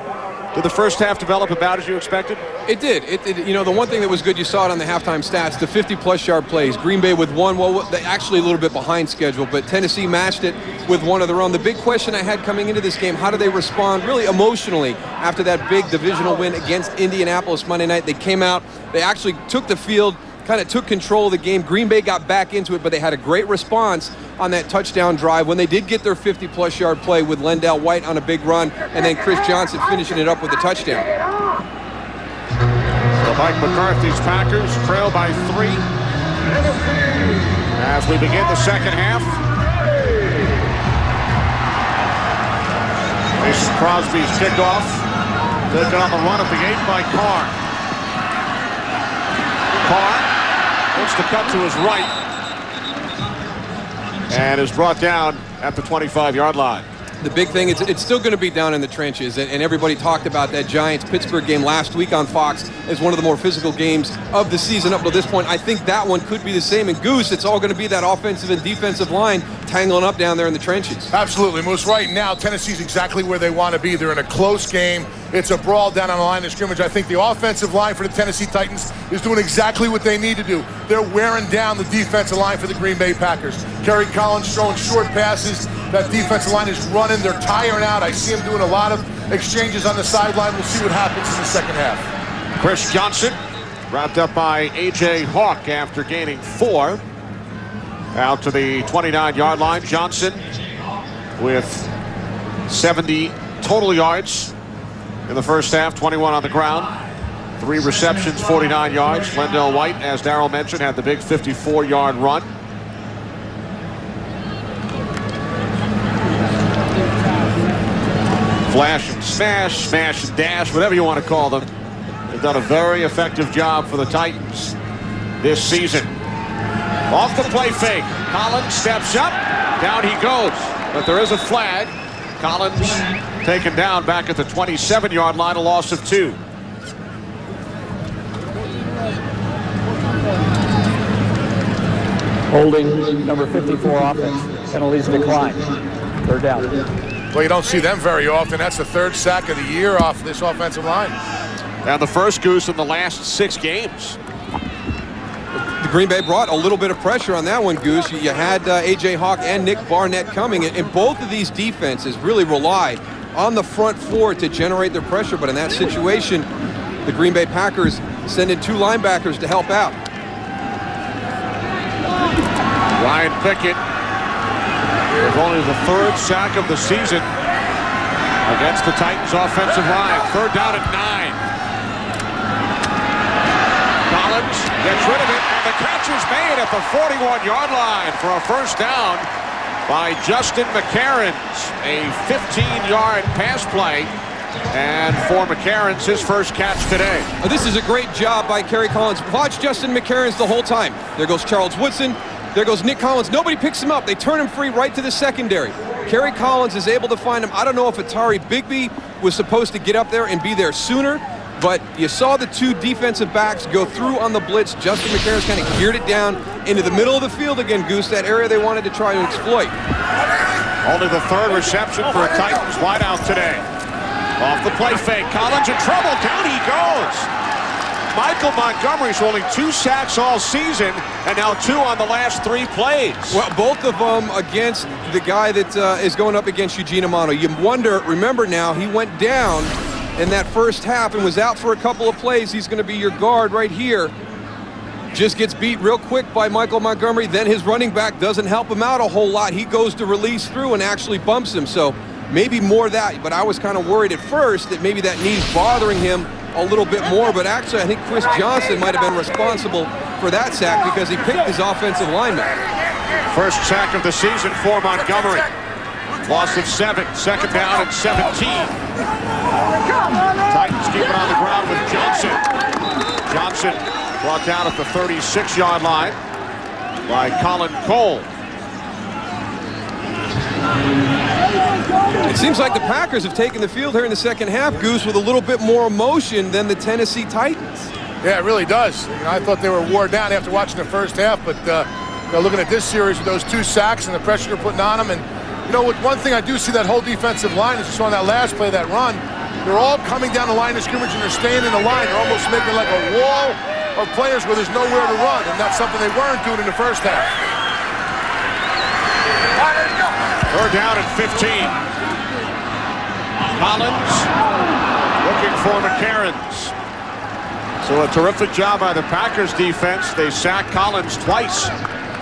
Did the first half develop about as you expected? It did. You know, the one thing that was good, you saw it on the halftime stats, the 50-plus yard plays. Green Bay with one, well, actually a little bit behind schedule, but Tennessee matched it with one of their own. The big question I had coming into this game, how do they respond really emotionally after that big divisional win against Indianapolis Monday night? They came out, they actually took the field, kind of took control of the game. Green Bay got back into it, but they had a great response on that touchdown drive when they did get their 50-plus yard play with L.White on a big run, and then C.Johnson finishing it up with a touchdown. So Mike McCarthy's Packers trail by 3 as we begin the second half. This is Crosby's kickoff. Taken on the run at the 8 by Carr. Carr looks to cut to his right and is brought down at the 25-yard line. The big thing is it's still going to be down in the trenches, and everybody talked about that Giants-Pittsburgh game last week on Fox as one of the more physical games of the season up to this point. I think that one could be the same. And Goose, it's all going to be that offensive and defensive line tangling up down there in the trenches. Absolutely, Moose. Right now, Tennessee's exactly where they want to be. They're in a close game. It's a brawl down on the line of scrimmage. I think the offensive line for the Tennessee Titans is doing exactly what they need to do. They're wearing down the defensive line for the Green Bay Packers. Kerry Collins throwing short passes. That defensive line is running. They're tiring out. I see them doing a lot of exchanges on the sideline. We'll see what happens in the second half. C.Johnson wrapped up by A.J. Hawk after gaining 4. Out to the 29-yard line. Johnson with 70 total yards in the first half, 21 on the ground. 3 receptions, 49 yards. L.White, as Darryl mentioned, had the big 54-yard run. Flash and smash, smash and dash, whatever you want to call them. They've done a very effective job for the Titans this season. Off the play fake. Collins steps up. Down he goes. But there is a flag. Collins taken down back at the 27-yard line, a loss of 2. Holding number 54 offense. Penalties decline. 3rd down. Well, you don't see them very often. That's the 3rd sack of the year off this offensive line. And the first Goose in the last 6 games. The Green Bay brought a little bit of pressure on that one, Goose. You had A.J. Hawk and Nick Barnett coming, and both of these defenses really rely on the front 4 to generate their pressure. But in that situation, the Green Bay Packers send in 2 linebackers to help out. Ryan Pickett with only the 3rd sack of the season against the Titans offensive line. 3rd down at 9. Collins gets rid of it, and the catch is made at the 41-yard line for a first down by Justin McCarrans. A 15-yard pass play, and for McCarrans, his first catch today. This is a great job by Kerry Collins. Watch Justin McCarrans the whole time. There goes Charles Woodson. There goes Nick Collins. Nobody picks him up. They turn him free right to the secondary. Kerry Collins is able to find him. I don't know if Atari Bigby was supposed to get up there and be there sooner, but you saw the 2 defensive backs go through on the blitz. Justin McCarrans kind of geared it down into the middle of the field again, Goose, that area they wanted to try to exploit. Only the 3rd reception for a Titans wideout today. Off the play fake. Collins in trouble. Down he goes. Michael Montgomery's only 2 sacks all season, and now 2 on the last 3 plays. Well, both of them against the guy that is going up against Eugene Amano. You wonder, remember now, he went down in that first half and was out for a couple of plays. He's going to be your guard right here. Just gets beat real quick by Michael Montgomery. Then his running back doesn't help him out a whole lot. He goes to release through and actually bumps him. So maybe more of that, but I was kind of worried at first that maybe that knee's bothering him a little bit more, but actually I think C.Johnson might have been responsible for that sack because he picked his offensive lineman. First sack of the season for Montgomery. Loss of 7, 2nd down and 17. Titans keep it on the ground with Johnson. Johnson brought down at the 36-yard line by Colin Cole. It seems like the Packers have taken the field here in the second half, Goose, with a little bit more emotion than the Tennessee Titans. Yeah, it really does. You know, I thought they were wore down after watching the first half, but looking at this series with those 2 sacks and the pressure they're putting on them, and You know, with one thing I do see that whole defensive line, as you saw on that last play, that run, they're all coming down the line of scrimmage and they're staying in the line. They're almost making like a wall of players where there's nowhere to run, and that's something they weren't doing in the first half. Third down and 15. Collins looking for McCarrons. So a terrific job by the Packers defense. They sacked Collins twice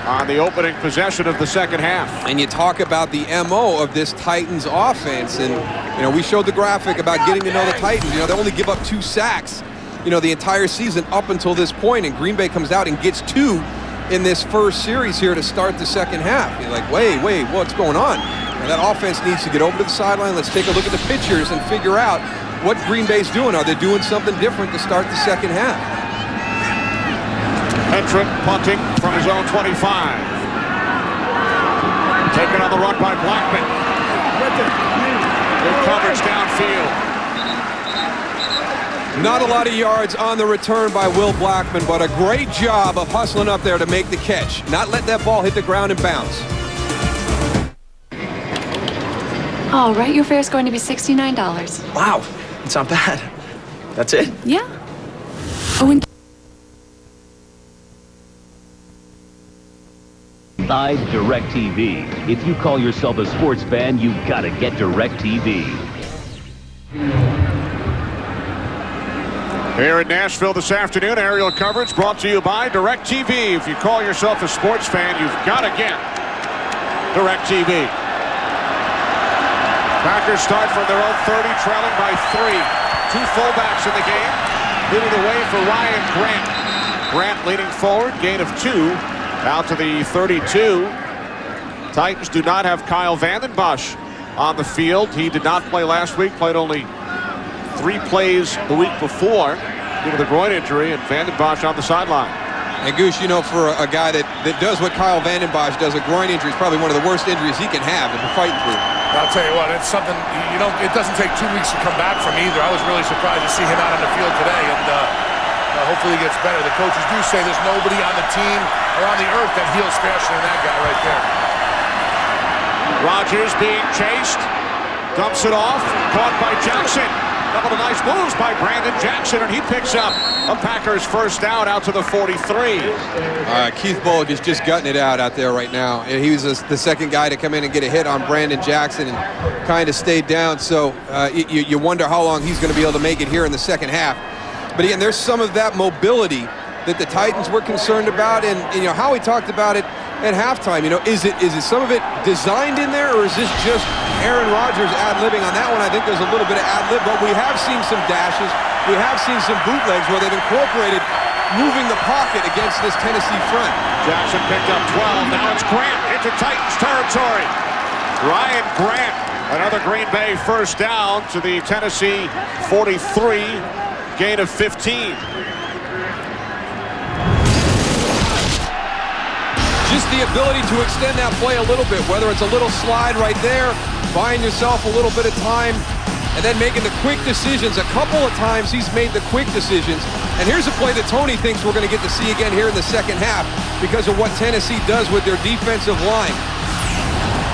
on the opening possession of the second half. And you talk about the MO of this Titans offense, and you know, we showed the graphic about getting to know the Titans. You know, they only give up 2 sacks, you know, the entire season up until this point, and Green Bay comes out and gets 2 in this first series here to start the second half. You're like, wait, what's going on? And that offense needs to get over to the sideline. Let's take a look at the pictures and figure out what Green Bay's doing. Are they doing something different to start the second half? Petrett punting from his own 25. Taken on the run by Blackman. Good coverage downfield. Not a lot of yards on the return by Will Blackman, but a great job of hustling up there to make the catch. Not let that ball hit the ground and bounce. All right, your fare's going to be $69. Wow, it's not bad. That's it? Yeah. Oh, and Live DirecTV. If you call yourself a sports fan, you've got to get DirecTV. Here in Nashville this afternoon, aerial coverage brought to you by DirecTV. If you call yourself a sports fan, you've got to get DirecTV. Packers start from their own 30, trailing by 3. 2 fullbacks in the game, leading the way for Ryan Grant. Grant leading forward, gain of 2, out to the 32. Titans do not have Kyle Vanden Bosch on the field. He did not play last week, played only 3 plays the week before due to the groin injury, and Vanden Bosch on the sideline. And Goose, you know, for a guy that does what Kyle Vanden Bosch does, a groin injury is probably one of the worst injuries he can have to be fighting through. I'll tell you what, it's something, you know, it doesn't take 2 weeks to come back from either. I was really surprised to see him out on the field today, and hopefully he gets better. The coaches do say there's nobody on the team or on the earth that heals faster than that guy right there. Rodgers being chased, dumps it off, caught by Jackson. Couple of nice moves by Brandon Jackson, and he picks up a Packers first down out to the 43. Keith Bullock is just gutting it out there right now. And he was the second guy to come in and get a hit on Brandon Jackson and kind of stayed down. So you wonder how long he's going to be able to make it here in the second half. But again, there's some of that mobility that the Titans were concerned about, and you know how he talked about it at halftime. You know, is it some of it designed in there, or is this just Aaron Rodgers ad-libbing? On that one, I think there's a little bit of ad-lib, but we have seen some dashes. We have seen some bootlegs where they've incorporated moving the pocket against this Tennessee front. Jackson picked up 12. Now it's Grant into Titans territory. Ryan Grant, another Green Bay first down to the Tennessee 43, gain of 15. Just the ability to extend that play a little bit, whether it's a little slide right there, buying yourself a little bit of time, and then making the quick decisions. A couple of times he's made the quick decisions. And here's a play that Tony thinks we're going to get to see again here in the second half because of what Tennessee does with their defensive line.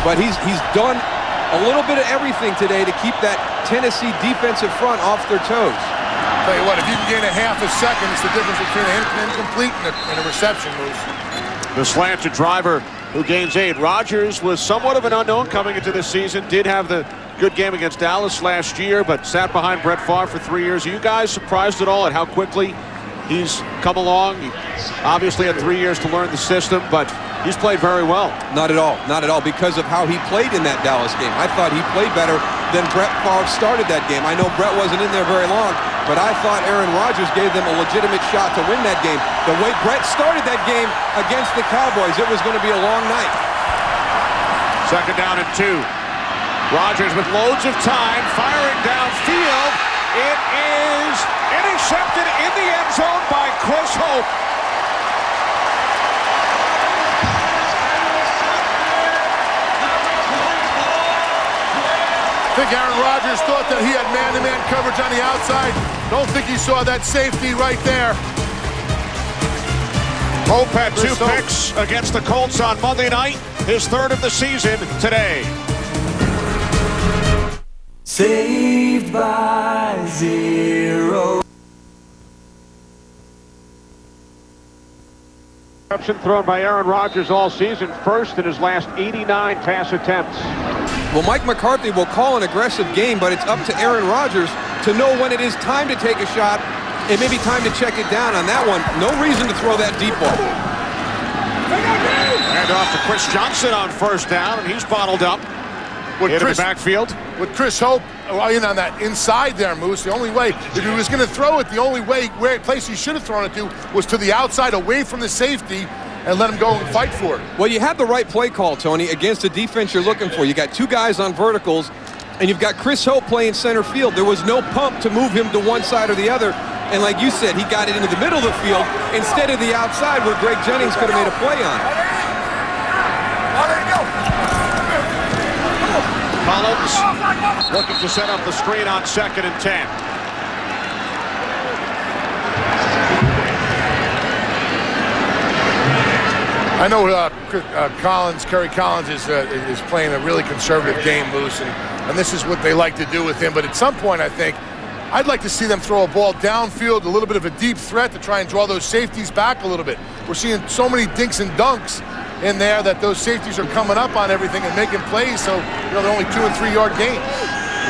But he's done a little bit of everything today to keep that Tennessee defensive front off their toes. Tell you what, if you can gain a half a second, it's the difference between an incomplete and a reception, Moose. The slanted driver who gains 8. Rodgers was somewhat of an unknown coming into this season. Did have the good game against Dallas last year, but sat behind Brett Favre for 3 years. Are you guys surprised at all at how quickly he's come along? He obviously had 3 years to learn the system, but he's played very well. Not at all. Not at all, because of how he played in that Dallas game. I thought he played better than Brett Favre started that game. I know Brett wasn't in there very long, but I thought Aaron Rodgers gave them a legitimate shot to win that game. The way Brett started that game against the Cowboys, it was going to be a long night. Second down and 2. Rodgers with loads of time, firing downfield. It is intercepted in the end zone by C.Hope. I think Aaron Rodgers thought that he had man-to-man coverage on the outside. Don't think he saw that safety right there. Hope had 2 picks against the Colts on Monday night. His 3rd of the season today. Saved by zero. Interception thrown by Aaron Rodgers all season, first in his last 89 pass attempts. Well, Mike McCarthy will call an aggressive game, but it's up to Aaron Rodgers to know when it is time to take a shot and maybe time to check it down on that one. No reason to throw that deep ball. And off to C.Johnson on first down, and he's bottled up. Into the backfield. With C.Hope in on that inside there, Moose, the only way, if he was going to throw it, the only place he should have thrown it to was to the outside, away from the safety, and let him go and fight for it. Well, you had the right play call, Tony, against the defense you're looking for. You got two guys on verticals, and you've got C.Hope playing center field. There was no pump to move him to one side or the other, and like you said, he got it into the middle of the field instead of the outside where Greg Jennings could have made a play on it. Collins looking to set up the screen on 2nd and 10. I know Kerry Collins is playing a really conservative game, Moose, and this is what they like to do with him. But at some point, I think, I'd like to see them throw a ball downfield, a little bit of a deep threat to try and draw those safeties back a little bit. We're seeing so many dinks and dunks in there that those safeties are coming up on everything and making plays, so they're only 2- and 3-yard gains.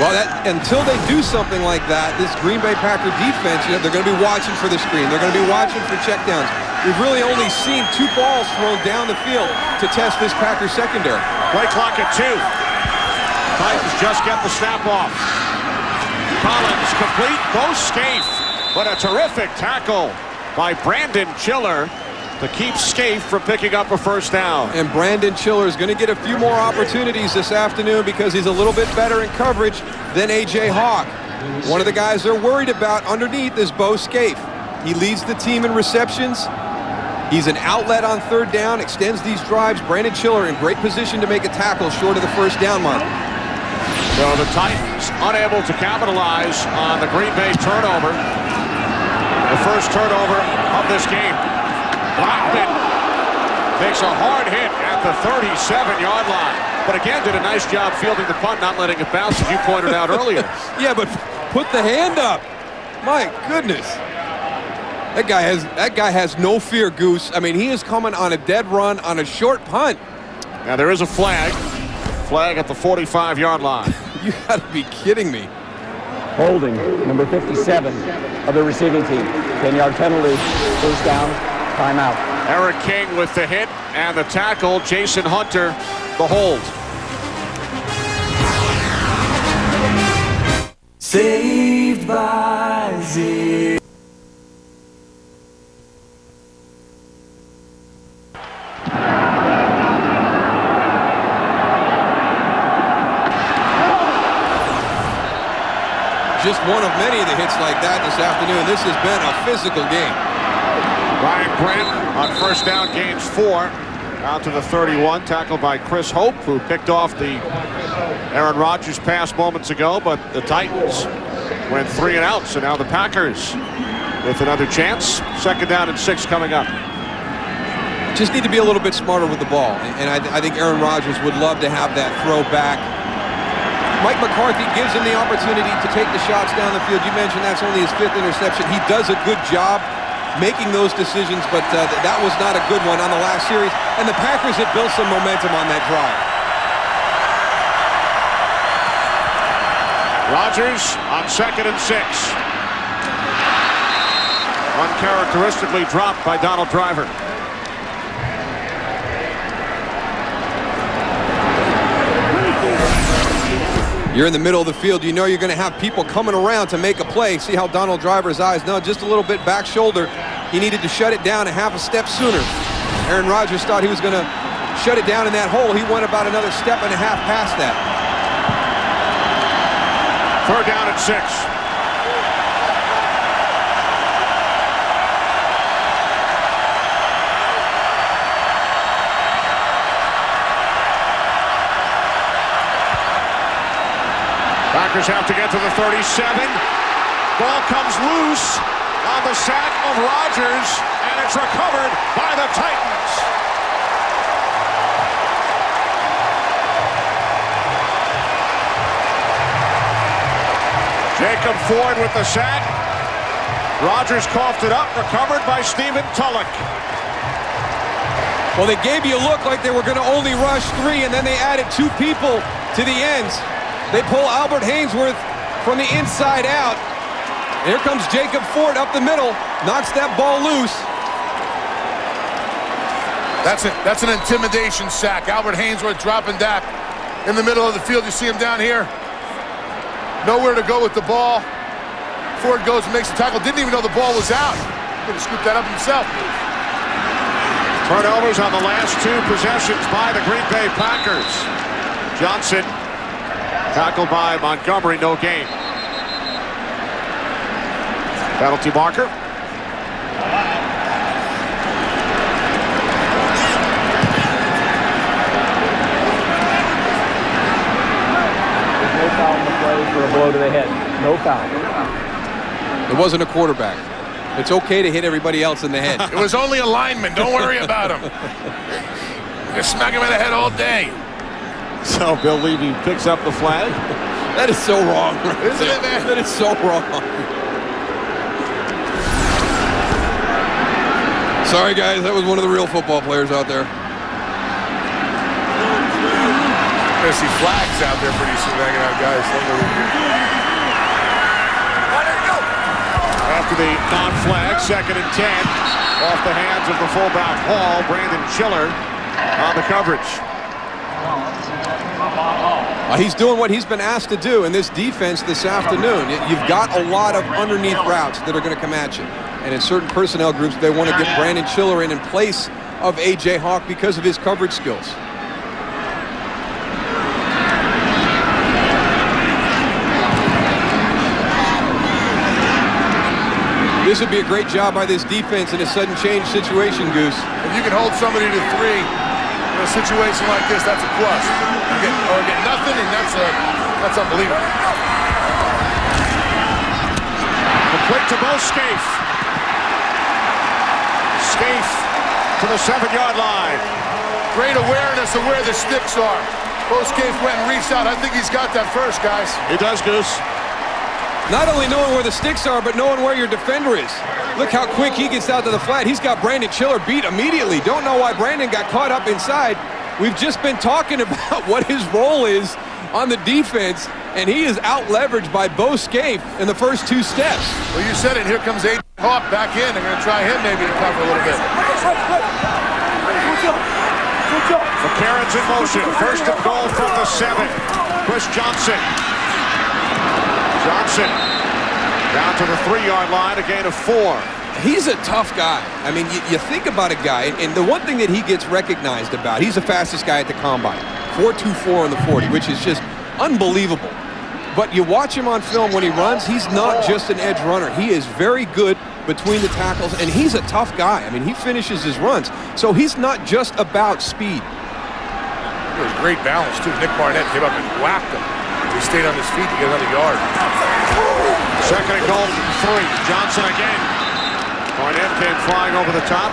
Well, until they do something like that, this Green Bay Packer defense, they're going to be watching for the screen. They're going to be watching for checkdowns. We've really only seen 2 balls thrown down the field to test this Packer secondary. Play clock at 2. Titans just get the snap off. Collins complete, both Scaife, but a terrific tackle by Brandon Chiller to keep Scaife from picking up a first down. And Brandon Chiller is going to get a few more opportunities this afternoon because he's a little bit better in coverage than A.J. Hawk. One of the guys they're worried about underneath is Bo Scaife. He leads the team in receptions. He's an outlet on 3rd down, extends these drives. Brandon Chiller in great position to make a tackle short of the first down mark. So the Titans unable to capitalize on the Green Bay turnover. The first turnover of this game. Blackman takes a hard hit at the 37-yard line. But again, did a nice job fielding the punt, not letting it bounce, as you pointed out earlier. Yeah, but put the hand up. My goodness. That guy has no fear, Goose. I mean, he is coming on a dead run on a short punt. Now there is a flag. Flag at the 45-yard line. You got to be kidding me. Holding, number 57 of the receiving team. 10-yard penalty, first down, timeout. Eric King with the hit and the tackle. Jason Hunter, the hold. Saved by zero. Just one of many of the hits like that this afternoon. This has been a physical game. Ryan Brent on first down gains 4. Out to the 31, tackled by C.Hope, who picked off the Aaron Rodgers pass moments ago, but the Titans went 3 and out, so now the Packers with another chance. 2nd down and 6 coming up. Just need to be a little bit smarter with the ball, and I think Aaron Rodgers would love to have that throw back. Mike McCarthy gives him the opportunity to take the shots down the field. You mentioned that's only his 5th interception. He does a good job making those decisions, but that was not a good one on the last series. And the Packers had built some momentum on that drive. Rodgers on 2nd and 6. Uncharacteristically dropped by Donald Driver. You're in the middle of the field. You know you're going to have people coming around to make a play. See how Donald Driver's eyes, no, just a little bit back shoulder. He needed to shut it down a half a step sooner. Aaron Rodgers thought he was going to shut it down in that hole. He went about another step and a half past that. 3rd down and 6. Packers have to get to the 37. Ball comes loose on the sack of Rodgers, and it's recovered by the Titans. Jacob Ford with the sack. Rogers coughed it up, recovered by Stephen Tulloch. Well, they gave you a look like they were going to only rush 3, and then they added 2 people to the ends. They pull Albert Hainsworth from the inside out. Here comes Jacob Ford up the middle, knocks that ball loose. That's an intimidation sack. Albert Hainsworth dropping back in the middle of the field. You see him down here. Nowhere to go with the ball. Ford goes and makes the tackle. Didn't even know the ball was out. Could have scooped that up himself. Turnovers on the last 2 possessions by the Green Bay Packers. Johnson tackled by Montgomery, no gain. Penalty marker. No foul on the play for a blow to the head. No foul. It wasn't a quarterback. It's okay to hit everybody else in the head. It was only a lineman. Don't worry about him. You smack him in the head all day. So Bill Levy picks up the flag. That is so wrong. Isn't it, man? That is so wrong. Sorry, guys. That was one of the real football players out there. You're gonna see flags out there pretty soon, hanging out, guys. After the non-flag, 2nd and 10, off the hands of the fullback Hall, Brandon Chiller on the coverage. He's doing what he's been asked to do in this defense this afternoon. You've got a lot of underneath routes that are going to come at you. And in certain personnel groups, they want to get Brandon Chiller in place of A.J. Hawk because of his coverage skills. This would be a great job by this defense in a sudden change situation, Goose. If you can hold somebody to 3 in a situation like this, that's a plus. Or get nothing, and that's unbelievable. Complete to Bo Scaife. Scaife to the 7-yard line. Great awareness of where the sticks are. Bo Scaife went and reached out. I think he's got that first, guys. He does, Goose. Not only knowing where the sticks are, but knowing where your defender is. Look how quick he gets out to the flat. He's got Brandon Chiller beat immediately. Don't know why Brandon got caught up inside. We've just been talking about what his role is on the defense, and he is out-leveraged by Bo Scaife in the first 2 steps. Well, you said it. Here comes A.J. Hawk back in. They're going to try him maybe to cover a little bit. McCarron's in motion. First and goal from the 7. Chris Johnson. Johnson down to the 3-yard line, a gain of 4. He's a tough guy. I mean, you think about a guy, and the one thing that he gets recognized about, he's the fastest guy at the combine. 4.24 on the 40, which is just unbelievable. But you watch him on film when he runs, he's not just an edge runner. He is very good between the tackles, and he's a tough guy. I mean, he finishes his runs. So he's not just about speed. It was great balance, too. Nick Barnett came up and whacked him. He stayed on his feet to get another yard. 2nd and goal from 3. Johnson again. Barnett came flying over the top.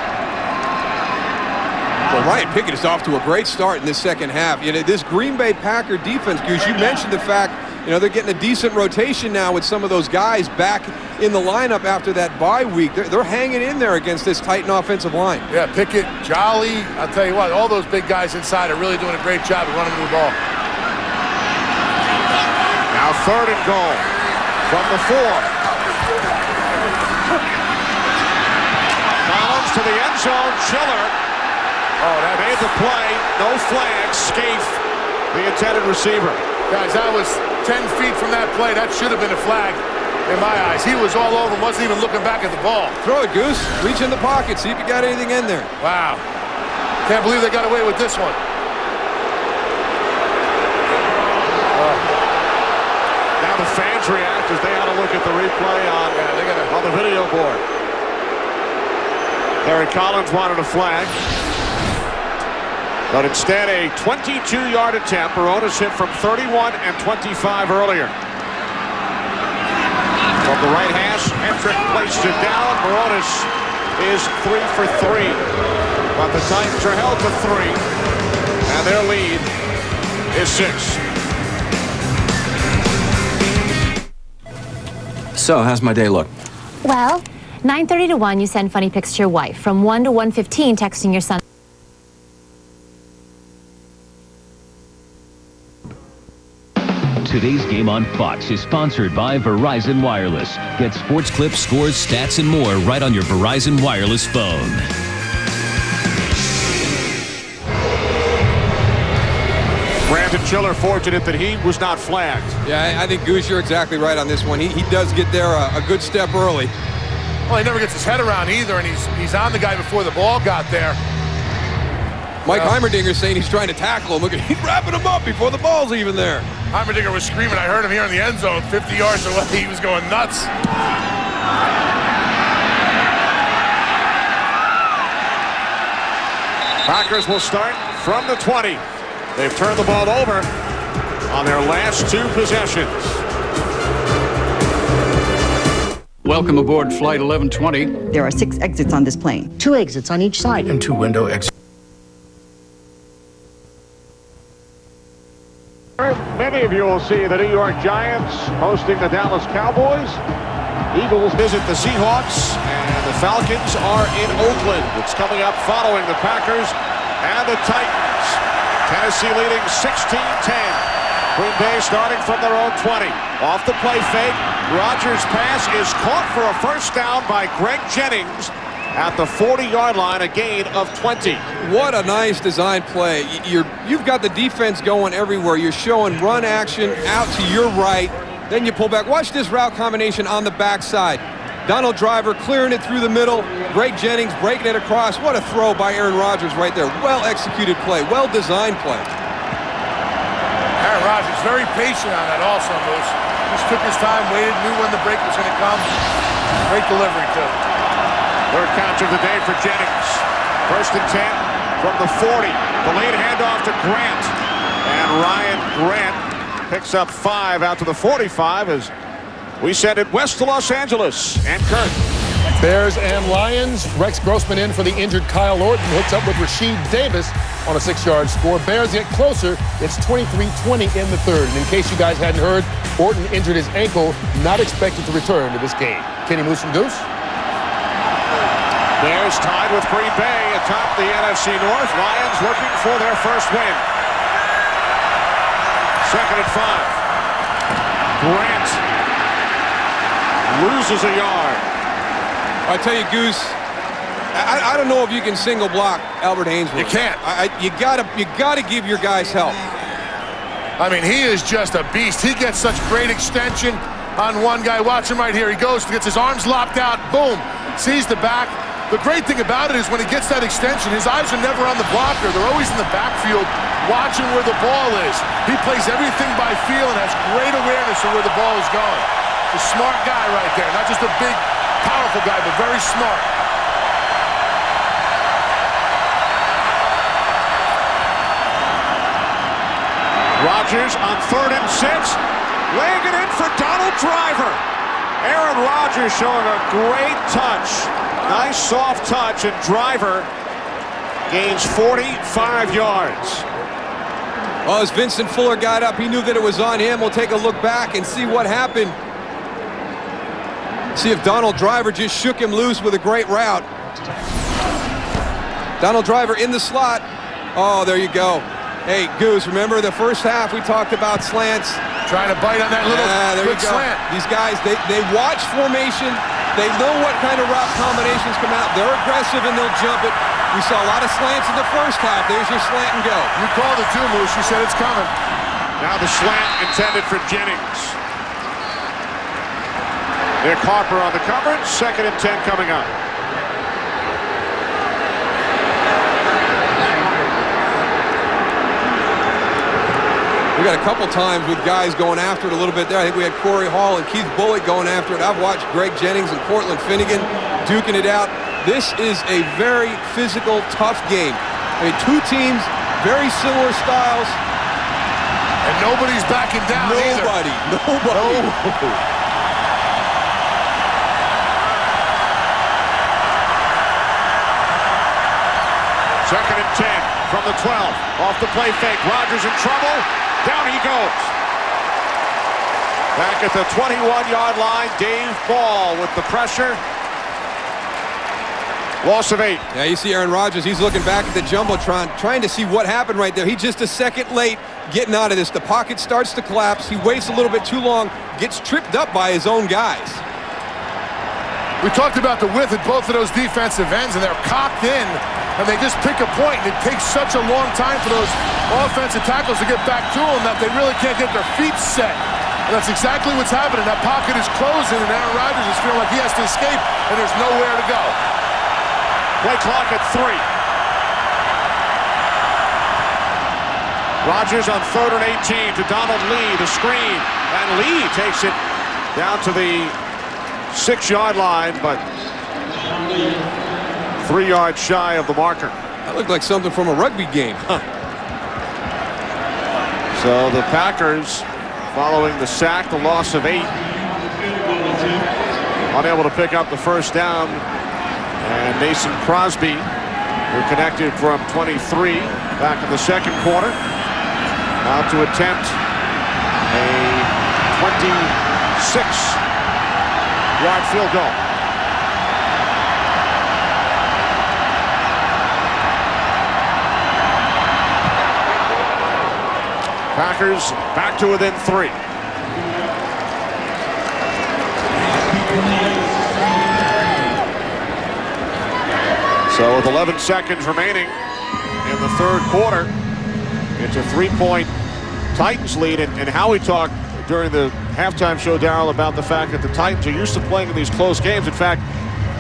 Well, Ryan Pickett is off to a great start in this second half. You know, this Green Bay Packer defense, Goose, you mentioned the fact, you know, they're getting a decent rotation now with some of those guys back in the lineup after that bye week. They're hanging in there against this Titan offensive line. Yeah, Pickett, Jolly, I'll tell you what, all those big guys inside are really doing a great job of running the ball. Now 3rd and goal from the 4. Collins to the end zone. Chiller made the play. No flag. Scaife, the intended receiver. Guys, that was 10 feet from that play. That should have been a flag in my eyes. He was all over, wasn't even looking back at the ball. Throw it, Goose. Reach in the pocket. See if you got anything in there. Wow. Can't believe they got away with this one. Now the fans react as they ought to look at the replay on the video board. Harry Collins wanted a flag. But instead, a 22-yard attempt. Baronis hit from 31 and 25 earlier. From the right hash, Hendrick places it down. Baronis is 3 for 3. But the Titans are held to 3. And their lead is 6. So, how's my day look? Well, 9:30 to 1, you send funny pics to your wife. From 1 to 1:15, texting your son. Today's game on Fox is sponsored by Verizon Wireless. Get sports clips, scores, stats, and more right on your Verizon Wireless phone. Brandon Chiller fortunate that he was not flagged. Yeah, I think Goose, you're exactly right on this one. He does get there a good step early. Well, he never gets his head around either, and he's on the guy before the ball got there. Mike Heimerdinger's saying he's trying to tackle him. Look, he's wrapping him up before the ball's even there. Heimerdinger was screaming. I heard him here in the end zone, 50 yards away. He was going nuts. Packers will start from the 20. They've turned the ball over on their last two possessions. Welcome aboard Flight 1120. There are 6 exits on this plane. 2 exits on each side. And 2 window exits. Many of you will see the New York Giants hosting the Dallas Cowboys. Eagles visit the Seahawks, and the Falcons are in Oakland. It's coming up following the Packers and the Titans. Tennessee leading 16-10. Green Bay starting from their own 20. Off the play fake. Rodgers' pass is caught for a first down by Greg Jennings at the 40-yard line, a gain of 20. What a nice design play. You've got the defense going everywhere. You're showing run action out to your right. Then you pull back. Watch this route combination on the backside. Donald Driver clearing it through the middle. Greg Jennings breaking it across. What a throw by Aaron Rodgers right there. Well-executed play. Well-designed play. Aaron Rodgers very patient on that also, Moose. Just took his time, waited, knew when the break was going to come. Great delivery, too. Third catch of the day for Jennings. First and 10 from the 40. The late handoff to Grant. And Ryan Grant picks up 5 out to the 45 as we send it west to Los Angeles. And Kurt. Bears and Lions. Rex Grossman in for the injured Kyle Orton. Hooks up with Rasheed Davis on a 6-yard score. Bears get closer. It's 23-20 in the third. And in case you guys hadn't heard, Orton injured his ankle. Not expected to return to this game. Kenny Moose and Goose. Bears tied with Green Bay atop the NFC North. Lions looking for their first win. Second and 5. Grant loses a yard. I tell you, Goose, I don't know if you can single block Albert Haynesworth. You can't. You gotta give your guys help. I mean, he is just a beast. He gets such great extension on one guy. Watch him right here. He goes, gets his arms locked out. Boom. Sees the back. The great thing about it is when he gets that extension, his eyes are never on the blocker. They're always in the backfield watching where the ball is. He plays everything by feel and has great awareness of where the ball is going. A smart guy right there. Not just a big, powerful guy, but very smart. Rodgers on 3rd and 6. Laying it in for Donald Driver. Aaron Rodgers showing a great touch. Nice soft touch, and Driver gains 45 yards. Well, as Vincent Fuller got up, he knew that it was on him. We'll take a look back and see what happened. See if Donald Driver just shook him loose with a great route. Donald Driver in the slot. Oh, there you go. Hey, Goose, remember the first half we talked about slants? Trying to bite on that little quick slant. These guys, they watch formation. They know what kind of route combinations come out. They're aggressive and they'll jump it. We saw a lot of slants in the first half. There's your slant and go. You called it too, Moose. You said it's coming. Now the slant intended for Jennings. Nick Harper on the coverage. 2nd and 10 coming up. We got a couple times with guys going after it a little bit there. I think we had Corey Hall and Keith Bullock going after it. I've watched Greg Jennings and Cortland Finnegan duking it out. This is a very physical, tough game. I mean, two teams, very similar styles. And nobody's backing down either. Nobody. Second and 10 from the 12. Off the play fake. Rodgers in trouble. Down he goes. Back at the 21-yard line, D.Ball with the pressure. Loss of 8. Yeah, you see Aaron Rodgers, he's looking back at the Jumbotron, trying to see what happened right there. He's just a second late getting out of this. The pocket starts to collapse. He waits a little bit too long, gets tripped up by his own guys. We talked about the width at both of those defensive ends, and they're cocked in, and they just pick a point, and it takes such a long time for those offensive tackles to get back to them that they really can't get their feet set. And that's exactly what's happening. That pocket is closing, and Aaron Rodgers is feeling like he has to escape, and there's nowhere to go. Play clock at 3. Rodgers on 3rd and 18 to Donald Lee, the screen, and Lee takes it down to the 6-yard line, but 3 yards shy of the marker. That looked like something from a rugby game. So the Packers, following the sack, the loss of 8, unable to pick up the first down. And Mason Crosby, who connected from 23 back in the second quarter, now to attempt a 26-yard field goal. Packers back to within 3. So with 11 seconds remaining in the third quarter, it's a 3-point Titans lead. And Howie talked during the halftime show, Darryl, about the fact that the Titans are used to playing in these close games. In fact,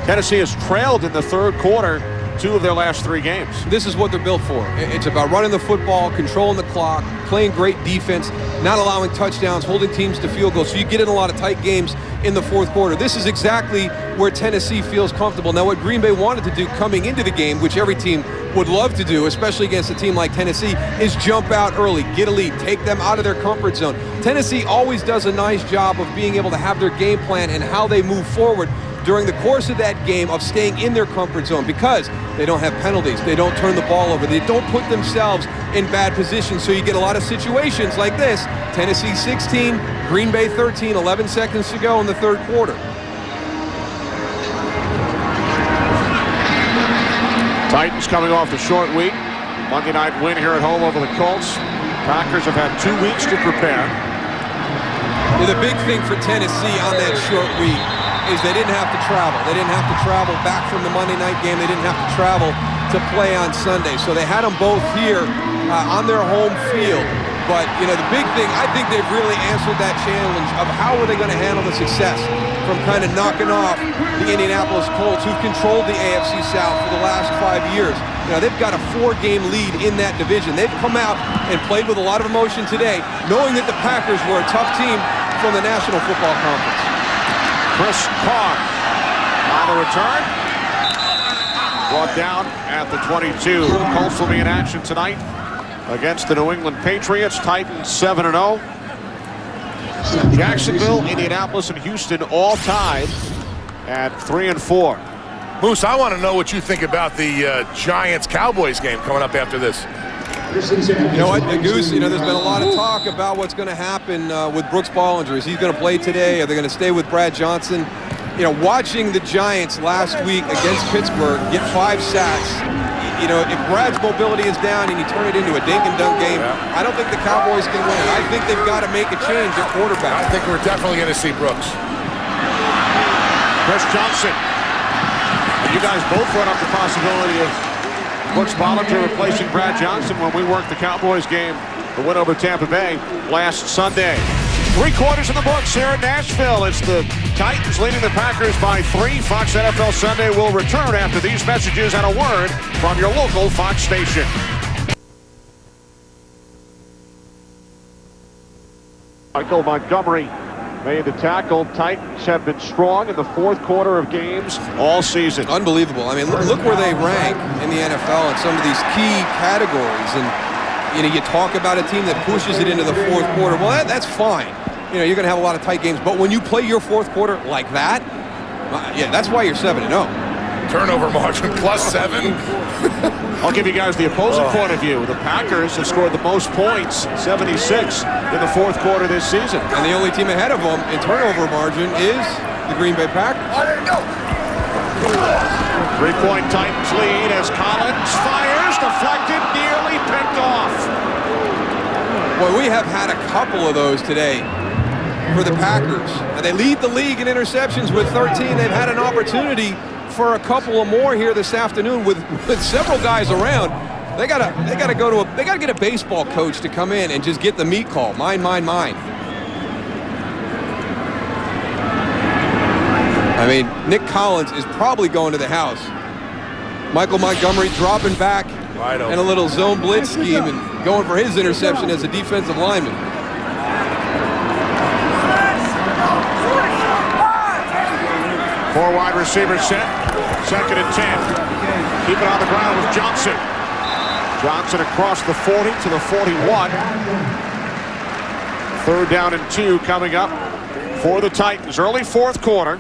Tennessee has trailed in the third quarter 2 of their last 3 games. This is what they're built for. It's about running the football, controlling the clock, playing great defense, not allowing touchdowns, holding teams to field goals. So you get in a lot of tight games in the fourth quarter. This is exactly where Tennessee feels comfortable. Now, what Green Bay wanted to do coming into the game, which every team would love to do, especially against a team like Tennessee, is jump out early, get a lead, take them out of their comfort zone. Tennessee always does a nice job of being able to have their game plan and how they move forward during the course of that game, of staying in their comfort zone, because they don't have penalties, they don't turn the ball over, they don't put themselves in bad positions. So you get a lot of situations like this. Tennessee 16, Green Bay 13, 11 seconds to go in the third quarter. Titans coming off the short week. Monday night win here at home over the Colts. Packers have had 2 weeks to prepare. The big thing for Tennessee on that short week is they didn't have to travel. They didn't have to travel back from the Monday night game. They didn't have to travel to play on Sunday. So they had them both here on their home field. But, you know, the big thing, I think they've really answered that challenge of how are they going to handle the success from kind of knocking off the Indianapolis Colts, who've controlled the AFC South for the last 5 years. You know, they've got a 4-game lead in that division. They've come out and played with a lot of emotion today, knowing that the Packers were a tough team from the National Football Conference. Chris Carr on the return. Brought down at the 22. The Colts will be in action tonight against the New England Patriots. Titans 7-0. Jacksonville, Indianapolis, and Houston all tied at 3-4. Moose, I want to know what you think about the Giants-Cowboys game coming up after this. You know what, Goose, you know, there's been a lot of talk about what's going to happen with Brooks Bollinger. Is he going to play today? Are they going to stay with Brad Johnson? You know, watching the Giants last week against Pittsburgh get 5 sacks, you know, if Brad's mobility is down and you turn it into a dink-and-dunk game, I don't think the Cowboys can win. I think they've got to make a change at quarterback. I think we're definitely going to see Brooks. Chris Johnson. You guys both brought up the possibility of Brooks Bollinger replacing Brad Johnson when we worked the Cowboys game, the win over Tampa Bay last Sunday. 3 quarters in the books here in Nashville. It's the Titans leading the Packers by 3. Fox NFL Sunday will return after these messages and a word from your local Fox station. Michael Montgomery made the tackle. Titans have been strong in the fourth quarter of games all season. Unbelievable. I mean, look where they rank in the NFL in some of these key categories. And, you know, you talk about a team that pushes it into the fourth quarter. Well, that's fine. You know, you're going to have a lot of tight games. But when you play your fourth quarter like that, yeah, that's why you're 7-0. Turnover margin +7. I'll give you guys the opposing point of view. The Packers have scored the most points, 76. in the fourth quarter this season. And the only team ahead of them in turnover margin is the Green Bay Packers. 3-point Titans lead as Collins fires, deflected, nearly picked off. Boy, we have had a couple of those today for the Packers. And they lead the league in interceptions with 13. They've had an opportunity for a couple of more here this afternoon with several guys around. They gotta get a baseball coach to come in and just get the meat call. Mine, mine, mine. I mean, Nick Collins is probably going to the house. Michael Montgomery dropping back in a little zone blitz scheme and going for his interception as a defensive lineman. Four wide receivers set. 2nd and 10. Keep it on the ground with Johnson. Johnson across the 40 to the 41. 3rd down and 2 coming up for the Titans. Early fourth quarter.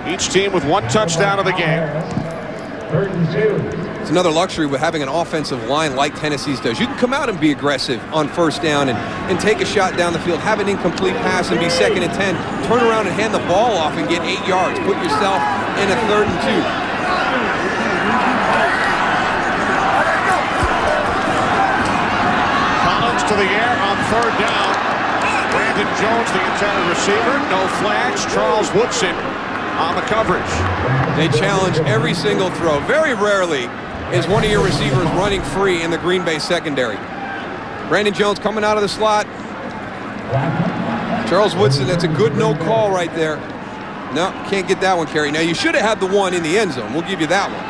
Each team with 1 touchdown of the game. 3rd and 2. It's another luxury with having an offensive line like Tennessee's does. You can come out and be aggressive on 1st down and take a shot down the field, have an incomplete pass and be 2nd and 10. Turn around and hand the ball off and get 8 yards. Put yourself in a 3rd and 2. Collins to the air on 3rd down. Brandon Jones, the intended receiver. No flags. Charles Woodson on the coverage. They challenge every single throw. Very rarely is one of your receivers running free in the Green Bay secondary. Brandon Jones coming out of the slot. Charles Woodson, that's a good no call right there. No, can't get that one, Kerry. Now, you should have had the one in the end zone. We'll give you that one.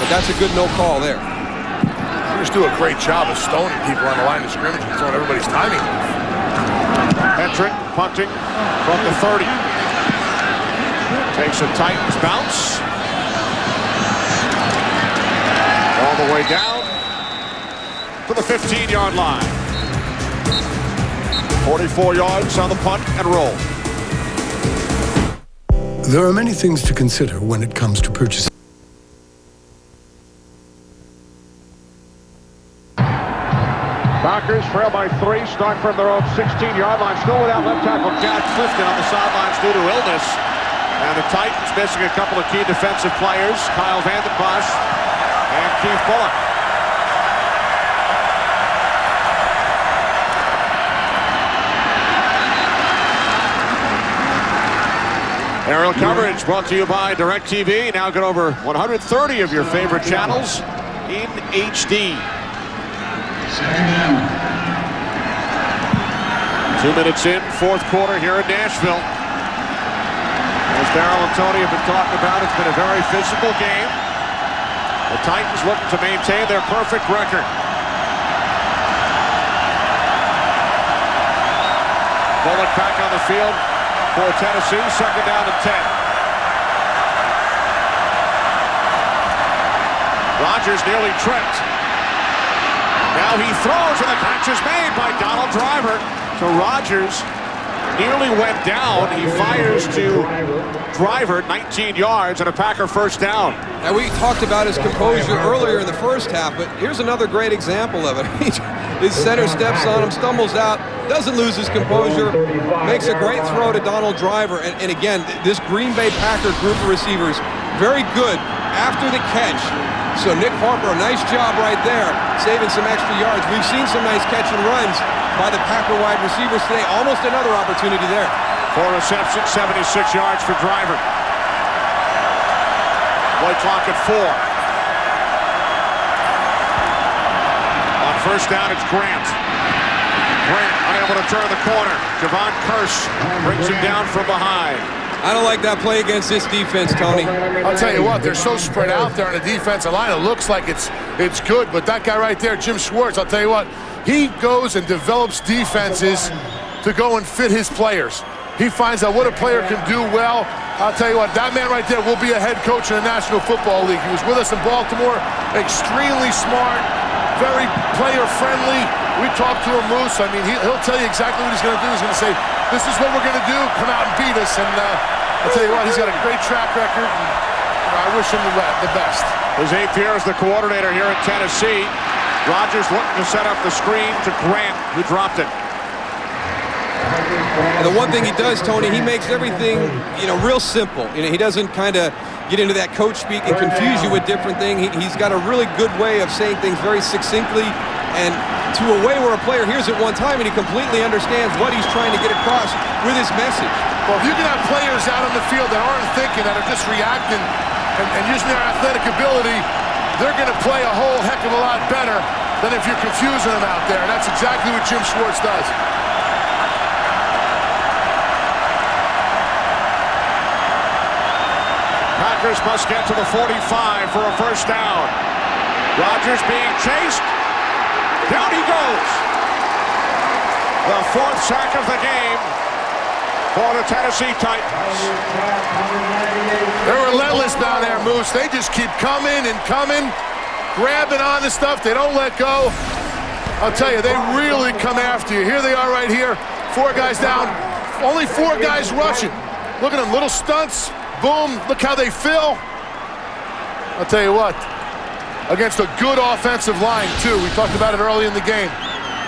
But that's a good no call there. They just do a great job of stoning people on the line of scrimmage and throwing everybody's timing off. Patrick punting from the 30. Takes a Titans bounce. All the way down to the 15-yard line. 44 yards on the punt and roll. There are many things to consider when it comes to purchasing. Packers trail by 3, start from their own 16-yard line. Still without left tackle Chad Clifton on the sidelines due to illness. And the Titans missing a couple of key defensive players, Kyle Vanden Bosch and Keith Bullock. Aerial coverage brought to you by DirecTV. Now get over 130 of your favorite channels in HD. 2 minutes in, fourth quarter here in Nashville. As Darryl and Tony have been talking about, it's been a very physical game. The Titans looking to maintain their perfect record. Bullock back on the field for Tennessee, 2nd down and 10. Rodgers nearly tripped. Now he throws and the catch is made by Donald Driver. So Rodgers nearly went down. He fires to Driver, 19 yards and a Packer 1st down. And we talked about his composure earlier in the first half, but here's another great example of it. His center steps on him, stumbles out, doesn't lose his composure, makes a great throw to Donald Driver. And again, this Green Bay Packer group of receivers, very good after the catch. So Nick Harper, a nice job right there, saving some extra yards. We've seen some nice catch and runs by the Packer wide receivers today. Almost another opportunity there. 4 receptions, 76 yards for Driver. Play clock at 4. On 1st down, it's Grant. Grant unable to turn the corner. Javon Curse brings him down from behind. I don't like that play against this defense, Tony. I'll tell you what, they're so spread out there on the defensive line. It looks like it's good, but that guy right there, Jim Schwartz, I'll tell you what, he goes and develops defenses to go and fit his players. He finds out what a player can do well. I'll tell you what, that man right there will be a head coach in the National Football League. He was with us in Baltimore, extremely smart, very player-friendly. We talked to him, Moose. I mean, he'll tell you exactly what he's going to do. He's going to say, this is what we're going to do. Come out and beat us. And I'll tell you what, he's got a great track record. And, I wish him the best. His 8th year as the coordinator here in Tennessee. Rodgers looking to set up the screen to Grant, who dropped it. And the one thing he does, Tony, he makes everything, real simple. He doesn't kind of get into that coach speak and confuse you with different things. He's got a really good way of saying things very succinctly and to a way where a player hears it one time and he completely understands what he's trying to get across with his message. Well, if you can have players out on the field that aren't thinking, that are just reacting and using their athletic ability, they're going to play a whole heck of a lot better than if you're confusing them out there. And that's exactly what Jim Schwartz does. Packers must get to the 45 for a first down. Rodgers being chased. Down he goes. The 4th sack of the game for the Tennessee Titans. They're relentless down there, Moose. They just keep coming and coming, grabbing on the stuff. They don't let go. I'll tell you, they really come after you. Here they are right here. 4 guys down. Only 4 guys rushing. Look at them, little stunts. Boom, look how they fill. I'll tell you what, against a good offensive line, too. We talked about it early in the game.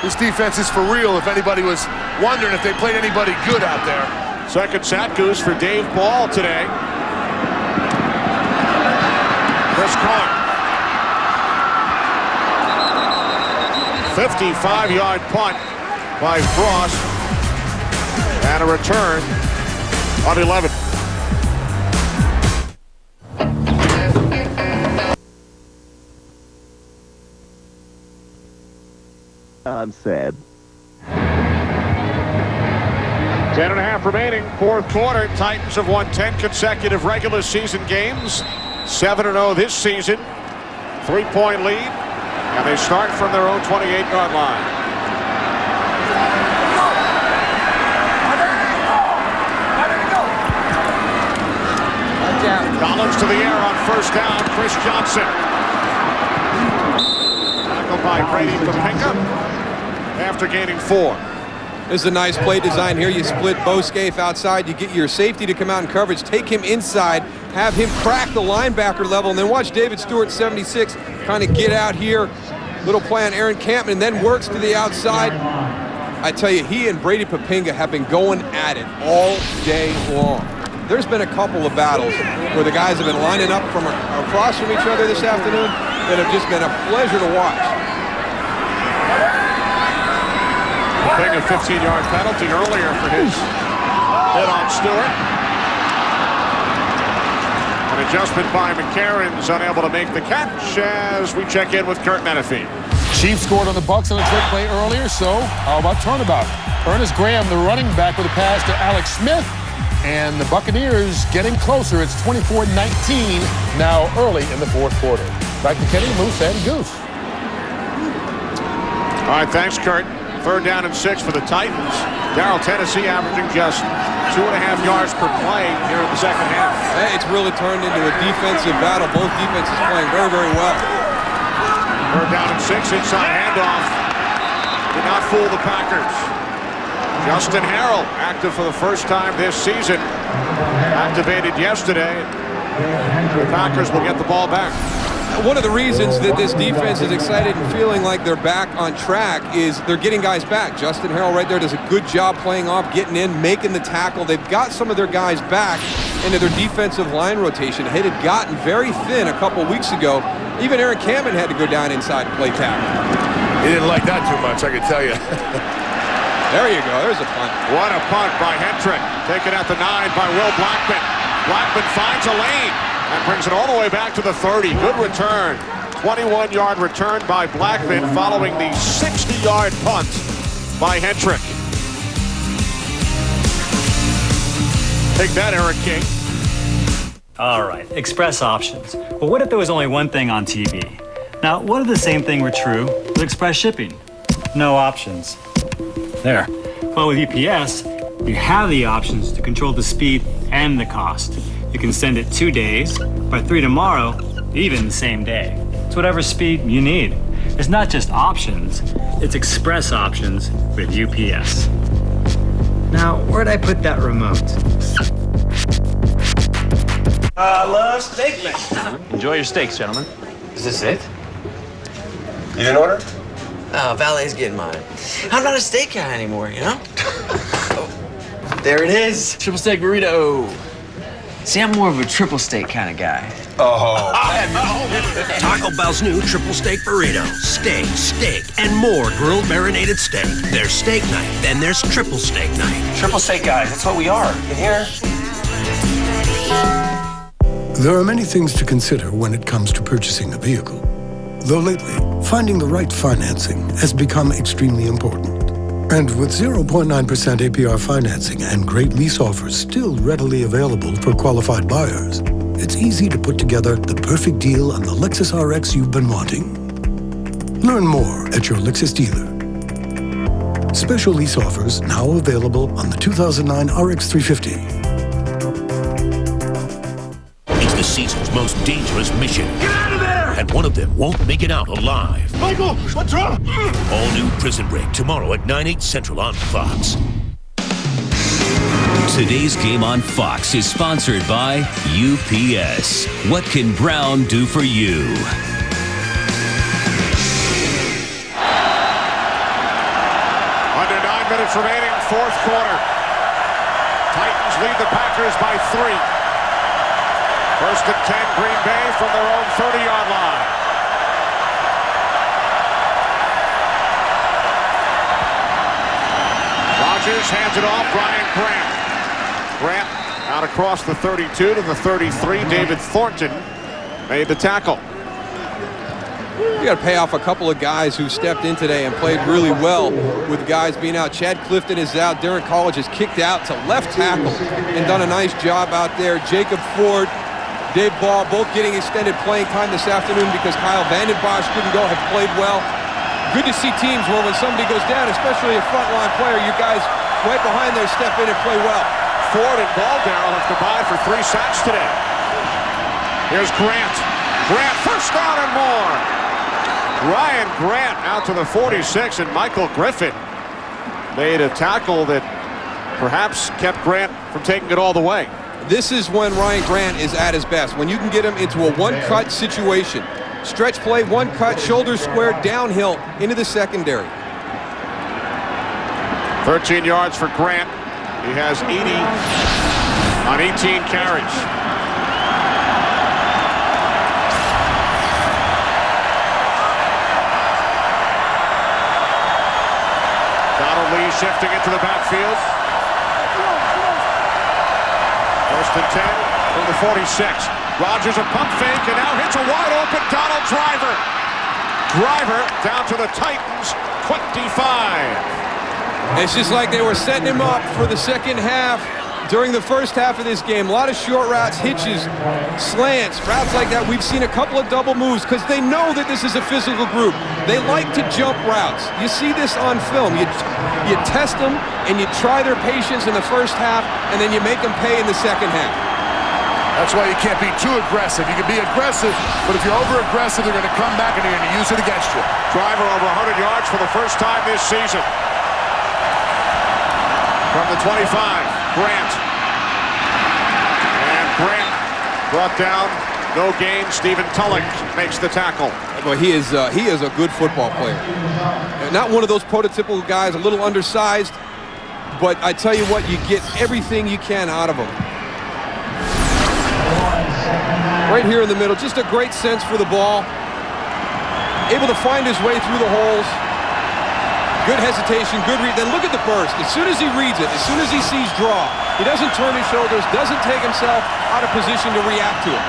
This defense is for real, if anybody was wondering if they played anybody good out there. Second sack goes for D.Ball today. Chris Carr. 55-yard punt by Frost. And a return on 11. I'm sad. 10.5 remaining, 4th quarter. Titans have won 10 consecutive regular season games. 7-0 this season. 3-point lead. And they start from their own 28-yard line. Collins to the air on first down. C.Johnson. Tackled by Brady Papinga after gaining 4. This is a nice play design here. You split Bo Scaife outside. You get your safety to come out in coverage. Take him inside. Have him crack the linebacker level. And then watch David Stewart, 76, kind of get out here. Little play on Aaron Campman, and then works to the outside. I tell you, he and Brady Papinga have been going at it all day long. There's been a couple of battles where the guys have been lining up from across from each other this afternoon that have just been a pleasure to watch. Papinga, 15-yard penalty earlier for his hit on Stewart. An adjustment by McCarron's unable to make the catch as we check in with Kurt Menefee. Chiefs scored on the Bucs on a trick play earlier, so how about turnabout? Ernest Graham, the running back, with a pass to Alex Smith, and the Buccaneers getting closer. It's 24-19 now early in the 4th quarter. Back to Kenny, Moose, and Goose. All right, thanks, Kurt. 3rd down and 6 for the Titans. Darrell, Tennessee averaging just 2.5 yards per play here in the second half. Hey, it's really turned into a defensive battle. Both defenses playing very, very well. 3rd down and 6, inside handoff. Did not fool the Packers. Justin Harrell, active for the first time this season. Activated yesterday. The Packers will get the ball back. One of the reasons that this defense is excited and feeling like they're back on track is they're getting guys back. Justin Harrell right there does a good job playing off, getting in, making the tackle. They've got some of their guys back into their defensive line rotation. It had gotten very thin a couple weeks ago. Even Aaron Campman had to go down inside and play tackle. He didn't like that too much, I can tell you. There you go. There's a punt. What a punt by Hendrick. Taken at the 9 by Will Blackman. Blackman finds a lane and brings it all the way back to the 30. Good return. 21-yard return by Blackman following the 60-yard punt by Hendrick. Take that, Eric King. All right, express options. But what if there was only one thing on TV? Now, what if the same thing were true with express shipping? No options. There. Well, with UPS, you have the options to control the speed and the cost. You can send it 2 days, by 3 tomorrow, even the same day. It's whatever speed you need. It's not just options, it's express options with UPS. Now, where'd I put that remote? I love steak mix. Enjoy your steaks, gentlemen. Is this it? You didn't order? Oh, valet's getting mine. I'm not a steak guy anymore, you know? There it is. Triple steak burrito. See, I'm more of a triple steak kind of guy. Oh. Taco Bell's new triple steak burrito. Steak, and more grilled marinated steak. There's steak night, then there's triple steak night. Triple steak guys, that's what we are. In here. There are many things to consider when it comes to purchasing a vehicle. Though lately, finding the right financing has become extremely important. And with 0.9% APR financing and great lease offers still readily available for qualified buyers, it's easy to put together the perfect deal on the Lexus RX you've been wanting. Learn more at your Lexus dealer. Special lease offers now available on the 2009 RX 350. It's the season's most dangerous mission. Get out of there! And one of them won't make it out alive. Michael, what's wrong? All new Prison Break tomorrow at 9, 8 Central on Fox. Today's game on Fox is sponsored by UPS. What can Brown do for you? Under 9 minutes remaining, fourth quarter. Titans lead the Packers by 3. First and 10, Green Bay from their own 30-yard line. Rodgers hands it off, Ryan Grant. Grant out across the 32 to the 33. David Thornton made the tackle. You got to pay off a couple of guys who stepped in today and played really well with guys being out. Chad Clifton is out. Derek College is kicked out to left tackle and done a nice job out there. Jacob Ford, D.Ball, both getting extended playing time this afternoon because Kyle Vanden Bosch couldn't go, have played well. Good to see teams where when somebody goes down, especially a frontline player, you guys right behind there step in and play well. Ford and Baldown have combined for 3 sacks today. Here's Grant. Grant, first down and more. Ryan Grant out to the 46, and Michael Griffin made a tackle that perhaps kept Grant from taking it all the way. This is when Ryan Grant is at his best, when you can get him into a one-cut situation. Stretch play, one cut, shoulder square, downhill into the secondary. 13 yards for Grant. He has 80 on 18 carries. Donald Lee shifting into the backfield. First and 10 from the 46. Rodgers a pump fake and now hits a wide open Donald Driver. Driver down to the Titans 25. It's just like they were setting him up for the second half during the first half of this game. A lot of short routes, hitches, slants, routes like that. We've seen a couple of double moves because they know that this is a physical group. They like to jump routes. You see this on film. You test them and you try their patience in the first half and then you make them pay in the second half. That's why you can't be too aggressive. You can be aggressive, but if you're over-aggressive, they're going to come back and they're going to use it against you. Driver over 100 yards for the first time this season. From the 25, Grant. And Grant brought down, no gain. Stephen Tulloch makes the tackle. Well, he is a good football player. Not one of those prototypical guys, a little undersized, but I tell you what, you get everything you can out of him. Right here in the middle, just a great sense for the ball. Able to find his way through the holes. Good hesitation, good read. Then look at the burst. As soon as he reads it, as soon as he sees draw, he doesn't turn his shoulders, doesn't take himself out of position to react to it.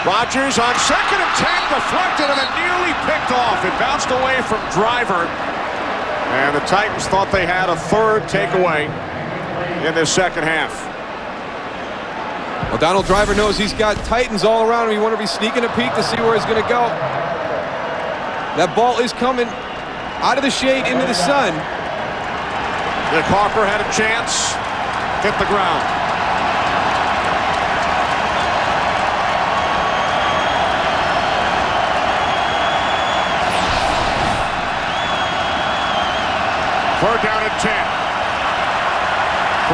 Rodgers on second and 10, deflected and nearly picked off. It bounced away from Driver. And the Titans thought they had a third takeaway in this second half. Well, Donald Driver knows he's got Titans all around him. You want to be sneaking a peek to see where he's going to go. That ball is coming out of the shade into the sun. Nick Harper had a chance. Hit the ground. Third down and 10.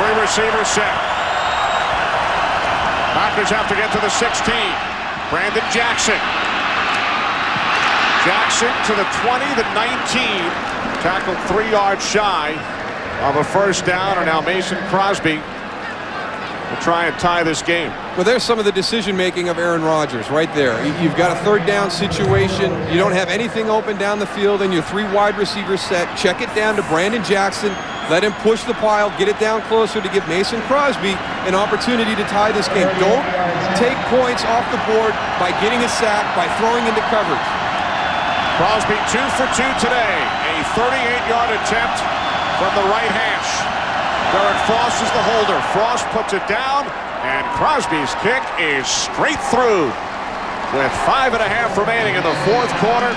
3 receivers set. Packers have to get to the 16. Brandon Jackson. Jackson to the 20, the 19. Tackled 3 yards shy of a first down, and now Mason Crosby will try and tie this game. Well, there's some of the decision-making of Aaron Rodgers right there. You've got a third down situation. You don't have anything open down the field, and your 3 wide receivers set. Check it down to Brandon Jackson. Let him push the pile, get it down closer to give Mason Crosby an opportunity to tie this game. Don't take points off the board by getting a sack, by throwing into coverage. Crosby 2 for 2 today. A 38-yard attempt from the right hash. Derek Frost is the holder. Frost puts it down, and Crosby's kick is straight through. With 5.5 remaining in the fourth quarter,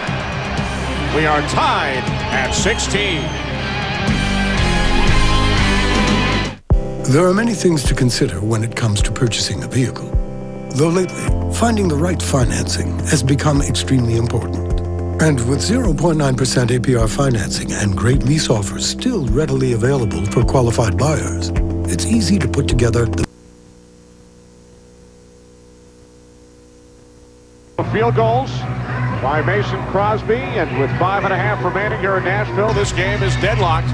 we are tied at 16. There are many things to consider when it comes to purchasing a vehicle. Though lately, finding the right financing has become extremely important. And with 0.9% APR financing and great lease offers still readily available for qualified buyers, it's easy to put together the field goals by Mason Crosby, and with 5.5 remaining here in Nashville, this game is deadlocked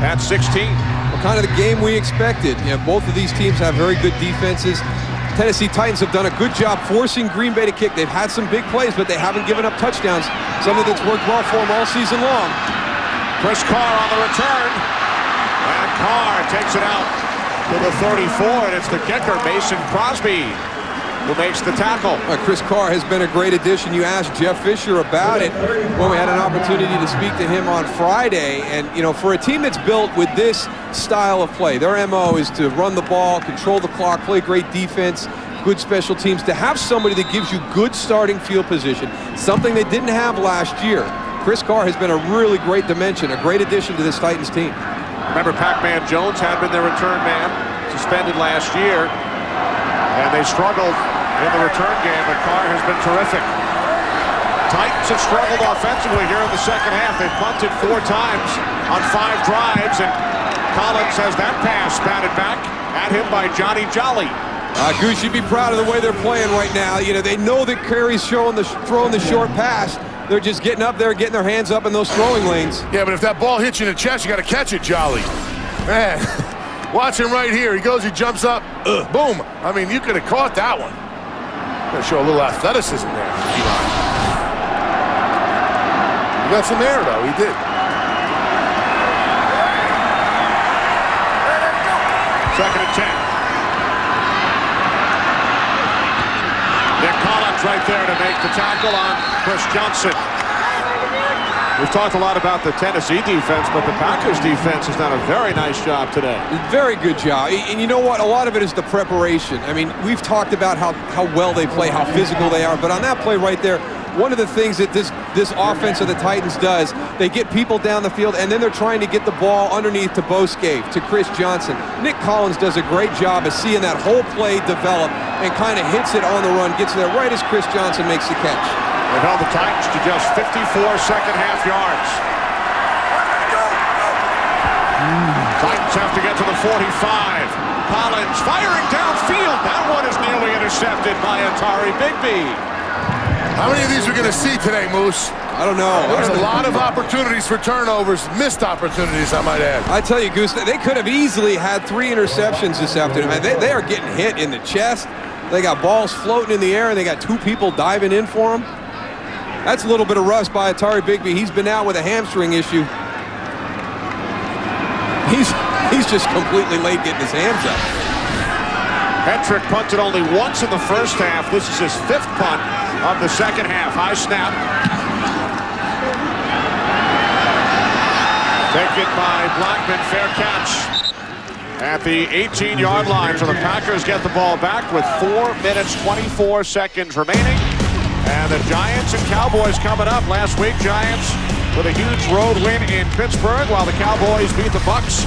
at 16. Well, kind of the game we expected. You know, both of these teams have very good defenses. Tennessee Titans have done a good job forcing Green Bay to kick. They've had some big plays, but they haven't given up touchdowns, something that's worked well for them all season long. Chris Carr on the return, and Carr takes it out to the 34, and it's the kicker, Mason Crosby, who makes the tackle. Chris Carr has been a great addition. You asked Jeff Fisher about it when we had an opportunity to speak to him on Friday. And, you know, for a team that's built with this style of play, their MO is to run the ball, control the clock, play great defense, good special teams. To have somebody that gives you good starting field position, something they didn't have last year, Chris Carr has been a really great dimension, a great addition to this Titans team. Remember, Pac-Man Jones had been their return man, suspended last year, and they struggled in the return game, but Carr has been terrific. Titans have struggled offensively here in the second half. They've punted 4 times on 5 drives, and Collins has that pass batted back at him by Johnny Jolly. Goose, you'd be proud of the way they're playing right now. You know, they know that Carey's throwing the short pass. They're just getting up there, getting their hands up in those throwing lanes. Yeah, but if that ball hits you in the chest, you got to catch it, Jolly. Man, watch him right here. He goes, he jumps up, boom. I mean, you could have caught that one. Gonna show a little athleticism there. He got some air, though. He did. Second and 10. Nick Collins right there to make the tackle on Chris Johnson. We've talked a lot about the Tennessee defense, but the Packers defense has done a very nice job today. Very good job. And you know what? A lot of it is the preparation. I mean, we've talked about how well they play, how physical they are. But on that play right there, one of the things that this offense of the Titans does, they get people down the field, and then they're trying to get the ball underneath to Boscave, to Chris Johnson. Nick Collins does a great job of seeing that whole play develop and kind of hits it on the run, gets there right as Chris Johnson makes the catch. They've held the Titans to just 54 second-half yards. Titans have to get to the 45. Collins firing downfield. That one is nearly intercepted by Atari Bigby. How many of these are going to see today, Moose? I don't know. There's a lot of opportunities for turnovers, missed opportunities, I might add. I tell you, Goose, they could have easily had 3 interceptions this afternoon. They are getting hit in the chest. They got balls floating in the air, and they got 2 people diving in for them. That's a little bit of rust by Atari Bigby. He's been out with a hamstring issue. He's just completely late getting his hands up. Hetrick punted only once in the first half. This is his 5th punt of the second half. High snap. Taken by Blackman. Fair catch at the 18-yard line. So the Packers get the ball back with 4 minutes, 24 seconds remaining. And the Giants and Cowboys coming up. Last week, Giants with a huge road win in Pittsburgh, while the Cowboys beat the Bucs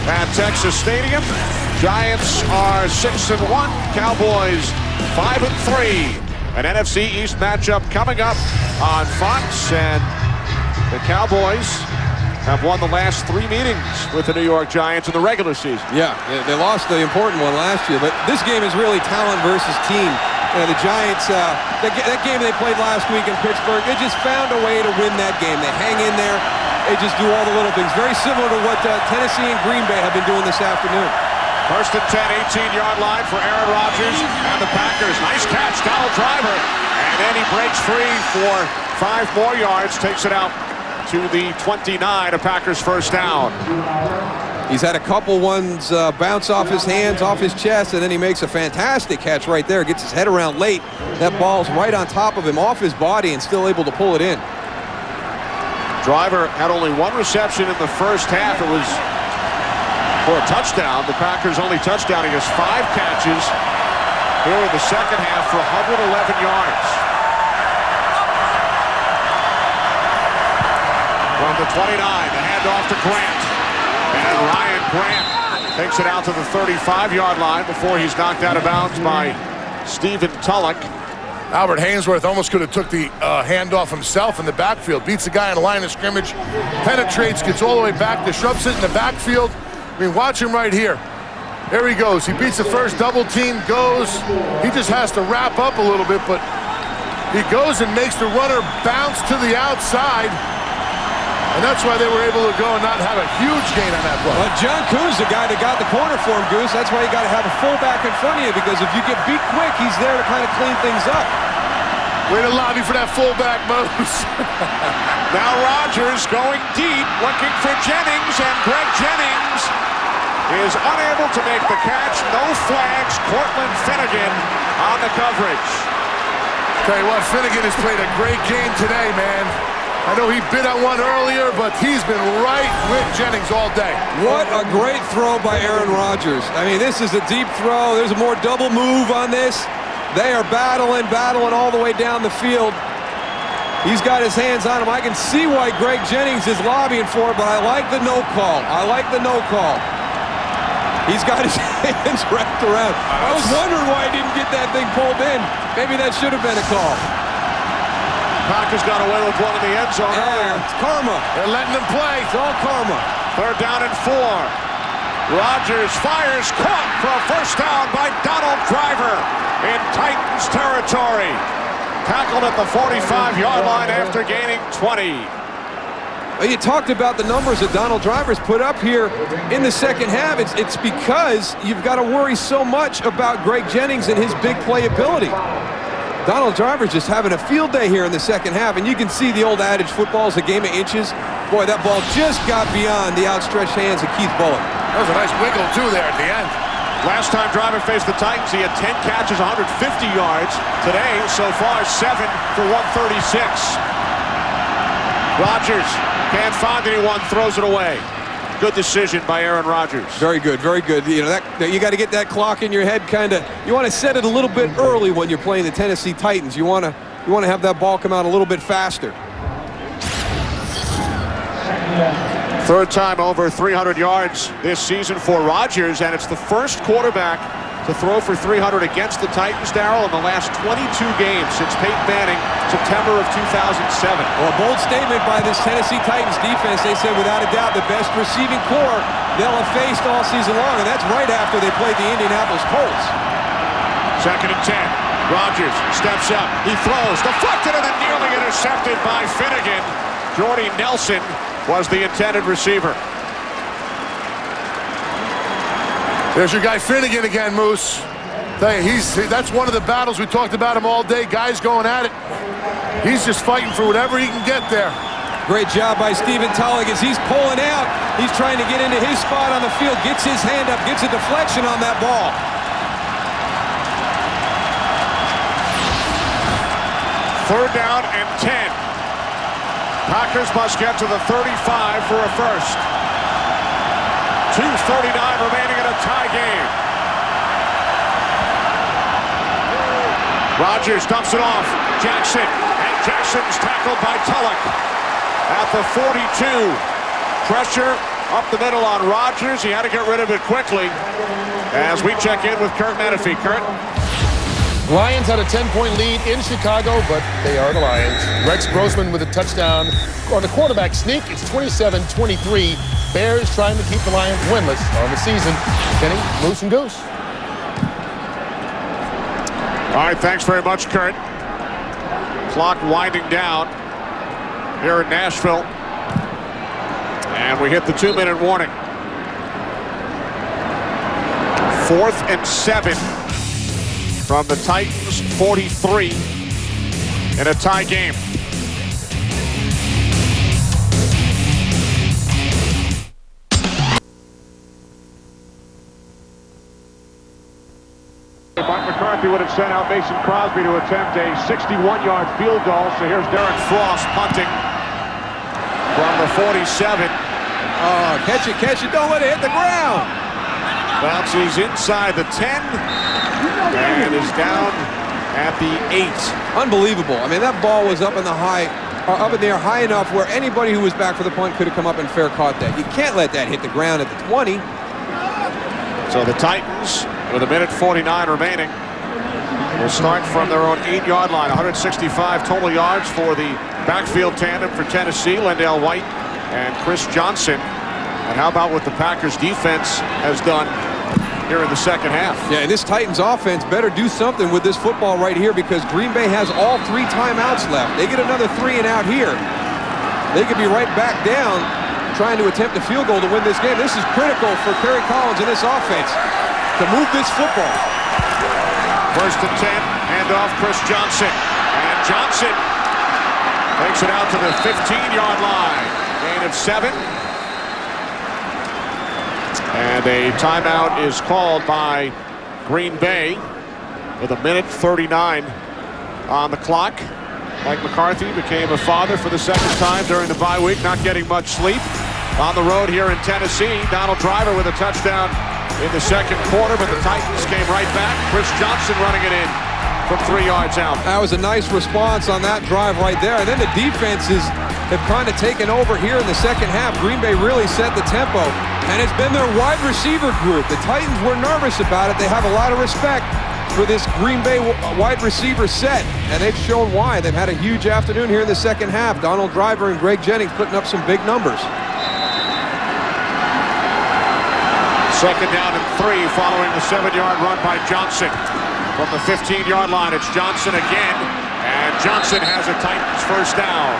at Texas Stadium. Giants are 6-1. Cowboys 5-3. An NFC East matchup coming up on Fox, and the Cowboys have won the last 3 meetings with the New York Giants in the regular season. Yeah, they lost the important one last year, but this game is really talent versus team. You know, the Giants, that game they played last week in Pittsburgh, they just found a way to win that game. They hang in there. They just do all the little things. Very similar to what Tennessee and Green Bay have been doing this afternoon. First and 10, 18-yard line for Aaron Rodgers and the Packers. Nice catch, Donald Driver. And then he breaks free for 5 more yards, takes it out to the 29, a Packers first down. He's had a couple ones bounce off his hands, off his chest, and then he makes a fantastic catch right there. Gets his head around late. That ball's right on top of him, off his body, and still able to pull it in. Driver had only 1 reception in the first half. It was for a touchdown. The Packers' only touchdown. He has 5 catches here in the second half for 111 yards. From the 29, the handoff to Grant. And Ryan Grant takes it out to the 35-yard line before he's knocked out of bounds by Stephen Tulloch. Albert Hainsworth almost could have took the handoff himself in the backfield. Beats the guy in the line of scrimmage, penetrates, gets all the way back, disrupts it in the backfield. I mean, watch him right here. There he goes. He beats the first double team, goes. He just has to wrap up a little bit, but he goes and makes the runner bounce to the outside. And that's why they were able to go and not have a huge gain on that play. Well, John Kuhn's the guy that got the corner for him, Goose. That's why you got to have a fullback in front of you, because if you get beat quick, he's there to kind of clean things up. Way to lobby for that fullback, Moose. Now Rodgers going deep, looking for Jennings, and Greg Jennings is unable to make the catch. No flags. Cortland Finnegan on the coverage. Tell you what, Finnegan has played a great game today, man. I know he bit on one earlier, but he's been right with Jennings all day. What a great throw by Aaron Rodgers. I mean, this is a deep throw. There's a more double move on this. They are battling all the way down the field. He's got his hands on him. I can see why Greg Jennings is lobbying for it, but I like the no call. I like the no call. He's got his hands wrapped around. I was wondering why he didn't get that thing pulled in. Maybe that should have been a call. Packers got away with one in the end zone earlier. It's karma. They're letting them play. It's all karma. 3rd down and 4. Rodgers fires, caught for a first down by Donald Driver in Titans territory. Tackled at the 45-yard line after gaining 20. Well, you talked about the numbers that Donald Driver's put up here in the second half. It's because you've got to worry so much about Greg Jennings and his big playability. Donald Driver's just having a field day here in the second half, and you can see the old adage, football's a game of inches. Boy, that ball just got beyond the outstretched hands of Keith Bulluck. That was a nice wiggle, too, there at the end. Last time Driver faced the Titans, he had 10 catches, 150 yards. Today, so far, 7 for 136. Rodgers can't find anyone, throws it away. Good decision by Aaron Rodgers. Very good, very good. You know, that you got to get that clock in your head kind of. You want to set it a little bit early when you're playing the Tennessee Titans. You want to have that ball come out a little bit faster. 3rd time over 300 yards this season for Rodgers, and it's the first quarterback to throw for 300 against the Titans, Darryl, in the last 22 games since Peyton Manning, September of 2007. Well, a bold statement by this Tennessee Titans defense. They said without a doubt the best receiving core they'll have faced all season long, and that's right after they played the Indianapolis Colts. 2nd and 10. Rodgers steps up. He throws. Deflected and then nearly intercepted by Finnegan. Jordy Nelson was the intended receiver. There's your guy Finnegan again, Moose. Tell you, that's one of the battles we talked about him all day. Guys going at it. He's just fighting for whatever he can get there. Great job by Stephen Tulloch as he's pulling out. He's trying to get into his spot on the field. Gets his hand up, gets a deflection on that ball. Third down and 10. Packers must get to the 35 for a first. 2:39 remaining in a tie game. Rodgers dumps it off. Jackson, and Jackson's tackled by Tulloch at the 42. Pressure up the middle on Rodgers. He had to get rid of it quickly. As we check in with Kurt Menefee. Kurt? Lions had a 10-point lead in Chicago, but they are the Lions. Rex Grossman with a touchdown on the quarterback sneak. It's 27-23. Bears trying to keep the Lions winless on the season. Kenny, Moose, and Goose. All right, thanks very much, Kurt. Clock winding down here in Nashville. And we hit the 2-minute warning. 4th and 7 from the Titans' 43 in a tie game. Mike McCarthy would have sent out Mason Crosby to attempt a 61-yard field goal. So here's Derek Frost punting from the 47. Oh, catch it, don't let it hit the ground. Bounces inside the 10 and is down at the 8. Unbelievable. I mean, that ball was up in the air high enough where anybody who was back for the punt could have come up and fair caught that. You can't let that hit the ground at the 20. So the Titans, with 1:49 remaining, will start from their own 8-yard line. 165 total yards for the backfield tandem for Tennessee, L.White and C.Johnson. And how about what the Packers defense has done here in the second half? Yeah, and this Titans offense better do something with this football right here, because Green Bay has all 3 timeouts left. They get another 3 and out here. They could be right back down trying to attempt a field goal to win this game. This is critical for Kerry Collins and this offense to move this football. 1st and 10, handoff C.Johnson. And Johnson takes it out to the 15-yard line. Gain of 7. And a timeout is called by Green Bay with 1:39 on the clock. Mike McCarthy became a father for the 2nd time during the bye week, not getting much sleep. On the road here in Tennessee, Donald Driver with a touchdown in the 2nd quarter, but the Titans came right back. C.Johnson running it in from 3 yards out. That was a nice response on that drive right there. And then the defenses have kind of taken over here in the second half. Green Bay really set the tempo, and it's been their wide receiver group. The Titans were nervous about it. They have a lot of respect for this Green Bay wide receiver set, and they've shown why. They've had a huge afternoon here in the second half. Donald Driver and Greg Jennings putting up some big numbers. 2nd down and 3 following the 7-yard run by Johnson. From the 15-yard line, it's Johnson again, and Johnson has a Titans 1st down.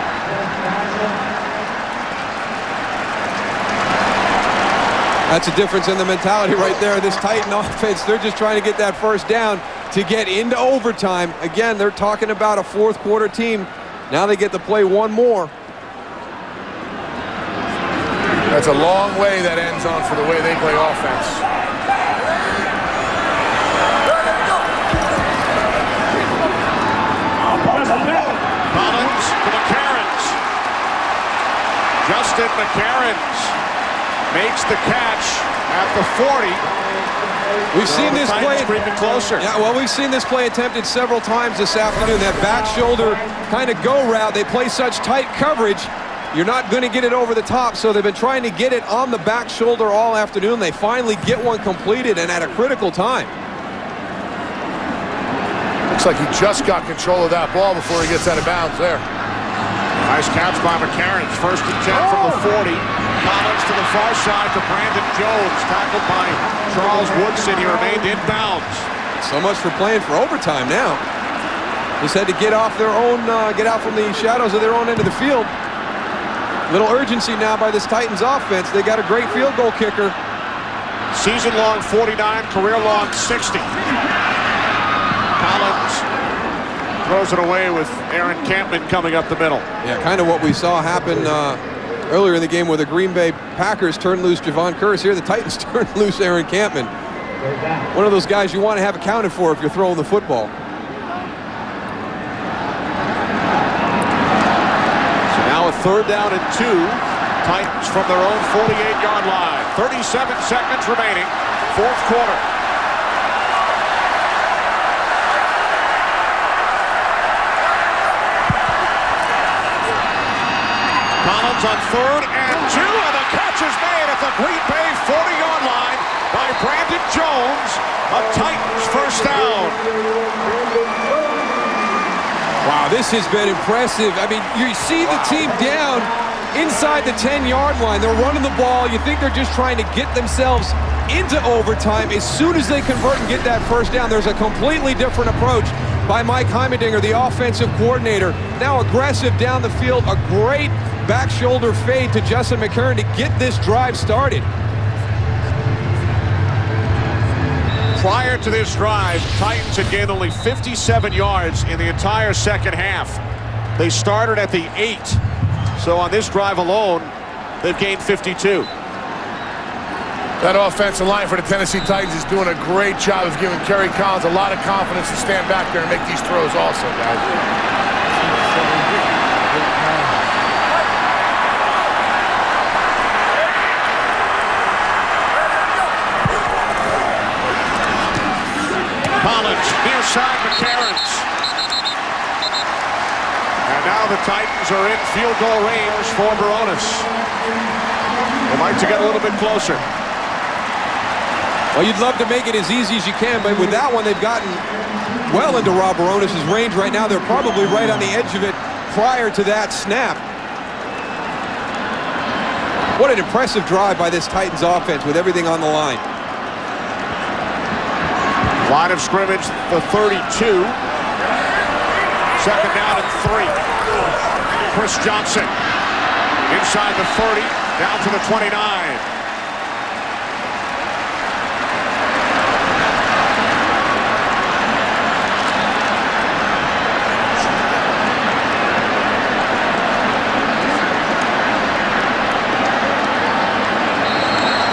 That's a difference in the mentality right there. This Titan offense, they're just trying to get that 1st down to get into overtime. Again, they're talking about a 4th quarter team. Now they get to play one more. That's a long way that ends on for the way they play offense. Collins to McCarrons. Justin McCarrons makes the catch at the 40. We've seen this play creeping closer. Yeah, well, we've seen this play attempted several times this afternoon. That back shoulder kind of go route. They play such tight coverage. You're not going to get it over the top, so they've been trying to get it on the back shoulder all afternoon. They finally get one completed, and at a critical time. Looks like he just got control of that ball before he gets out of bounds there. Nice catch by McCarrons. 1st and 10 from the 40. Collins to the far side to Brandon Jones. Tackled by Charles Woodson. He remained in bounds. So much for playing for overtime now. Just had to get off their own, get out from the shadows of their own end of the field. Little urgency now by this Titans offense. They got a great field goal kicker. Season-long 49, career-long 60. Collins throws it away with Aaron Campbell coming up the middle. Yeah, kind of what we saw happen earlier in the game where the Green Bay Packers turned loose Javon Curtis. Here the Titans turned loose Aaron Campbell. One of those guys you want to have accounted for if you're throwing the football. Now a 3rd down and 2. Titans from their own 48-yard line. 37 seconds remaining. 4th quarter. Collins on 3rd and 2, and the catch is made at the Green Bay 40-yard line by Brandon Jones. A Titans 1st down. Wow, this has been impressive. I mean, you see the team down inside the 10-yard line. They're running the ball. You think they're just trying to get themselves into overtime. As soon as they convert and get that 1st down, there's a completely different approach. by Mike Heimerdinger, the offensive coordinator. Now aggressive down the field. A great back shoulder fade to Justin McCurran to get this drive started. Prior to this drive, Titans had gained only 57 yards in the entire second half. They started at the 8. So on this drive alone, they've gained 52. That offensive line for the Tennessee Titans is doing a great job of giving Kerry Collins a lot of confidence to stand back there and make these throws also, guys. Collins, near side McCarron's. And now the Titans are in field goal range for Baronis. They'd like to get a little bit closer. Well, you'd love to make it as easy as you can, but with that one, they've gotten well into Rob Baronis' range right now. They're probably right on the edge of it prior to that snap. What an impressive drive by this Titans offense with everything on the line. Line of scrimmage, the 32. Second down and 3. Chris Johnson inside the 30, down to the 29.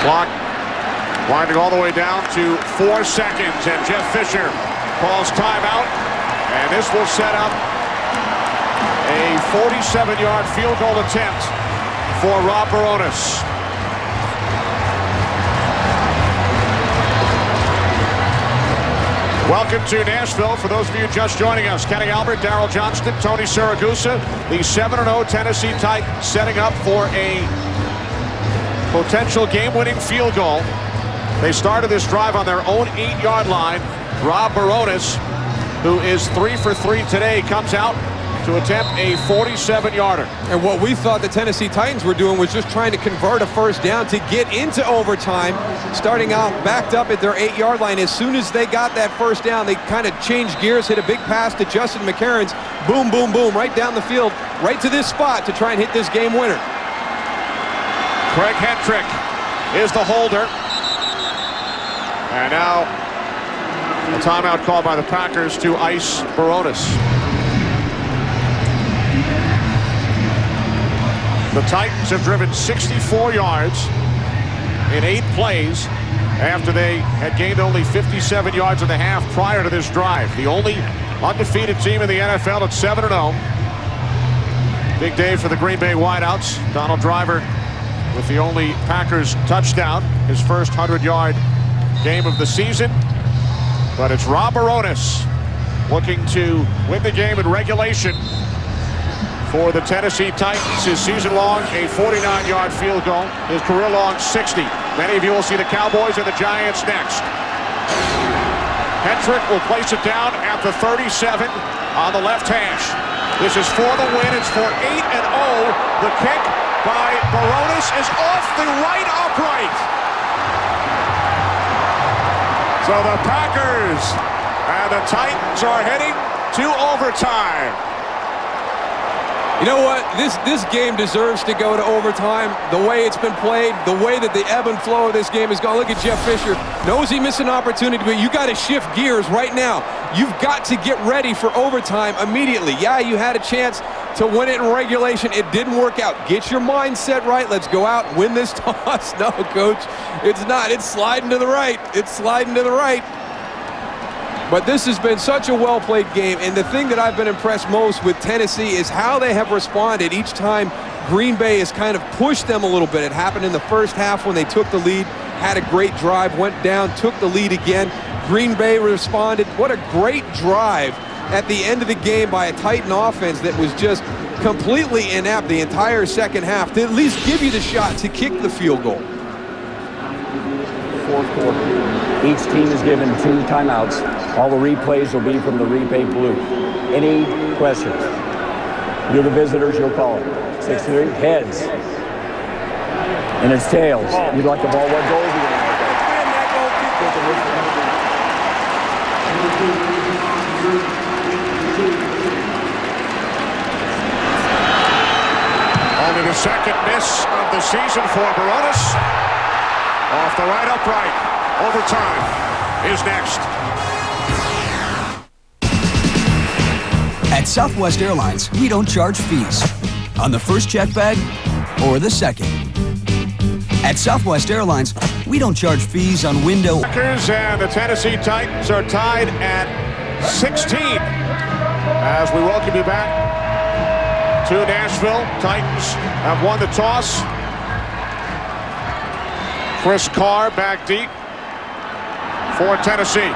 Clock winding all the way down to 4 seconds, and Jeff Fisher calls timeout, and this will set up a 47-yard field goal attempt for Rob Baronis. Welcome to Nashville. For those of you just joining us, Kenny Albert, Darryl Johnston, Tony Siragusa, the 7-0 Tennessee Titans setting up for a potential game-winning field goal. They started this drive on their own 8-yard line. Rob Baronis, who is 3 for 3 today, comes out to attempt a 47-yarder. And what we thought the Tennessee Titans were doing was just trying to convert a first down to get into overtime, starting out backed up at their 8-yard line. As soon as they got that first down, they kind of changed gears, hit a big pass to Justin McCarron's. Boom, boom, boom, right down the field, right to this spot to try and hit this game winner. Craig Hendrick is the holder. And now a timeout called by the Packers to ice Baronis. The Titans have driven 64 yards in 8 plays after they had gained only 57 yards in the half prior to this drive. The only undefeated team in the NFL at 7-0. Big day for the Green Bay Whiteouts. Donald Driver with the only Packers touchdown, his first 100-yard game of the season. But it's Rob Baronis looking to win the game in regulation for the Tennessee Titans. His season-long, a 49-yard field goal. His career-long, 60. Many of you will see the Cowboys and the Giants next. Hendrick will place it down at the 37 on the left hash. This is for the win. It's for 8-0. The kick by Baronis is off the right upright. So the Packers and the Titans are heading to overtime. You know what? This game deserves to go to overtime. The way it's been played, the way that the ebb and flow of this game is going. Look at Jeff Fisher. Knows he missed an opportunity, but you got to shift gears right now. You've got to get ready for overtime immediately. Yeah, you had a chance to win it in regulation. It didn't work out. Get your mindset right. Let's go out and win this toss. No, Coach, it's not. It's sliding to the right. It's sliding to the right. But this has been such a well-played game, and the thing that I've been impressed most with Tennessee is how they have responded each time Green Bay has kind of pushed them a little bit. It happened in the first half when they took the lead, had a great drive, went down, took the lead again. Green Bay responded. What a great drive at the end of the game by a Titan offense that was just completely inept the entire second half to at least give you the shot to kick the field goal. Fourth quarter. Each team is given 2 timeouts. All the replays will be from the replay booth. Any questions? You're the visitors, you'll call it. 6-3, heads. And it's tails. You'd like the ball, what goal do you want? the second miss of the season for Baronis. Off the right upright. Overtime is next. At Southwest Airlines, we don't charge fees on the first check bag or the second. At Southwest Airlines, we don't charge fees on window. Packers and the Tennessee Titans are tied at 16 as we welcome you back to Nashville. Titans have won the toss. Chris Carr back deep for Tennessee.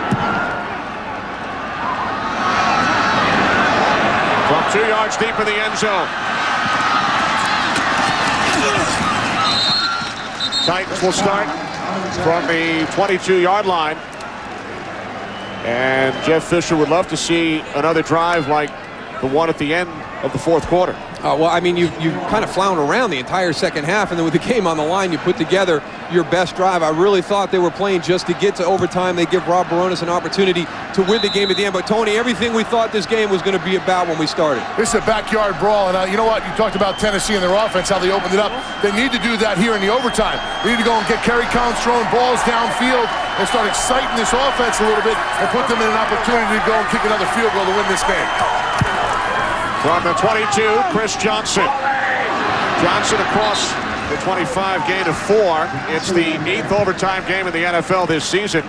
From 2 yards deep in the end zone. Titans will start from the 22-yard line. And Jeff Fisher would love to see another drive like the one at the end of the fourth quarter. Well, I mean, you kind of floundered around the entire second half, and then with the game on the line, you put together your best drive. I really thought they were playing just to get to overtime. They give Rob Baronis an opportunity to win the game at the end. But, Tony, everything we thought this game was going to be about when we started. This is a backyard brawl, and you know what? You talked about Tennessee and their offense, how they opened it up. They need to do that here in the overtime. They need to go and get Kerry Collins throwing balls downfield and start exciting this offense a little bit and put them in an opportunity to go and kick another field goal to win this game. From the 22, Chris Johnson. Johnson across the 25, gain of 4. It's the 8th overtime game in the NFL this season.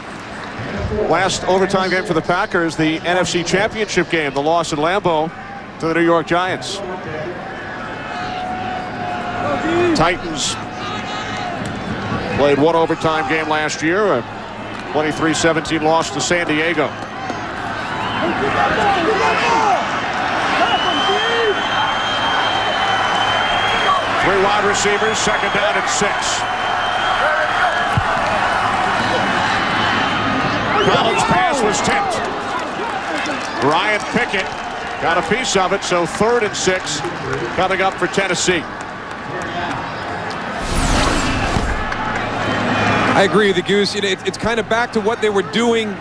Last overtime game for the Packers, the NFC Championship game, the loss in Lambeau to the New York Giants. Titans played one overtime game last year, a 23-17 loss to San Diego. Three wide receivers, second down and 6. Collins' pass was tipped. Ryan Pickett got a piece of it, so 3rd and 6 coming up for Tennessee. I agree with you, Goose. It's kind of back to what they were doing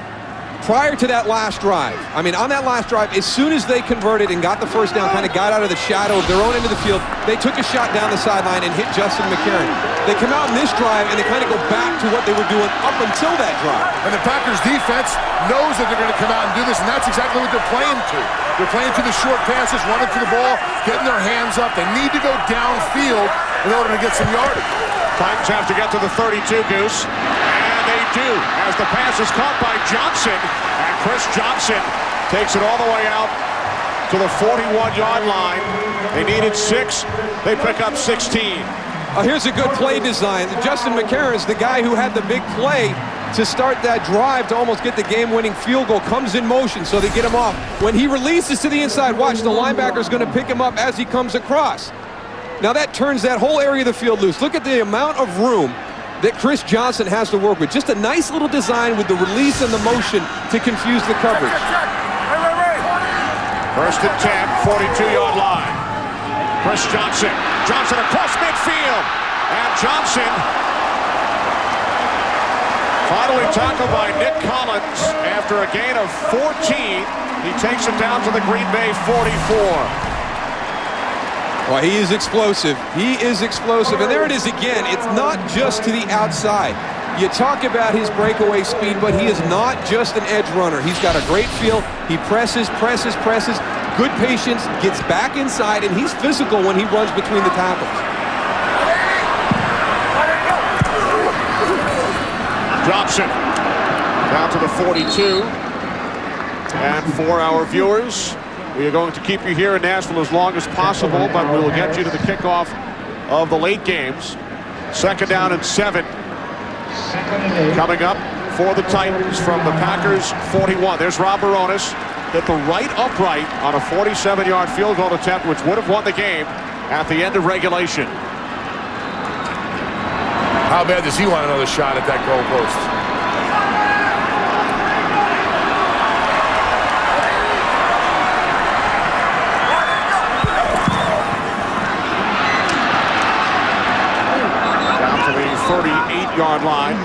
prior to that last drive. I mean, on that last drive, as soon as they converted and got the first down, kind of got out of the shadow of their own end of the field, they took a shot down the sideline and hit Justin McCarron. They come out in this drive and they kind of go back to what they were doing up until that drive. And the Packers defense knows that they're going to come out and do this, and that's exactly what they're playing to. They're playing to the short passes, running to the ball, getting their hands up. They need to go downfield in order to get some yardage. Titans have to get to the 32, Goose. They do, as the pass is caught by Johnson, and Chris Johnson takes it all the way out to the 41-yard line. They needed 6. They pick up 16. Here's a good play design. Justin McCarron is the guy who had the big play to start that drive to almost get the game-winning field goal. Comes in motion, so they get him off. When he releases to the inside, watch, the linebacker's going to pick him up as he comes across. Now that turns that whole area of the field loose. Look at the amount of room that Chris Johnson has to work with. Just a nice little design with the release and the motion to confuse the coverage. First and 10, 42-yard line. Chris Johnson. Johnson across midfield. And Johnson finally tackled by Nick Collins after a gain of 14. He takes him down to the Green Bay 44. Well, he is explosive. He is explosive. And there it is again. It's not just to the outside. You talk about his breakaway speed, but he is not just an edge runner. He's got a great feel. He presses, good patience, gets back inside, and he's physical when he runs between the tackles. Johnson down to the 42. And for our viewers, we are going to keep you here in Nashville as long as possible, but we will get you to the kickoff of the late games. Second down and 7 coming up for the Titans from the Packers 41. There's Rob Baronis, hit the right upright on a 47-yard field goal attempt, which would have won the game at the end of regulation. How bad does he want another shot at that goal post? Down to the 38-yard line.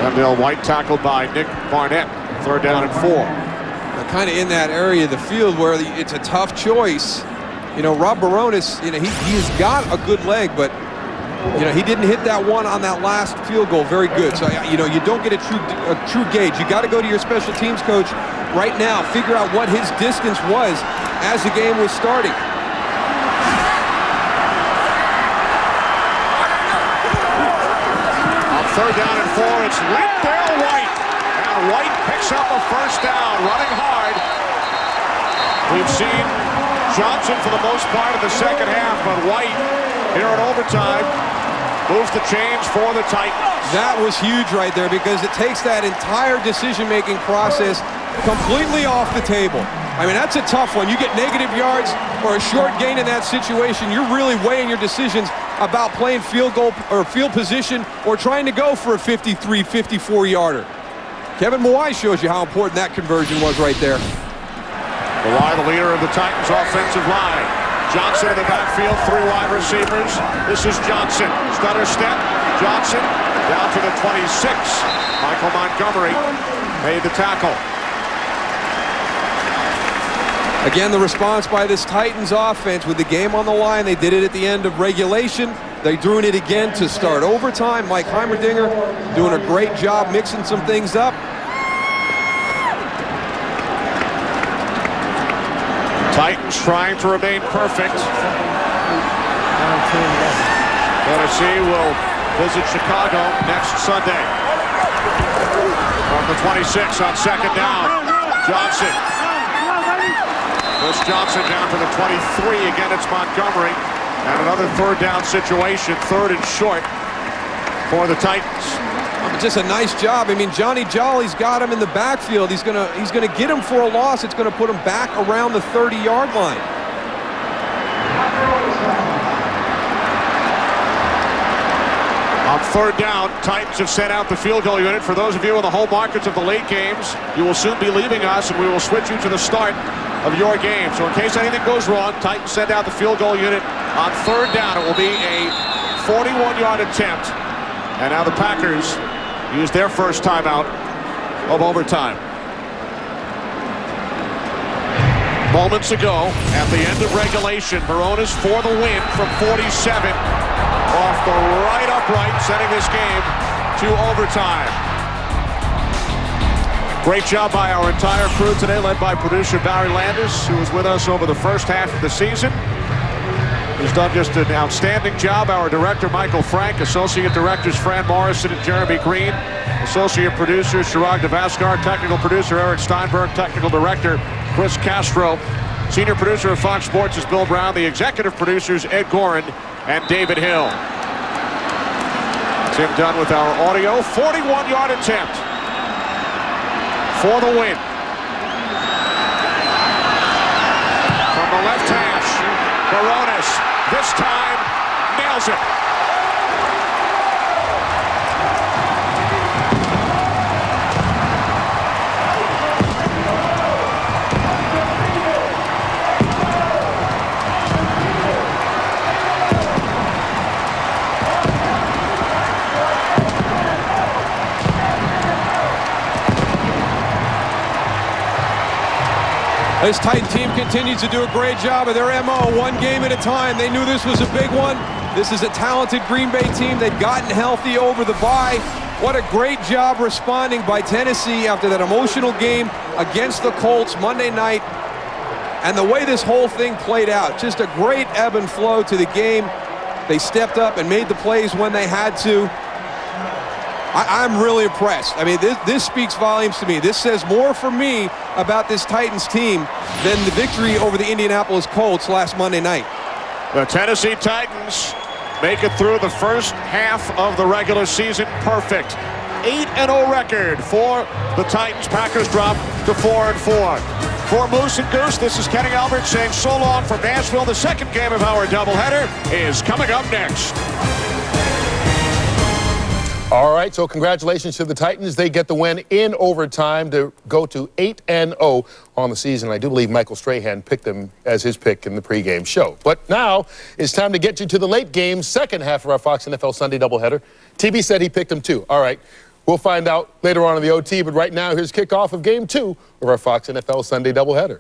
And L.White tackled by Nick Barnett. Third down and 4. Kind of in that area of the field where it's a tough choice. You know, Rob Baronis, you know, he has got a good leg, but you know, he didn't hit that one on that last field goal very good. So, you know, you don't get a true gauge. You got to go to your special teams coach right now, figure out what his distance was as the game was starting. On 3rd down and 4, it's linked to L.White. And White picks up a first down, running hard. We've seen Johnson for the most part in the second half, but White here in overtime moves the chains for the Titans. That was huge right there because it takes that entire decision-making process completely off the table. I mean, that's a tough one. You get negative yards or a short gain in that situation, you're really weighing your decisions about playing field goal or field position or trying to go for a 53, 54-yarder. Kevin Mawai shows you how important that conversion was right there. Mawai, the leader of the Titans offensive line. Johnson in the backfield, 3 wide receivers. This is Johnson. Stutter step. Johnson down to the 26. Michael Montgomery made the tackle. Again, the response by this Titans offense with the game on the line. They did it at the end of regulation. They're doing it again to start overtime. Mike Heimerdinger doing a great job mixing some things up. Titans trying to remain perfect. Tennessee will visit Chicago next Sunday. From the 26 on 2nd down. Johnson. Chris Johnson down to the 23. Again, it's Montgomery. And another 3rd down situation, 3rd and short for the Titans. Just a nice job. I mean, Johnny Jolly's got him in the backfield. He's gonna get him for a loss. It's gonna put him back around the 30-yard line. On 3rd down, Titans have sent out the field goal unit. For those of you in the home markets of the late games, you will soon be leaving us, and we will switch you to the start of your game. So in case anything goes wrong, Titans send out the field goal unit. On 3rd down, it will be a 41-yard attempt. And now the Packers use their first timeout of overtime. Moments ago, at the end of regulation, Baronis for the win from 47 off the right upright, sending this game to overtime. Great job by our entire crew today, led by producer Barry Landis, who was with us over the first half of the season. He's done just an outstanding job. Our director, Michael Frank, associate directors Fran Morrison and Jeremy Green, associate producers Chirag Devaskar, technical producer Eric Steinberg, technical director Chris Castro, senior producer of Fox Sports is Bill Brown, the executive producers Ed Gorin and David Hill. Tim done with our audio. 41-yard attempt for the win. From the left hash, Baronis. This time, nails it. This Titan team continues to do a great job of their MO, one game at a time. They knew this was a big one. This is a talented Green Bay team. They've gotten healthy over the bye. What a great job responding by Tennessee after that emotional game against the Colts Monday night. And the way this whole thing played out, just a great ebb and flow to the game. They stepped up and made the plays when they had to. I'm really impressed. I mean, this speaks volumes to me. This says more for me about this Titans team than the victory over the Indianapolis Colts last Monday night. The Tennessee Titans make it through the first half of the regular season perfect. 8-0 record for the Titans. Packers drop to 4-4. For Moose and Goose, this is Kenny Albert saying so long from Nashville. The second game of our doubleheader is coming up next. All right, so congratulations to the Titans. They get the win in overtime to go to 8-0 on the season. I do believe Michael Strahan picked them as his pick in the pregame show. But now it's time to get you to the late game, second half of our Fox NFL Sunday doubleheader. TB said he picked them too. All right, we'll find out later on in the OT, but right now here's kickoff of game 2 of our Fox NFL Sunday doubleheader.